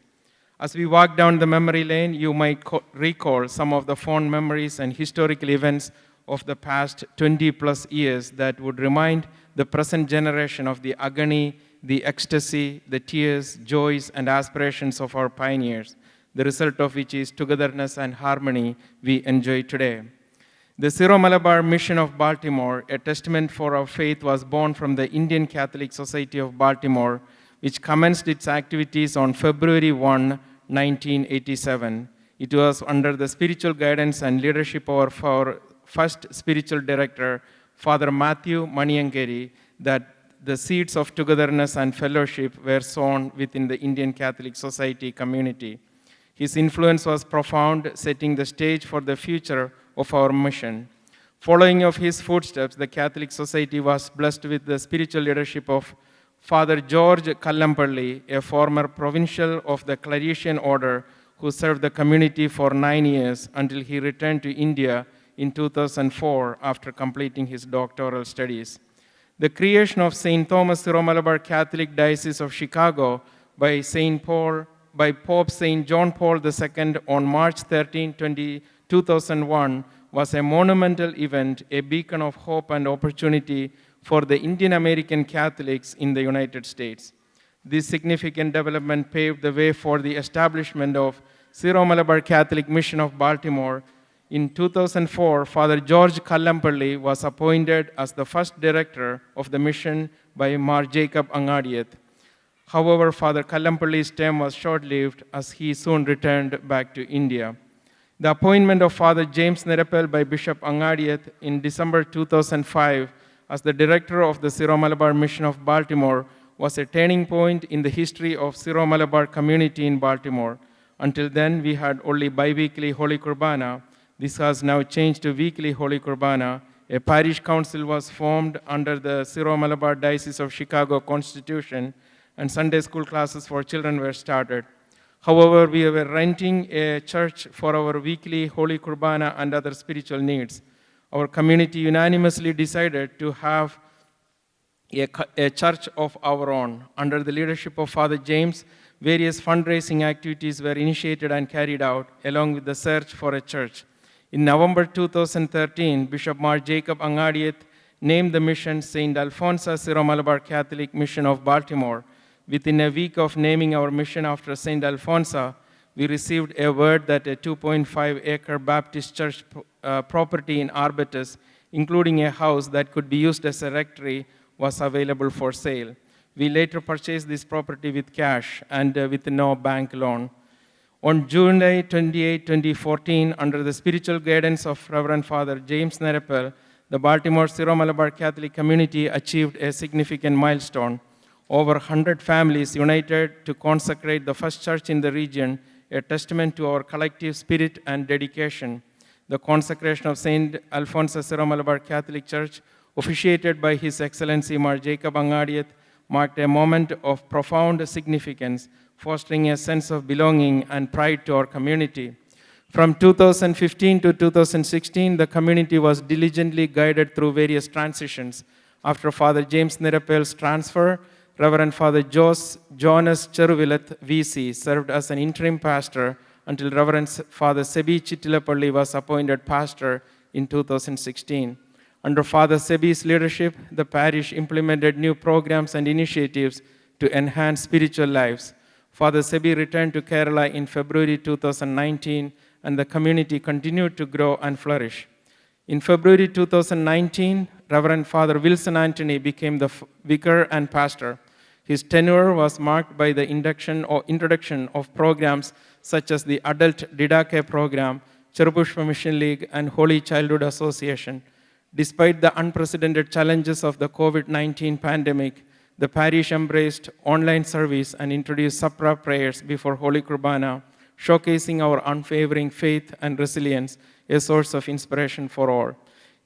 As we walk down the memory lane, you might recall some of the fond memories and historical events of the past 20 plus years that would remind the present generation of the agony, the ecstasy, the tears, joys, and aspirations of our pioneers, the result of which is togetherness and harmony we enjoy today. The Syro-Malabar Mission of Baltimore, a testament for our faith, was born from the Indian Catholic Society of Baltimore, which commenced its activities on February 1, 1987. It was under the spiritual guidance and leadership of our first spiritual director, Father Matthew Maniangeri, that the seeds of togetherness and fellowship were sown within the Indian Catholic Society community. His influence was profound, setting the stage for the future of our mission. Following of his footsteps, the Catholic Society was blessed with the spiritual leadership of Father George Kallampalli, a former provincial of the Claretian order who served the community for 9 years until he returned to India in 2004 after completing his doctoral studies. The creation of St. Thomas Syro-Malabar Catholic Diocese of Chicago by Pope St. John Paul II on March 13, 2001 was a monumental event, a beacon of hope and opportunity for the Indian American Catholics in the United States. This significant development paved the way for the establishment of Syro-Malabar Catholic Mission of Baltimore. In 2004, Father George Kallampalli was appointed as the first director of the mission by Mar Jacob Angadiath. However, Father Kallampalli's term was short-lived as he soon returned back to India. The appointment of Father James Nerapel by Bishop Angadiath in December 2005 as the director of the Syro-Malabar Mission of Baltimore was a turning point in the history of Syro-Malabar community in Baltimore. Until then, we had only bi-weekly Holy Kurbana. This has now changed to weekly Holy Kurbana. A parish council was formed under the Syro-Malabar Diocese of Chicago Constitution, and Sunday school classes for children were started. However, we were renting a church for our weekly Holy Kurbana and other spiritual needs. Our community unanimously decided to have a church of our own. Under the leadership of Father James, various fundraising activities were initiated and carried out, along with the search for a church. In November 2013, Bishop Mar Jacob Angadiath named the mission St. Alphonsa Syro-Malabar Catholic Mission of Baltimore. Within a week of naming our mission after St. Alphonsa, we received a word that a 2.5-acre Baptist church property in Arbutus, including a house that could be used as a rectory, was available for sale. We later purchased this property with cash and with no bank loan. On July 28, 2014, under the spiritual guidance of Reverend Father James Nerepel, the Baltimore Syro-Malabar Catholic community achieved a significant milestone. Over 100 families united to consecrate the first church in the region, a testament to our collective spirit and dedication. The consecration of St. Alphonsus Syro-Malabar Catholic Church, officiated by His Excellency Mar Jacob Angadiath, marked a moment of profound significance, fostering a sense of belonging and pride to our community. From 2015 to 2016, the community was diligently guided through various transitions. After Father James Nerepel's transfer, Reverend Father Jonas Cheruvilath, VC, served as an interim pastor until Reverend Father Sebi Chittilapalli was appointed pastor in 2016. Under Father Sebi's leadership, the parish implemented new programs and initiatives to enhance spiritual lives. Father Sebi returned to Kerala in February 2019, and the community continued to grow and flourish. In February 2019, Reverend Father Wilson Anthony became the vicar and pastor. His tenure was marked by the introduction of programs such as the Adult Didake Program, Cherupushpa Mission League, and Holy Childhood Association. Despite the unprecedented challenges of the COVID-19 pandemic, the parish embraced online service and introduced Sapra prayers before Holy Kurbana, showcasing our unwavering faith and resilience, a source of inspiration for all.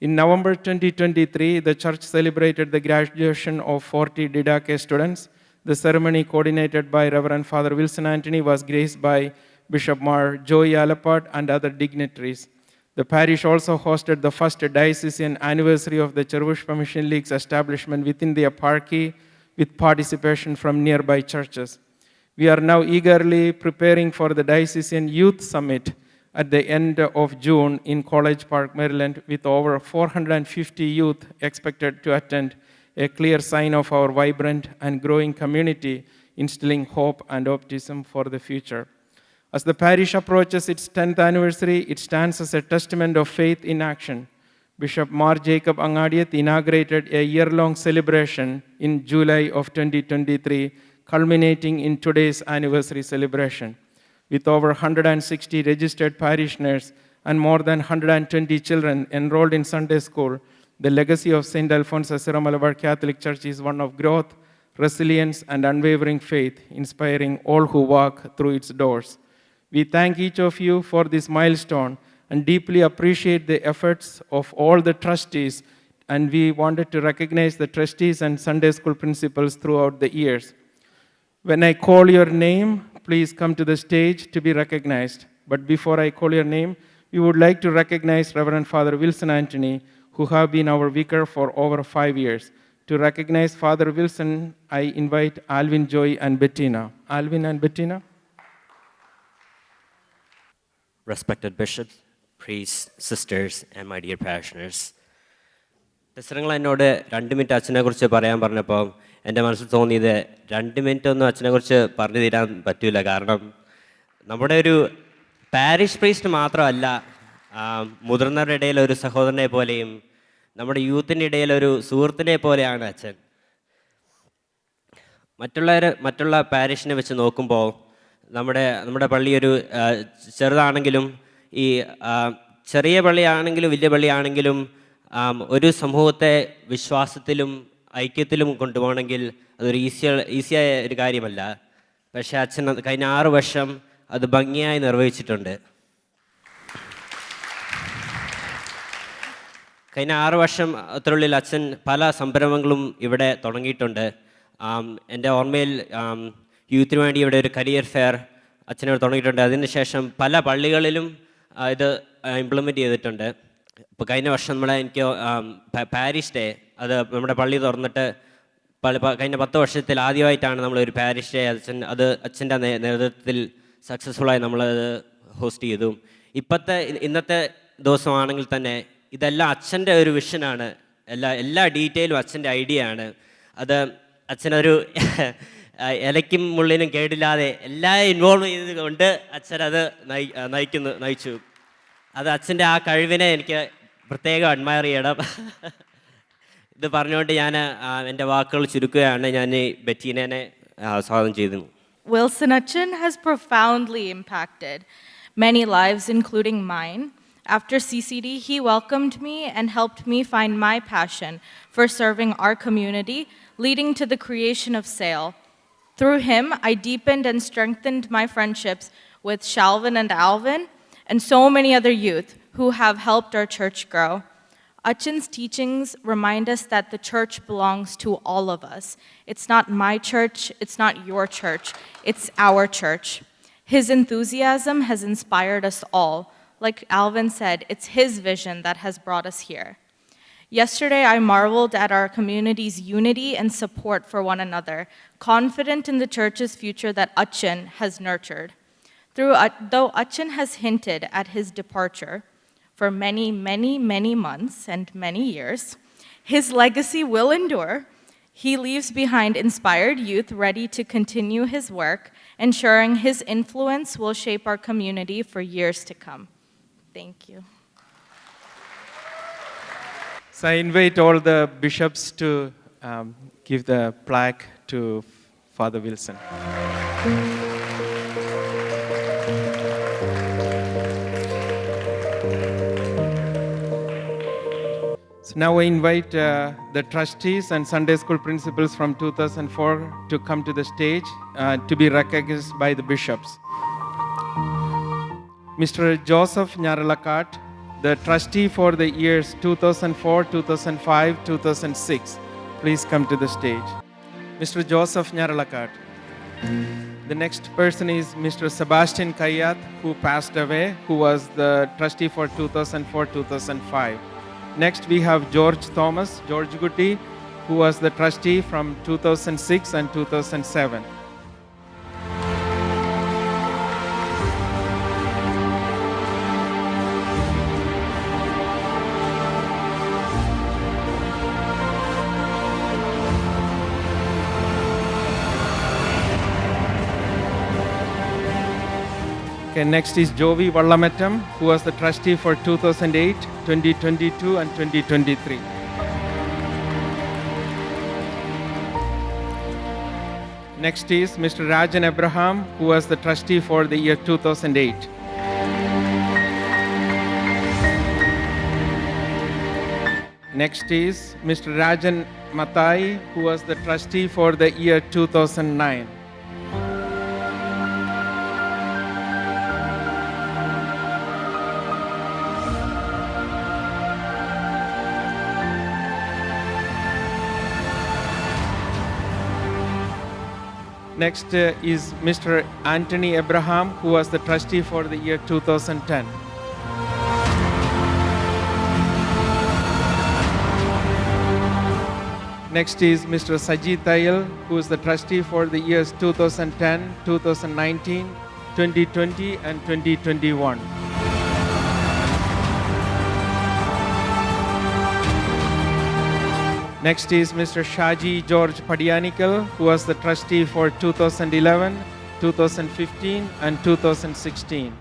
In November 2023, the church celebrated the graduation of 40 Didake students. The ceremony, coordinated by Reverend Father Wilson Anthony, was graced by Bishop Mar Joey Alapat and other dignitaries. The parish also hosted the first diocesan anniversary of the Cherupushpa Mission League's establishment within the eparchy, with participation from nearby churches. We are now eagerly preparing for the Diocesan Youth Summit at the end of June in College Park, Maryland, with over 450 youth expected to attend, a clear sign of our vibrant and growing community, instilling hope and optimism for the future. As the parish approaches its 10th anniversary, it stands as a testament of faith in action. Bishop Mar Jacob Angadiath inaugurated a year-long celebration in July of 2023, culminating in today's anniversary celebration. With over 160 registered parishioners and more than 120 children enrolled in Sunday school, the legacy of St. Alphonsus Syro-Malabar Catholic Church is one of growth, resilience, and unwavering faith, inspiring all who walk through its doors. We thank each of you for this milestone and deeply appreciate the efforts of all the trustees, and we wanted to recognize the trustees and Sunday school principals throughout the years. When I call your name, please come to the stage to be recognized. But before I call your name, we would like to recognize Reverend Father Wilson Anthony, who have been our vicar for over 5 years. To recognize Father Wilson, I invite Alvin, Joy, and Bettina. Alvin and Bettina. Respected bishops, priests, sisters, and my dear parishioners. ടെസ്റ്ററുകൾ എന്നോട് 2 minute അച്ഛനെക്കുറിച്ച് പറയാൻ പറഞ്ഞപ്പോൾ എൻ്റെ മനസ്സിൽ തോന്നിയത് 2 minute ഒന്നും അച്ഛനെക്കുറിച്ച് പറഞ്ഞു തരാൻ പറ്റില്ല. കാരണം നമ്മുടെ ഒരു പാരിഷ് പ്രീസ്റ്റ് മാത്രമല്ല, മുതിർന്നവരുടെ ഇടയിൽ ഒരു സഹോദരനെ പോലെയും നമ്മുടെ യൂത്തിൻ്റെ ഇടയിൽ ഒരു സുഹൃത്തിനെ പോലെയാണ് അച്ഛൻ. മറ്റുള്ള പാരിഷിനെ വെച്ച് നോക്കുമ്പോൾ നമ്മുടെ പള്ളി ഒരു ചെറുതാണെങ്കിലും ഈ ചെറിയ പള്ളിയാണെങ്കിലും വലിയ പള്ളിയാണെങ്കിലും ഒരു സമൂഹത്തെ വിശ്വാസത്തിലും ഐക്യത്തിലും കൊണ്ടുപോകണമെങ്കിൽ അതൊരു ഈസിയായ ഒരു കാര്യമല്ല. പക്ഷേ അച്ഛൻ കഴിഞ്ഞ 6 വർഷം അത് ഭംഗിയായി നിർവഹിച്ചിട്ടുണ്ട്. കഴിഞ്ഞ 6 വർഷത്തിനുള്ളിൽ അച്ഛൻ പല സംരംഭങ്ങളും ഇവിടെ തുടങ്ങിയിട്ടുണ്ട്. എൻ്റെ ഓർമ്മയിൽ യൂത്തിന് വേണ്ടി ഇവിടെ ഒരു കരിയർ ഫെയർ അച്ഛനോട് തുടങ്ങിയിട്ടുണ്ട്. അതിനുശേഷം പല പള്ളികളിലും ഇത് ഇംപ്ലിമെൻ്റ് ചെയ്തിട്ടുണ്ട്. ഇപ്പോൾ കഴിഞ്ഞ വർഷം എനിക്ക് പാരിഷ് ഡേ, അത് നമ്മുടെ പള്ളി തുറന്നിട്ട് കഴിഞ്ഞ 10 വർഷത്തിൽ ആദ്യമായിട്ടാണ് നമ്മളൊരു പാരിഷ് ഡേ അച്ഛൻ്റെ നേതൃത്വത്തിൽ സക്സസ്ഫുള്ളായി നമ്മളത് ഹോസ്റ്റ് ചെയ്തു. ഇന്നത്തെ ദിവസമാണെങ്കിൽ തന്നെ ഇതെല്ലാം അച്ഛൻ്റെ ഒരു വിഷനാണ് എല്ലാ ഡീറ്റെയിലും അച്ഛൻ്റെ ഐഡിയ ആണ്. അത് അച്ഛനൊരു ഇലയ്ക്കും മുള്ളിനും കേടില്ലാതെ എല്ലാം ഇൻവോൾവ് ചെയ്തുകൊണ്ട് അച്ഛനത് നയിച്ചു. അത് അച്ഛൻ്റെ ആ കഴിവിനെ എനിക്ക് പ്രത്യേകം അഡ്മയർ ചെയ്യണം. ഇത് പറഞ്ഞുകൊണ്ട് ഞാൻ എൻ്റെ വാക്കുകൾ ചുരുക്കുകയാണ്. ഞാൻ ബെറ്റീനെ സ്വാഗതം ചെയ്തു. Wilson Achan has profoundly impacted many lives, including mine. After CCD, he welcomed me and helped me find my passion for serving our community, leading to the creation of SAIL. Through him, I deepened and strengthened my friendships with Shalvin and Alvin and so many other youth who have helped our church grow. Achan's teachings remind us that the church belongs to all of us. It's not my church, it's not your church, it's our church. His enthusiasm has inspired us all. Like Alvin said, it's his vision that has brought us here. Yesterday, I marveled at our community's unity and support for one another, confident in the church's future that Achan has nurtured. Though Achan has hinted at his departure for many, many, many months and many years, his legacy will endure. He leaves behind inspired youth ready to continue his work, ensuring his influence will shape our community for years to come. Thank you. So I invite all the bishops to give the plaque to Father Wilson. So now I invite the trustees and Sunday school principals from 2004 to come to the stage to be recognized by the bishops. Mr. Joseph Nyaralakat, the trustee for the years 2004, 2005, 2006. Please come to the stage. Mr. Joseph Nyaralakat. The next person is Mr. Sebastian Kayat, who passed away, who was the trustee for 2004, 2005. Next, we have George Gutti, who was the trustee from 2006 and 2007. Okay, next is Jovi Vallamettam, who was the trustee for 2008, 2022 and 2023. Next is Mr. Rajan Abraham, who was the trustee for the year 2008. Next is Mr. Rajan Matai, who was the trustee for the year 2009. Next is Mr. Anthony Abraham, who was the trustee for the year 2010. Next is Mr. Sajid Tayal, who is the trustee for the years 2010, 2019, 2020 and 2021. Next is Mr. Shaji George Padianikal, who was the trustee for 2011, 2015 and 2016.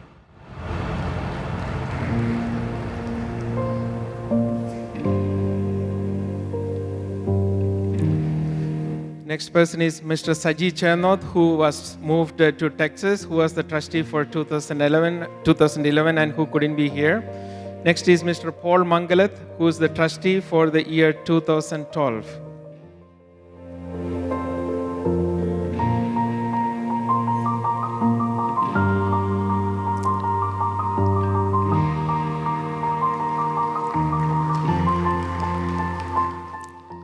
Next person is Mr. Saji Chernoth, who was moved to Texas, who was the trustee for 2011 and who couldn't be here. Next is Mr. Paul Mangalath, who is the trustee for the year 2012.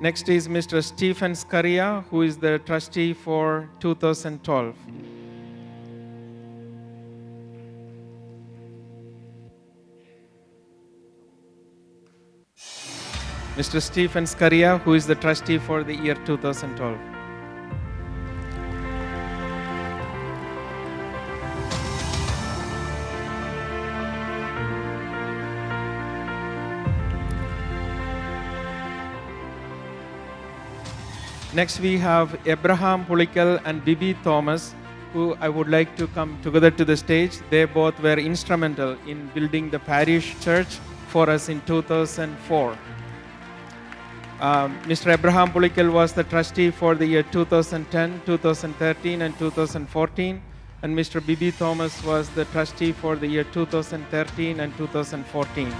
Next is Mr. Stephen Scaria, who is the trustee for 2012. Mr. Stephen Scaria, who is the trustee for the year 2012. Next, we have Abraham Pulikal and Bibi Thomas, who I would like to come together to the stage. They both were instrumental in building the parish church for us in 2004. Mr. Abraham Pulikal was the trustee for the year 2010, 2013, and 2014. And Mr. Bibi Thomas was the trustee for the year 2013 and 2014.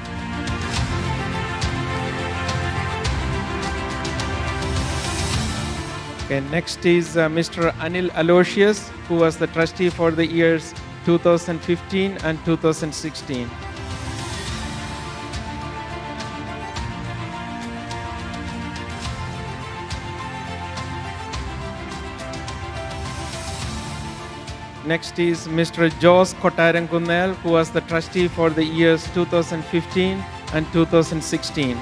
Okay, next is Mr. Anil Aloysius, who was the trustee for the years 2015 and 2016. Next is Mr. Jos Kottarankunnal, who was the trustee for the years 2015 and 2016.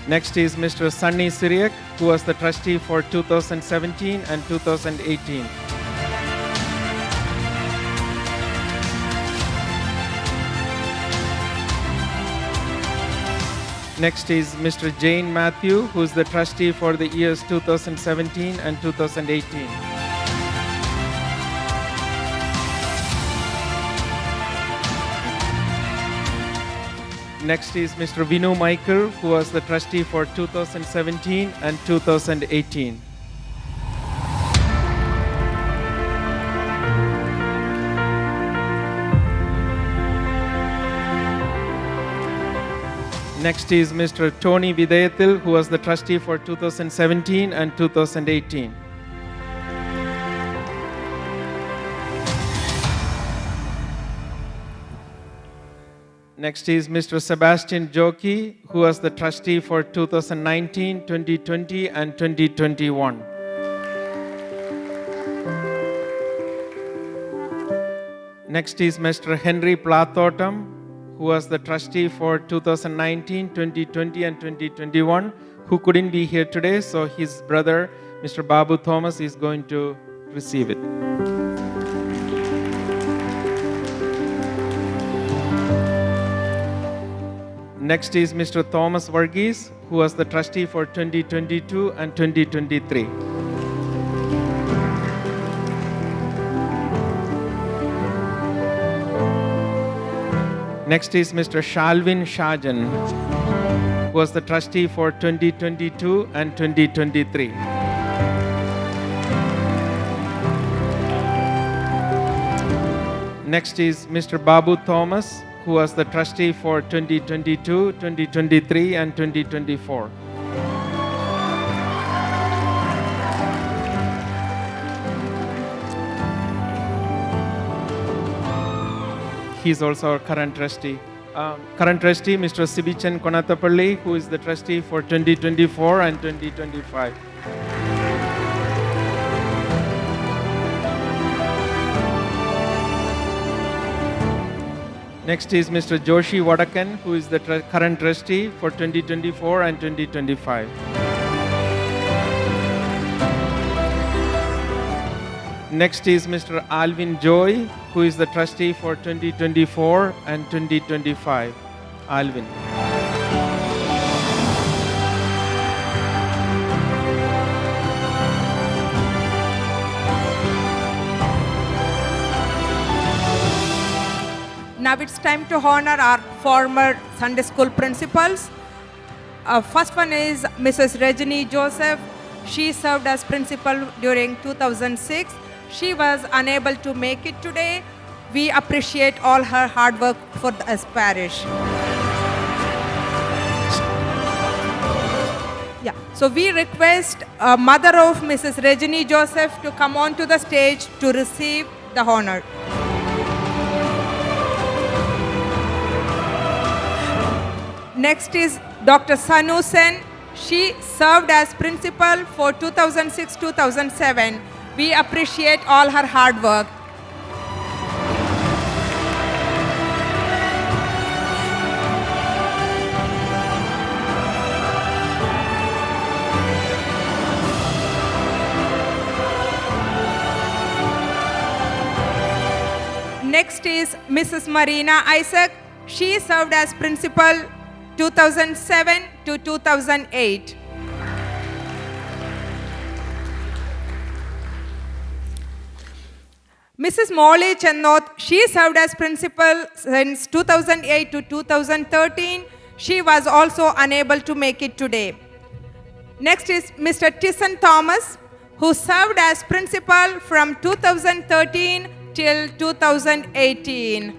Next is Mr. Sunny Syriac, who was the trustee for 2017 and 2018. Next is Mr. Jane Matthew, who is the trustee for the years 2017 and 2018. Next is Mr. Vinu Michael, who was the trustee for 2017 and 2018. Next is Mr. Tony Vidayathil, who was the trustee for 2017 and 2018. Next is Mr. Sebastian Joki, who was the trustee for 2019, 2020, and 2021. Next is Mr. Henry Plathotam, who was the trustee for 2019, 2020, and 2021, who couldn't be here today, so his brother, Mr. Babu Thomas, is going to receive it. Next is Mr. Thomas Varghese, who was the trustee for 2022 and 2023. Next is Mr. Shalvin Shajan, who was the trustee for 2022 and 2023. Next is Mr. Babu Thomas, who was the trustee for 2022, 2023, and 2024. He is also our current trustee. Current trustee, Mr. Sibichan Konathapalli, who is the trustee for 2024 and 2025. Next is Mr. Joshi Wadakan, who is the current trustee for 2024 and 2025. Next is Mr. Alvin Joy, who is the trustee for 2024 and 2025. Alvin. Now it's time to honor our former Sunday school principals. First one is Mrs. Regine Joseph. She served as principal during 2006. She was unable to make it today. We appreciate all her hard work for this parish. Yeah, so we request mother of Mrs. Regine Joseph to come on to the stage to receive the honor. Next is Dr. Sanu Sen. She served as principal for 2006-2007. We appreciate all her hard work. Next is Mrs. Marina Isaac. She served as principal 2007 to 2008. Mrs. Molly Chennoth, she served as principal since 2008 to 2013. She was also unable to make it today. Next is Mr. Tyson Thomas, who served as principal from 2013 till 2018.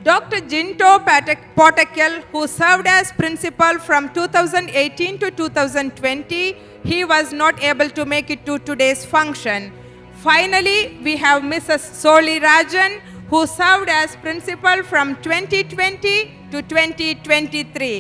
Dr. Jinto Potekel, who served as principal from 2018 to 2020, he was not able to make it to today's function. Finally, we have Mrs. Soli Rajan, who served as principal from 2020 to 2023.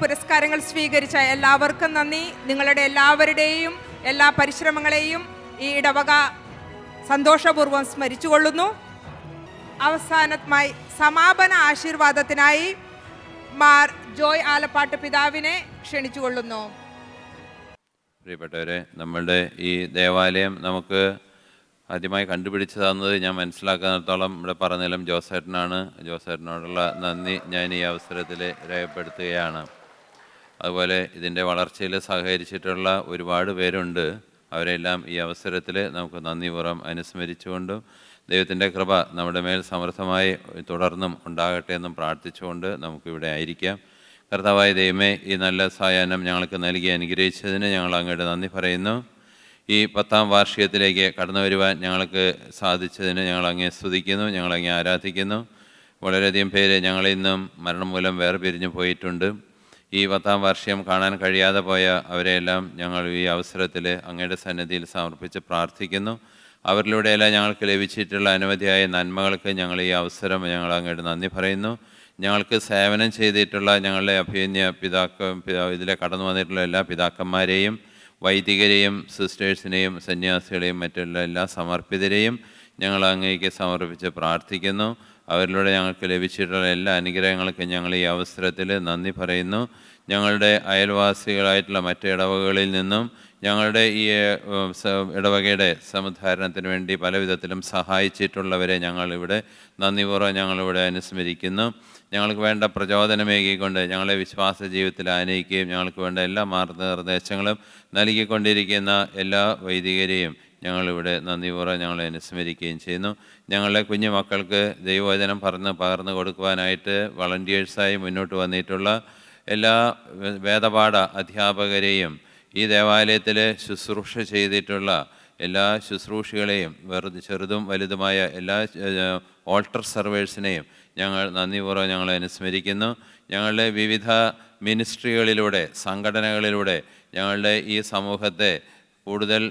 പുരസ്കാരങ്ങൾ സ്വീകരിച്ച എല്ലാവർക്കും നന്ദി. നിങ്ങളുടെ എല്ലാവരുടെയും എല്ലാ പരിശ്രമങ്ങളെയും ഈ ഇടവക സന്തോഷപൂർവ്വം സ്മരിച്ചുകൊള്ളുന്നു. അവസാനമായി സമാപന ആശീർവാദത്തിനായി മാർ ജോയ് ആലപ്പാട്ട് പിതാവിനെ ക്ഷണിച്ചുകൊള്ളുന്നു. പ്രിയപ്പെട്ടവരെ, നമ്മളുടെ ഈ ദേവാലയം നമുക്ക് ആദ്യമായി കണ്ടുപിടിച്ചു തന്നത് ഞാൻ മനസ്സിലാക്കുന്നിടത്തോളം ഇവിടെ പറഞ്ഞാലും ജോസേട്ടനാണ്. ജോസേട്ടനോടുള്ള നന്ദി ഞാൻ ഈ അവസരത്തിൽ രേഖപ്പെടുത്തുകയാണ്. അതുപോലെ ഇതിൻ്റെ വളർച്ചയിൽ സഹകരിച്ചിട്ടുള്ള ഒരുപാട് പേരുണ്ട്. അവരെല്ലാം ഈ അവസരത്തിൽ നമുക്ക് നന്ദിപൂർവ്വം അനുസ്മരിച്ചുകൊണ്ടും ദൈവത്തിൻ്റെ കൃപ നമ്മുടെ മേൽ സമൃദ്ധമായി തുടർന്നും ഉണ്ടാകട്ടെ എന്നും പ്രാർത്ഥിച്ചുകൊണ്ട് നമുക്കിവിടെ ആയിരിക്കാം. കർത്താവായ ദൈവമേ, ഈ നല്ല സായാഹ്നം ഞങ്ങൾക്ക് നൽകി അനുഗ്രഹിച്ചതിന് ഞങ്ങൾ അങ്ങോട്ട് നന്ദി പറയുന്നു. ഈ 10ാം വാർഷികത്തിലേക്ക് കടന്നു വരുവാൻ ഞങ്ങൾക്ക് സാധിച്ചതിന് ഞങ്ങൾ അങ്ങേ സ്തുതിക്കുന്നു, ഞങ്ങൾ അങ്ങേ ആരാധിക്കുന്നു. വളരെയധികം പേര് ഞങ്ങളിന്നും മരണം മൂലം വേർപിരിഞ്ഞു പോയിട്ടുണ്ട്. ഈ 10ാം വാർഷികം കാണാൻ കഴിയാതെ പോയ അവരെയെല്ലാം ഞങ്ങൾ ഈ അവസരത്തിൽ അങ്ങയുടെ സന്നിധിയിൽ സമർപ്പിച്ച് പ്രാർത്ഥിക്കുന്നു. അവരിലൂടെയെല്ലാം ഞങ്ങൾക്ക് ലഭിച്ചിട്ടുള്ള അനവധിയായ നന്മകൾക്ക് ഞങ്ങൾ ഈ അവസരം ഞങ്ങൾ അങ്ങോട്ട് നന്ദി പറയുന്നു. ഞങ്ങൾക്ക് സേവനം ചെയ്തിട്ടുള്ള ഞങ്ങളുടെ അഭിമന്യ ഇതിലെ കടന്നു വന്നിട്ടുള്ള എല്ലാ പിതാക്കന്മാരെയും വൈദികരെയും സിസ്റ്റേഴ്സിനെയും സന്യാസികളെയും മറ്റുള്ള എല്ലാ സമർപ്പിതരെയും ഞങ്ങൾ അങ്ങേക്ക് സമർപ്പിച്ച് പ്രാർത്ഥിക്കുന്നു. അവരിലൂടെ ഞങ്ങൾക്ക് ലഭിച്ചിട്ടുള്ള എല്ലാ അനുഗ്രഹങ്ങൾക്കും ഞങ്ങൾ ഈ അവസരത്തിൽ നന്ദി പറയുന്നു. ഞങ്ങളുടെ അയൽവാസികളായിട്ടുള്ള മറ്റ് ഇടവകകളിൽ നിന്നും ഞങ്ങളുടെ ഈ ഇടവകയുടെ സമുദ്ധാരണത്തിന് വേണ്ടി പല വിധത്തിലും സഹായിച്ചിട്ടുള്ളവരെ ഞങ്ങളിവിടെ നന്ദിപൂർവ്വം ഞങ്ങളിവിടെ അനുസ്മരിക്കുന്നു. ഞങ്ങൾക്ക് വേണ്ട പ്രചോദനമേകിക്കൊണ്ട് ഞങ്ങളെ വിശ്വാസ ജീവിതത്തിൽ ആനയിക്കുകയും ഞങ്ങൾക്ക് വേണ്ട എല്ലാ മാർഗനിർദ്ദേശങ്ങളും നൽകിക്കൊണ്ടിരിക്കുന്ന എല്ലാ വൈദികരെയും ഞങ്ങളിവിടെ നന്ദിപൂർവ്വം ഞങ്ങളെ അനുസ്മരിക്കുകയും ചെയ്യുന്നു. ഞങ്ങളുടെ കുഞ്ഞു മക്കൾക്ക് ദൈവവചനം പകർന്നു കൊടുക്കുവാനായിട്ട് വളണ്ടിയേഴ്സായി മുന്നോട്ട് വന്നിട്ടുള്ള എല്ലാ വേദപാഠ അധ്യാപകരെയും ഈ ദേവാലയത്തിൽ ശുശ്രൂഷ ചെയ്തിട്ടുള്ള എല്ലാ ശുശ്രൂഷികളെയും ചെറുതും വലുതുമായ എല്ലാ ഓൾട്ടർ സർവേഴ്സിനെയും ഞങ്ങൾ നന്ദിപൂർവ്വം ഞങ്ങളെ അനുസ്മരിക്കുന്നു. ഞങ്ങളുടെ വിവിധ മിനിസ്ട്രികളിലൂടെ സംഘടനകളിലൂടെ ഞങ്ങളുടെ ഈ സമൂഹത്തെ കൂടുതൽ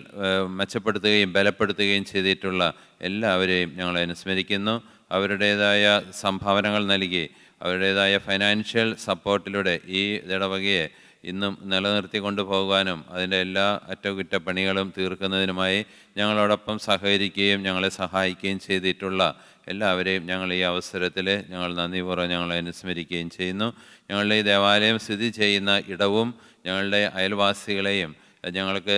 മെച്ചപ്പെടുത്തുകയും ബലപ്പെടുത്തുകയും ചെയ്തിട്ടുള്ള എല്ലാവരെയും ഞങ്ങൾ അനുസ്മരിക്കുന്നു. അവരുടേതായ സംഭാവനകൾ നൽകി അവരുടേതായ ഫൈനാൻഷ്യൽ സപ്പോർട്ടിലൂടെ ഈ ഇടവകയെ ഇന്നും നിലനിർത്തിക്കൊണ്ട് പോകുവാനും അതിൻ്റെ എല്ലാ അറ്റകുറ്റപ്പണികളും തീർക്കുന്നതിനുമായി ഞങ്ങളോടൊപ്പം സഹകരിക്കുകയും ഞങ്ങളെ സഹായിക്കുകയും ചെയ്തിട്ടുള്ള എല്ലാവരെയും ഞങ്ങൾ ഈ അവസരത്തിൽ ഞങ്ങൾ നന്ദിപൂർവ്വം ഞങ്ങളെ അനുസ്മരിക്കുകയും ചെയ്യുന്നു. ഞങ്ങളുടെ ഈ ദേവാലയം സ്ഥിതി ചെയ്യുന്ന ഇടവും ഞങ്ങളുടെ അയൽവാസികളെയും ഞങ്ങൾക്ക്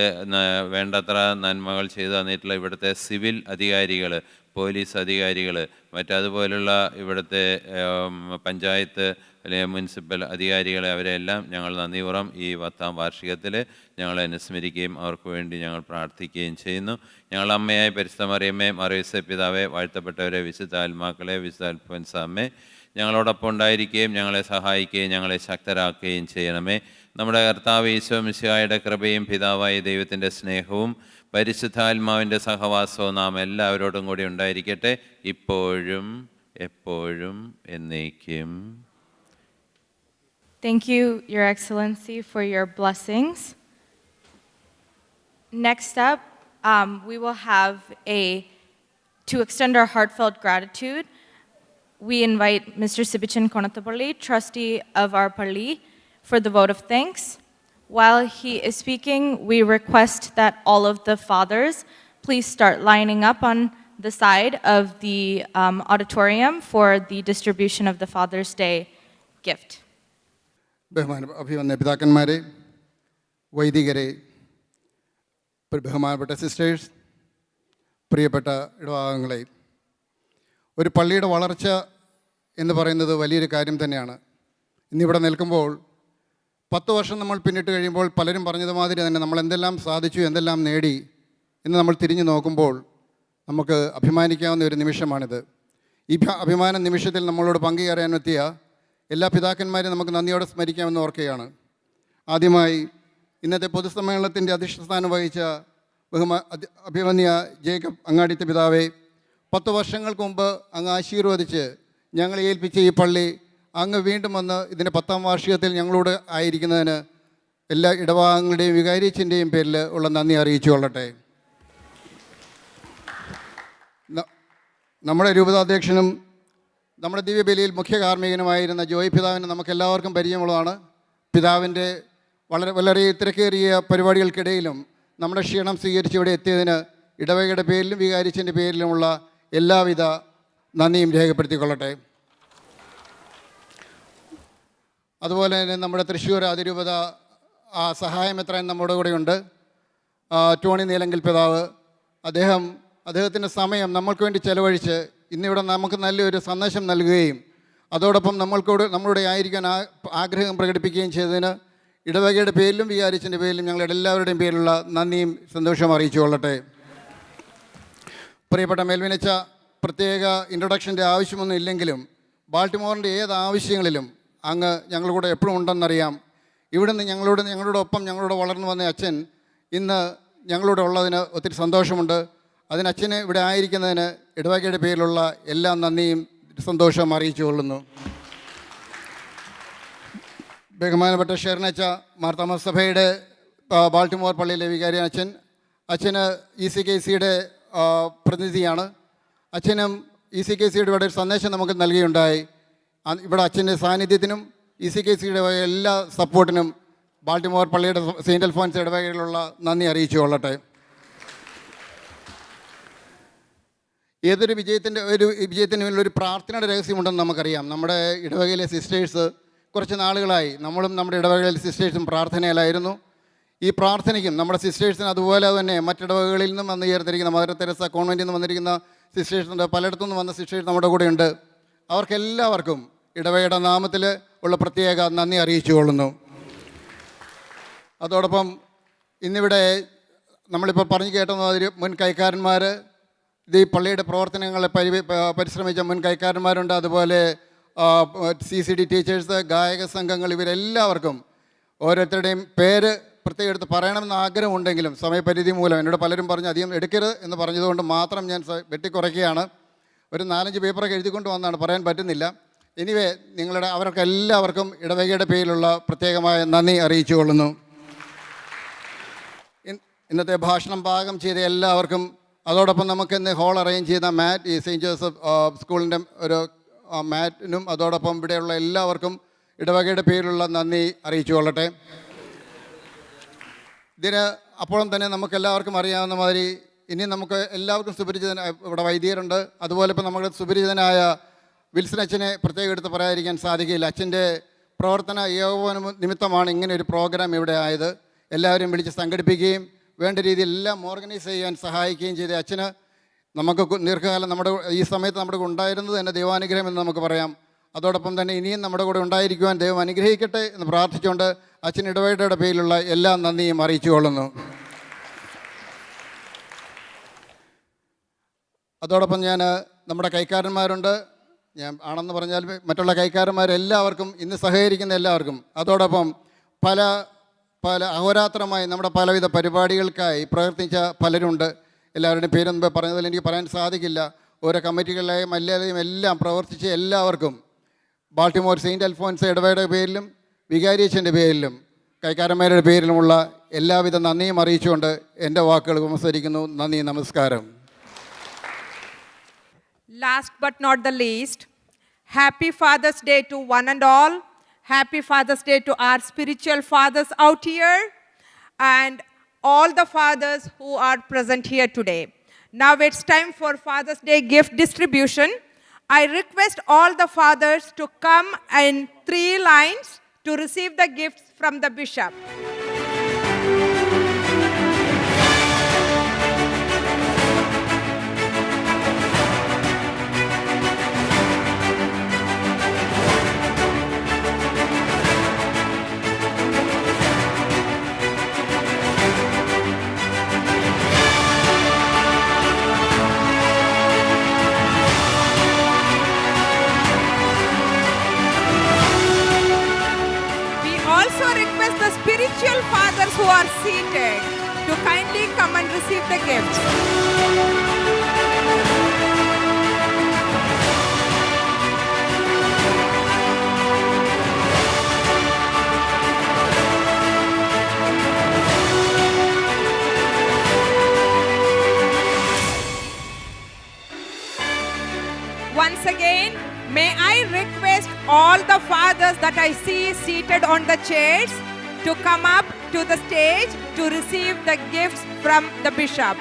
വേണ്ടത്ര നന്മകൾ ചെയ്തു തന്നിട്ടുള്ള ഇവിടുത്തെ സിവിൽ അധികാരികൾ, പോലീസ് അധികാരികൾ, മറ്റതുപോലുള്ള ഇവിടുത്തെ പഞ്ചായത്ത് അല്ലെങ്കിൽ മുനിസിപ്പൽ അധികാരികളെ അവരെല്ലാം ഞങ്ങൾ നന്ദിപൂർവ്വം ഈ 10ാം വാർഷികത്തിൽ ഞങ്ങളെ അനുസ്മരിക്കുകയും അവർക്ക് വേണ്ടി ഞങ്ങൾ പ്രാർത്ഥിക്കുകയും ചെയ്യുന്നു. ഞങ്ങളുടെ അമ്മയായ പരിശുദ്ധ മറിയമ്മേ, മറിയൂസേ പിതാവേ, വാഴ്ത്തപ്പെട്ടവരെ, വിശുദ്ധ ആത്മാക്കളെ, വിശുദ്ധ അൽഫോൻസാ അമ്മേ, ഞങ്ങളോടൊപ്പം ഉണ്ടായിരിക്കുകയും ഞങ്ങളെ സഹായിക്കുകയും ഞങ്ങളെ ശക്തരാക്കുകയും ചെയ്യണമേ. നമ്മുടെ കർത്താവ് ഈശോ മിശിഹായുടെ കൃപയും പിതാവായ ദൈവത്തിൻ്റെ സ്നേഹവും പരിശുദ്ധാത്മാവിൻ്റെ സഹവാസവും നാം എല്ലാവരോടും കൂടി ഉണ്ടായിരിക്കട്ടെ, ഇപ്പോഴും എപ്പോഴും എന്നേക്കും. Thank you, Your Excellency, for your blessings. Next up, we will have to extend our heartfelt gratitude, we invite Mr. Sibichan Konatapalli, trustee of our Palli, for the vote of thanks. While he is speaking, we request that all of the fathers please start lining up on the side of the auditorium for the distribution of the Father's Day gift. അഭിവന്യ പിതാക്കന്മാരെ, വൈദികരെ, ബഹുമാനപ്പെട്ട sisters, പ്രിയപ്പെട്ട ഇടവകാംഗങ്ങളെ, ഒരു പള്ളിയുടെ വളർച്ച എന്ന് പറയുന്നത് വലിയൊരു കാര്യം തന്നെയാണ്. ഇന്നിവിടെ നിൽക്കുമ്പോൾ 10 വർഷം നമ്മൾ പിന്നിട്ട് കഴിയുമ്പോൾ പലരും പറഞ്ഞതുമാതിരി തന്നെ നമ്മൾ എന്തെല്ലാം സാധിച്ചു, എന്തെല്ലാം നേടി എന്ന് നമ്മൾ തിരിഞ്ഞു നോക്കുമ്പോൾ നമുക്ക് അഭിമാനിക്കാവുന്ന ഒരു നിമിഷമാണിത്. ഈ അഭിമാന നിമിഷത്തിൽ നമ്മളോട് പങ്കുചേരാനെത്തിയ എല്ലാ പിതാക്കന്മാരെയും നമുക്ക് നന്ദിയോടെ സ്മരിക്കാമെന്ന് ഓർക്കുകയാണ്. ആദ്യമായി ഇന്നത്തെ പൊതുസമ്മേളനത്തിൻ്റെ അധ്യക്ഷസ്ഥാനം വഹിച്ച അഭിമന്യ ജേക്കബ് അങ്ങാടിത്തെ പിതാവെ, 10 വർഷങ്ങൾക്ക് മുമ്പ് അങ്ങ് ആശീർവദിച്ച് ഞങ്ങളെ ഏൽപ്പിച്ച ഈ പള്ളി അങ്ങ് വീണ്ടും വന്ന് ഇതിൻ്റെ 10ാം വാർഷികത്തിൽ ഞങ്ങളോട് ആയിരിക്കുന്നതിന് എല്ലാ ഇടവകാംഗങ്ങളുടെയും വികാരിയച്ഛൻ്റെയും പേരിൽ ഉള്ള നന്ദി അറിയിച്ചു കൊള്ളട്ടെ. നമ്മുടെ രൂപതാധ്യക്ഷനും നമ്മുടെ ദിവ്യബലിയിൽ മുഖ്യ കാർമ്മികനുമായിരുന്ന ജോയ് പിതാവിന് നമുക്കെല്ലാവർക്കും പരിചയമുള്ളതാണ്. പിതാവിൻ്റെ വളരെ തിരക്കേറിയ പരിപാടികൾക്കിടയിലും നമ്മുടെ ക്ഷീണം സ്വീകരിച്ച് ഇവിടെ എത്തിയതിന് ഇടവകയുടെ പേരിലും വികാരിച്ചൻ്റെ പേരിലുമുള്ള എല്ലാവിധ നന്ദിയും രേഖപ്പെടുത്തിക്കൊള്ളട്ടെ. അതുപോലെ തന്നെ നമ്മുടെ തൃശ്ശൂർ അതിരൂപത സഹായമെത്രാൻ നമ്മുടെ കൂടെയുണ്ട്, ടോണി നീലങ്കൽ പിതാവ്. അദ്ദേഹത്തിൻ്റെ സമയം നമ്മൾക്ക് വേണ്ടി ചെലവഴിച്ച് ഇന്നിവിടെ നമുക്ക് നല്ലൊരു സന്ദേശം നൽകുകയും അതോടൊപ്പം നമ്മളുടെ ആയിരിക്കാൻ ആഗ്രഹം പ്രകടിപ്പിക്കുകയും ചെയ്തതിന് ഇടവകയുടെ പേരിലും വികാരിച്ചൻ്റെ പേരിലും ഞങ്ങളുടെ എല്ലാവരുടെയും പേരിലുള്ള നന്ദിയും സന്തോഷവും അറിയിച്ചു കൊള്ളട്ടെ. പ്രിയപ്പെട്ട മേൽവിനച്ച, പ്രത്യേക ഇൻട്രൊഡക്ഷൻ്റെ ആവശ്യമൊന്നും ഇല്ലെങ്കിലും ബാൾട്ടിമോറിൻ്റെ ഏത് ആവശ്യങ്ങളിലും അങ്ങ് ഞങ്ങളുടെ കൂടെ എപ്പോഴും ഉണ്ടെന്നറിയാം. ഇവിടുന്ന് ഞങ്ങളോടൊപ്പം വളർന്നു വന്ന അച്ഛൻ ഇന്ന് ഞങ്ങളോട് ഉള്ളതിന് ഒത്തിരി സന്തോഷമുണ്ട്. അതിന് അച്ഛന് ഇവിടെ ആയിരിക്കുന്നതിന് ഇടവകയുടെ പേരിലുള്ള എല്ലാ നന്ദിയും സന്തോഷവും അറിയിച്ചു കൊള്ളുന്നു. ബഹുമാനപ്പെട്ട ഷെർനച്ച, മാർത്തോമാ സഭയുടെ ബാൾട്ടിമോർ പള്ളിയിലെ വികാരി അച്ഛന് ECKCയുടെ പ്രതിനിധിയാണ്. അച്ഛനും ECKCയുടെ ഇവിടെ ഒരു സന്ദേശം നമുക്ക് നൽകിയുണ്ടായി. ഇവിടെ അച്ഛൻ്റെ സാന്നിധ്യത്തിനും ECKCയുടെ എല്ലാ സപ്പോർട്ടിനും ബാൾട്ടിമോർ പള്ളിയുടെ സെയിൻറ്റ് അൽഫോൻസ് ഇടവകയിലുള്ള നന്ദി അറിയിച്ചു കൊള്ളട്ടെ. ഏതൊരു വിജയത്തിന് ഒരു പ്രാർത്ഥനയുടെ രഹസ്യമുണ്ടെന്ന് നമുക്കറിയാം. നമ്മുടെ ഇടവകയിലെ സിസ്റ്റേഴ്സ് കുറച്ച് നാളുകളായി നമ്മളും നമ്മുടെ ഇടവകയിലെ സിസ്റ്റേഴ്സും പ്രാർത്ഥനയിലായിരുന്നു. ഈ പ്രാർത്ഥനയ്ക്കും നമ്മുടെ സിസ്റ്റേഴ്സിന് അതുപോലെ തന്നെ മറ്റിടവകകളിൽ നിന്നും വന്ന് ചേർത്തിരിക്കുന്ന മദർ തെരേസ കോൺവെൻറ്റിൽ നിന്ന് വന്നിരിക്കുന്ന സിസ്റ്റേഴ്സുണ്ട്, പലയിടത്തു നിന്ന് വന്ന സിസ്റ്റേഴ്സ് നമ്മുടെ കൂടെയുണ്ട്. അവർക്കെല്ലാവർക്കും ഇടവകയുടെ നാമത്തിൽ ഉള്ള പ്രത്യേക നന്ദി അറിയിച്ചു കൊള്ളുന്നു. അതോടൊപ്പം ഇന്നിവിടെ നമ്മളിപ്പോൾ പറഞ്ഞു കേട്ടമാതിരി മുൻ കൈക്കാരന്മാർ, ഇത് ഈ പള്ളിയുടെ പ്രവർത്തനങ്ങളെ പരിശ്രമിച്ച മുൻ കൈക്കാരന്മാരുണ്ട്. അതുപോലെ CCD ടീച്ചേഴ്സ്, ഗായക സംഘങ്ങൾ, ഇവരെല്ലാവർക്കും ഓരോരുത്തരുടെയും പേര് പ്രത്യേകം എടുത്ത് പറയണമെന്ന് ആഗ്രഹമുണ്ടെങ്കിലും സമയപരിധി മൂലം എന്നോട് പലരും പറഞ്ഞ് അധികം എടുക്കരുത് എന്ന് പറഞ്ഞതുകൊണ്ട് മാത്രം ഞാൻ വെട്ടിക്കുറയ്ക്കുകയാണ്. ഒരു 4-5 പേപ്പറൊക്കെ എഴുതിക്കൊണ്ട് വന്നാണ്, പറയാൻ പറ്റുന്നില്ല. എനിവേ, അവർക്ക് എല്ലാവർക്കും ഇടവകയുടെ പേരിലുള്ള പ്രത്യേകമായ നന്ദി അറിയിച്ചു കൊള്ളുന്നു. ഇന്നത്തെ ഭാഷണം പാകം ചെയ്ത എല്ലാവർക്കും, അതോടൊപ്പം നമുക്കിന്ന് ഹോൾ അറേഞ്ച് ചെയ്ത ഈ സെയിൻറ്റ് ജോസഫ് സ്കൂളിൻ്റെ ഒരു മാറ്റിനും അതോടൊപ്പം ഇവിടെയുള്ള എല്ലാവർക്കും ഇടവകയുടെ പേരിലുള്ള നന്ദി അറിയിച്ചു കൊള്ളട്ടെ. ഇതിന് അപ്പോഴും തന്നെ നമുക്കെല്ലാവർക്കും അറിയാവുന്ന മാതിരി ഇനി നമുക്ക് എല്ലാവർക്കും സുപരിചിതനായ ഇവിടെ വൈദികരുണ്ട്. അതുപോലെ ഇപ്പോൾ നമ്മുടെ സുപരിചിതനായ വിൽസൺ അച്ഛനെ പ്രത്യേകം എടുത്ത് പറയാതിരിക്കാൻ സാധിക്കില്ല. അച്ഛൻ്റെ പ്രവർത്തന ഏകോപന നിമിത്തമാണ് ഇങ്ങനെ ഒരു പ്രോഗ്രാം ഇവിടെ ആയത്. എല്ലാവരെയും വിളിച്ച് സംഘടിപ്പിക്കുകയും വേണ്ട രീതിയിൽ എല്ലാം ഓർഗനൈസ് ചെയ്യാൻ സഹായിക്കുകയും ചെയ്ത അച്ഛന് നമുക്ക് ദീർഘകാലം ഈ സമയത്ത് നമ്മുടെ കൂടെ ഉണ്ടായിരുന്നത് തന്നെ ദൈവാനുഗ്രഹം എന്ന് നമുക്ക് പറയാം. അതോടൊപ്പം തന്നെ ഇനിയും നമ്മുടെ കൂടെ ഉണ്ടായിരിക്കുവാൻ ദൈവം അനുഗ്രഹിക്കട്ടെ എന്ന് പ്രാർത്ഥിച്ചുകൊണ്ട് അച്ഛൻ ഇടവകയുടെ പേരിലുള്ള എല്ലാ നന്ദിയും അറിയിച്ചു കൊള്ളുന്നു. അതോടൊപ്പം നമ്മുടെ കൈക്കാരന്മാരുണ്ട്. ഞാൻ ആണെന്ന് പറഞ്ഞാൽ മറ്റുള്ള കൈക്കാരന്മാരെല്ലാവർക്കും, ഇന്ന് സഹകരിക്കുന്ന എല്ലാവർക്കും, അതോടൊപ്പം പല അഹോരാത്രമായി നമ്മുടെ പലവിധ പരിപാടികൾക്കായി പ്രവർത്തിച്ച പലരുണ്ട്. എല്ലാവരുടെയും പേരൊന്നും പറഞ്ഞതിൽ എനിക്ക് പറയാൻ സാധിക്കില്ല. ഓരോ കമ്മിറ്റികളിലായും എല്ലാവരെയും എല്ലാം പ്രവർത്തിച്ച എല്ലാവർക്കും ബാൾട്ടിമോർ സെയിൻറ്റ് അൽഫോൻസ് ഇടവകയുടെ പേരിലും വികാരിയച്ഛൻ്റെ പേരിലും കൈക്കാരന്മാരുടെ പേരിലുമുള്ള എല്ലാവിധ നന്ദിയും അറിയിച്ചുകൊണ്ട് എൻ്റെ വാക്കുകൾ ഉപസരിക്കുന്നു. നന്ദി, നമസ്കാരം. Last but not the least, Happy Father's Day to one and all. Happy Father's Day to our spiritual fathers out here and all the fathers who are present here today. Now it's time for Father's Day gift distribution. I request all the fathers to come in 3 lines to receive the gifts from the bishop. Spiritual fathers who are seated to kindly come and receive the gifts. Once again, may I request all the fathers that I see seated on the chairs to come up to the stage to receive the gifts from the bishop.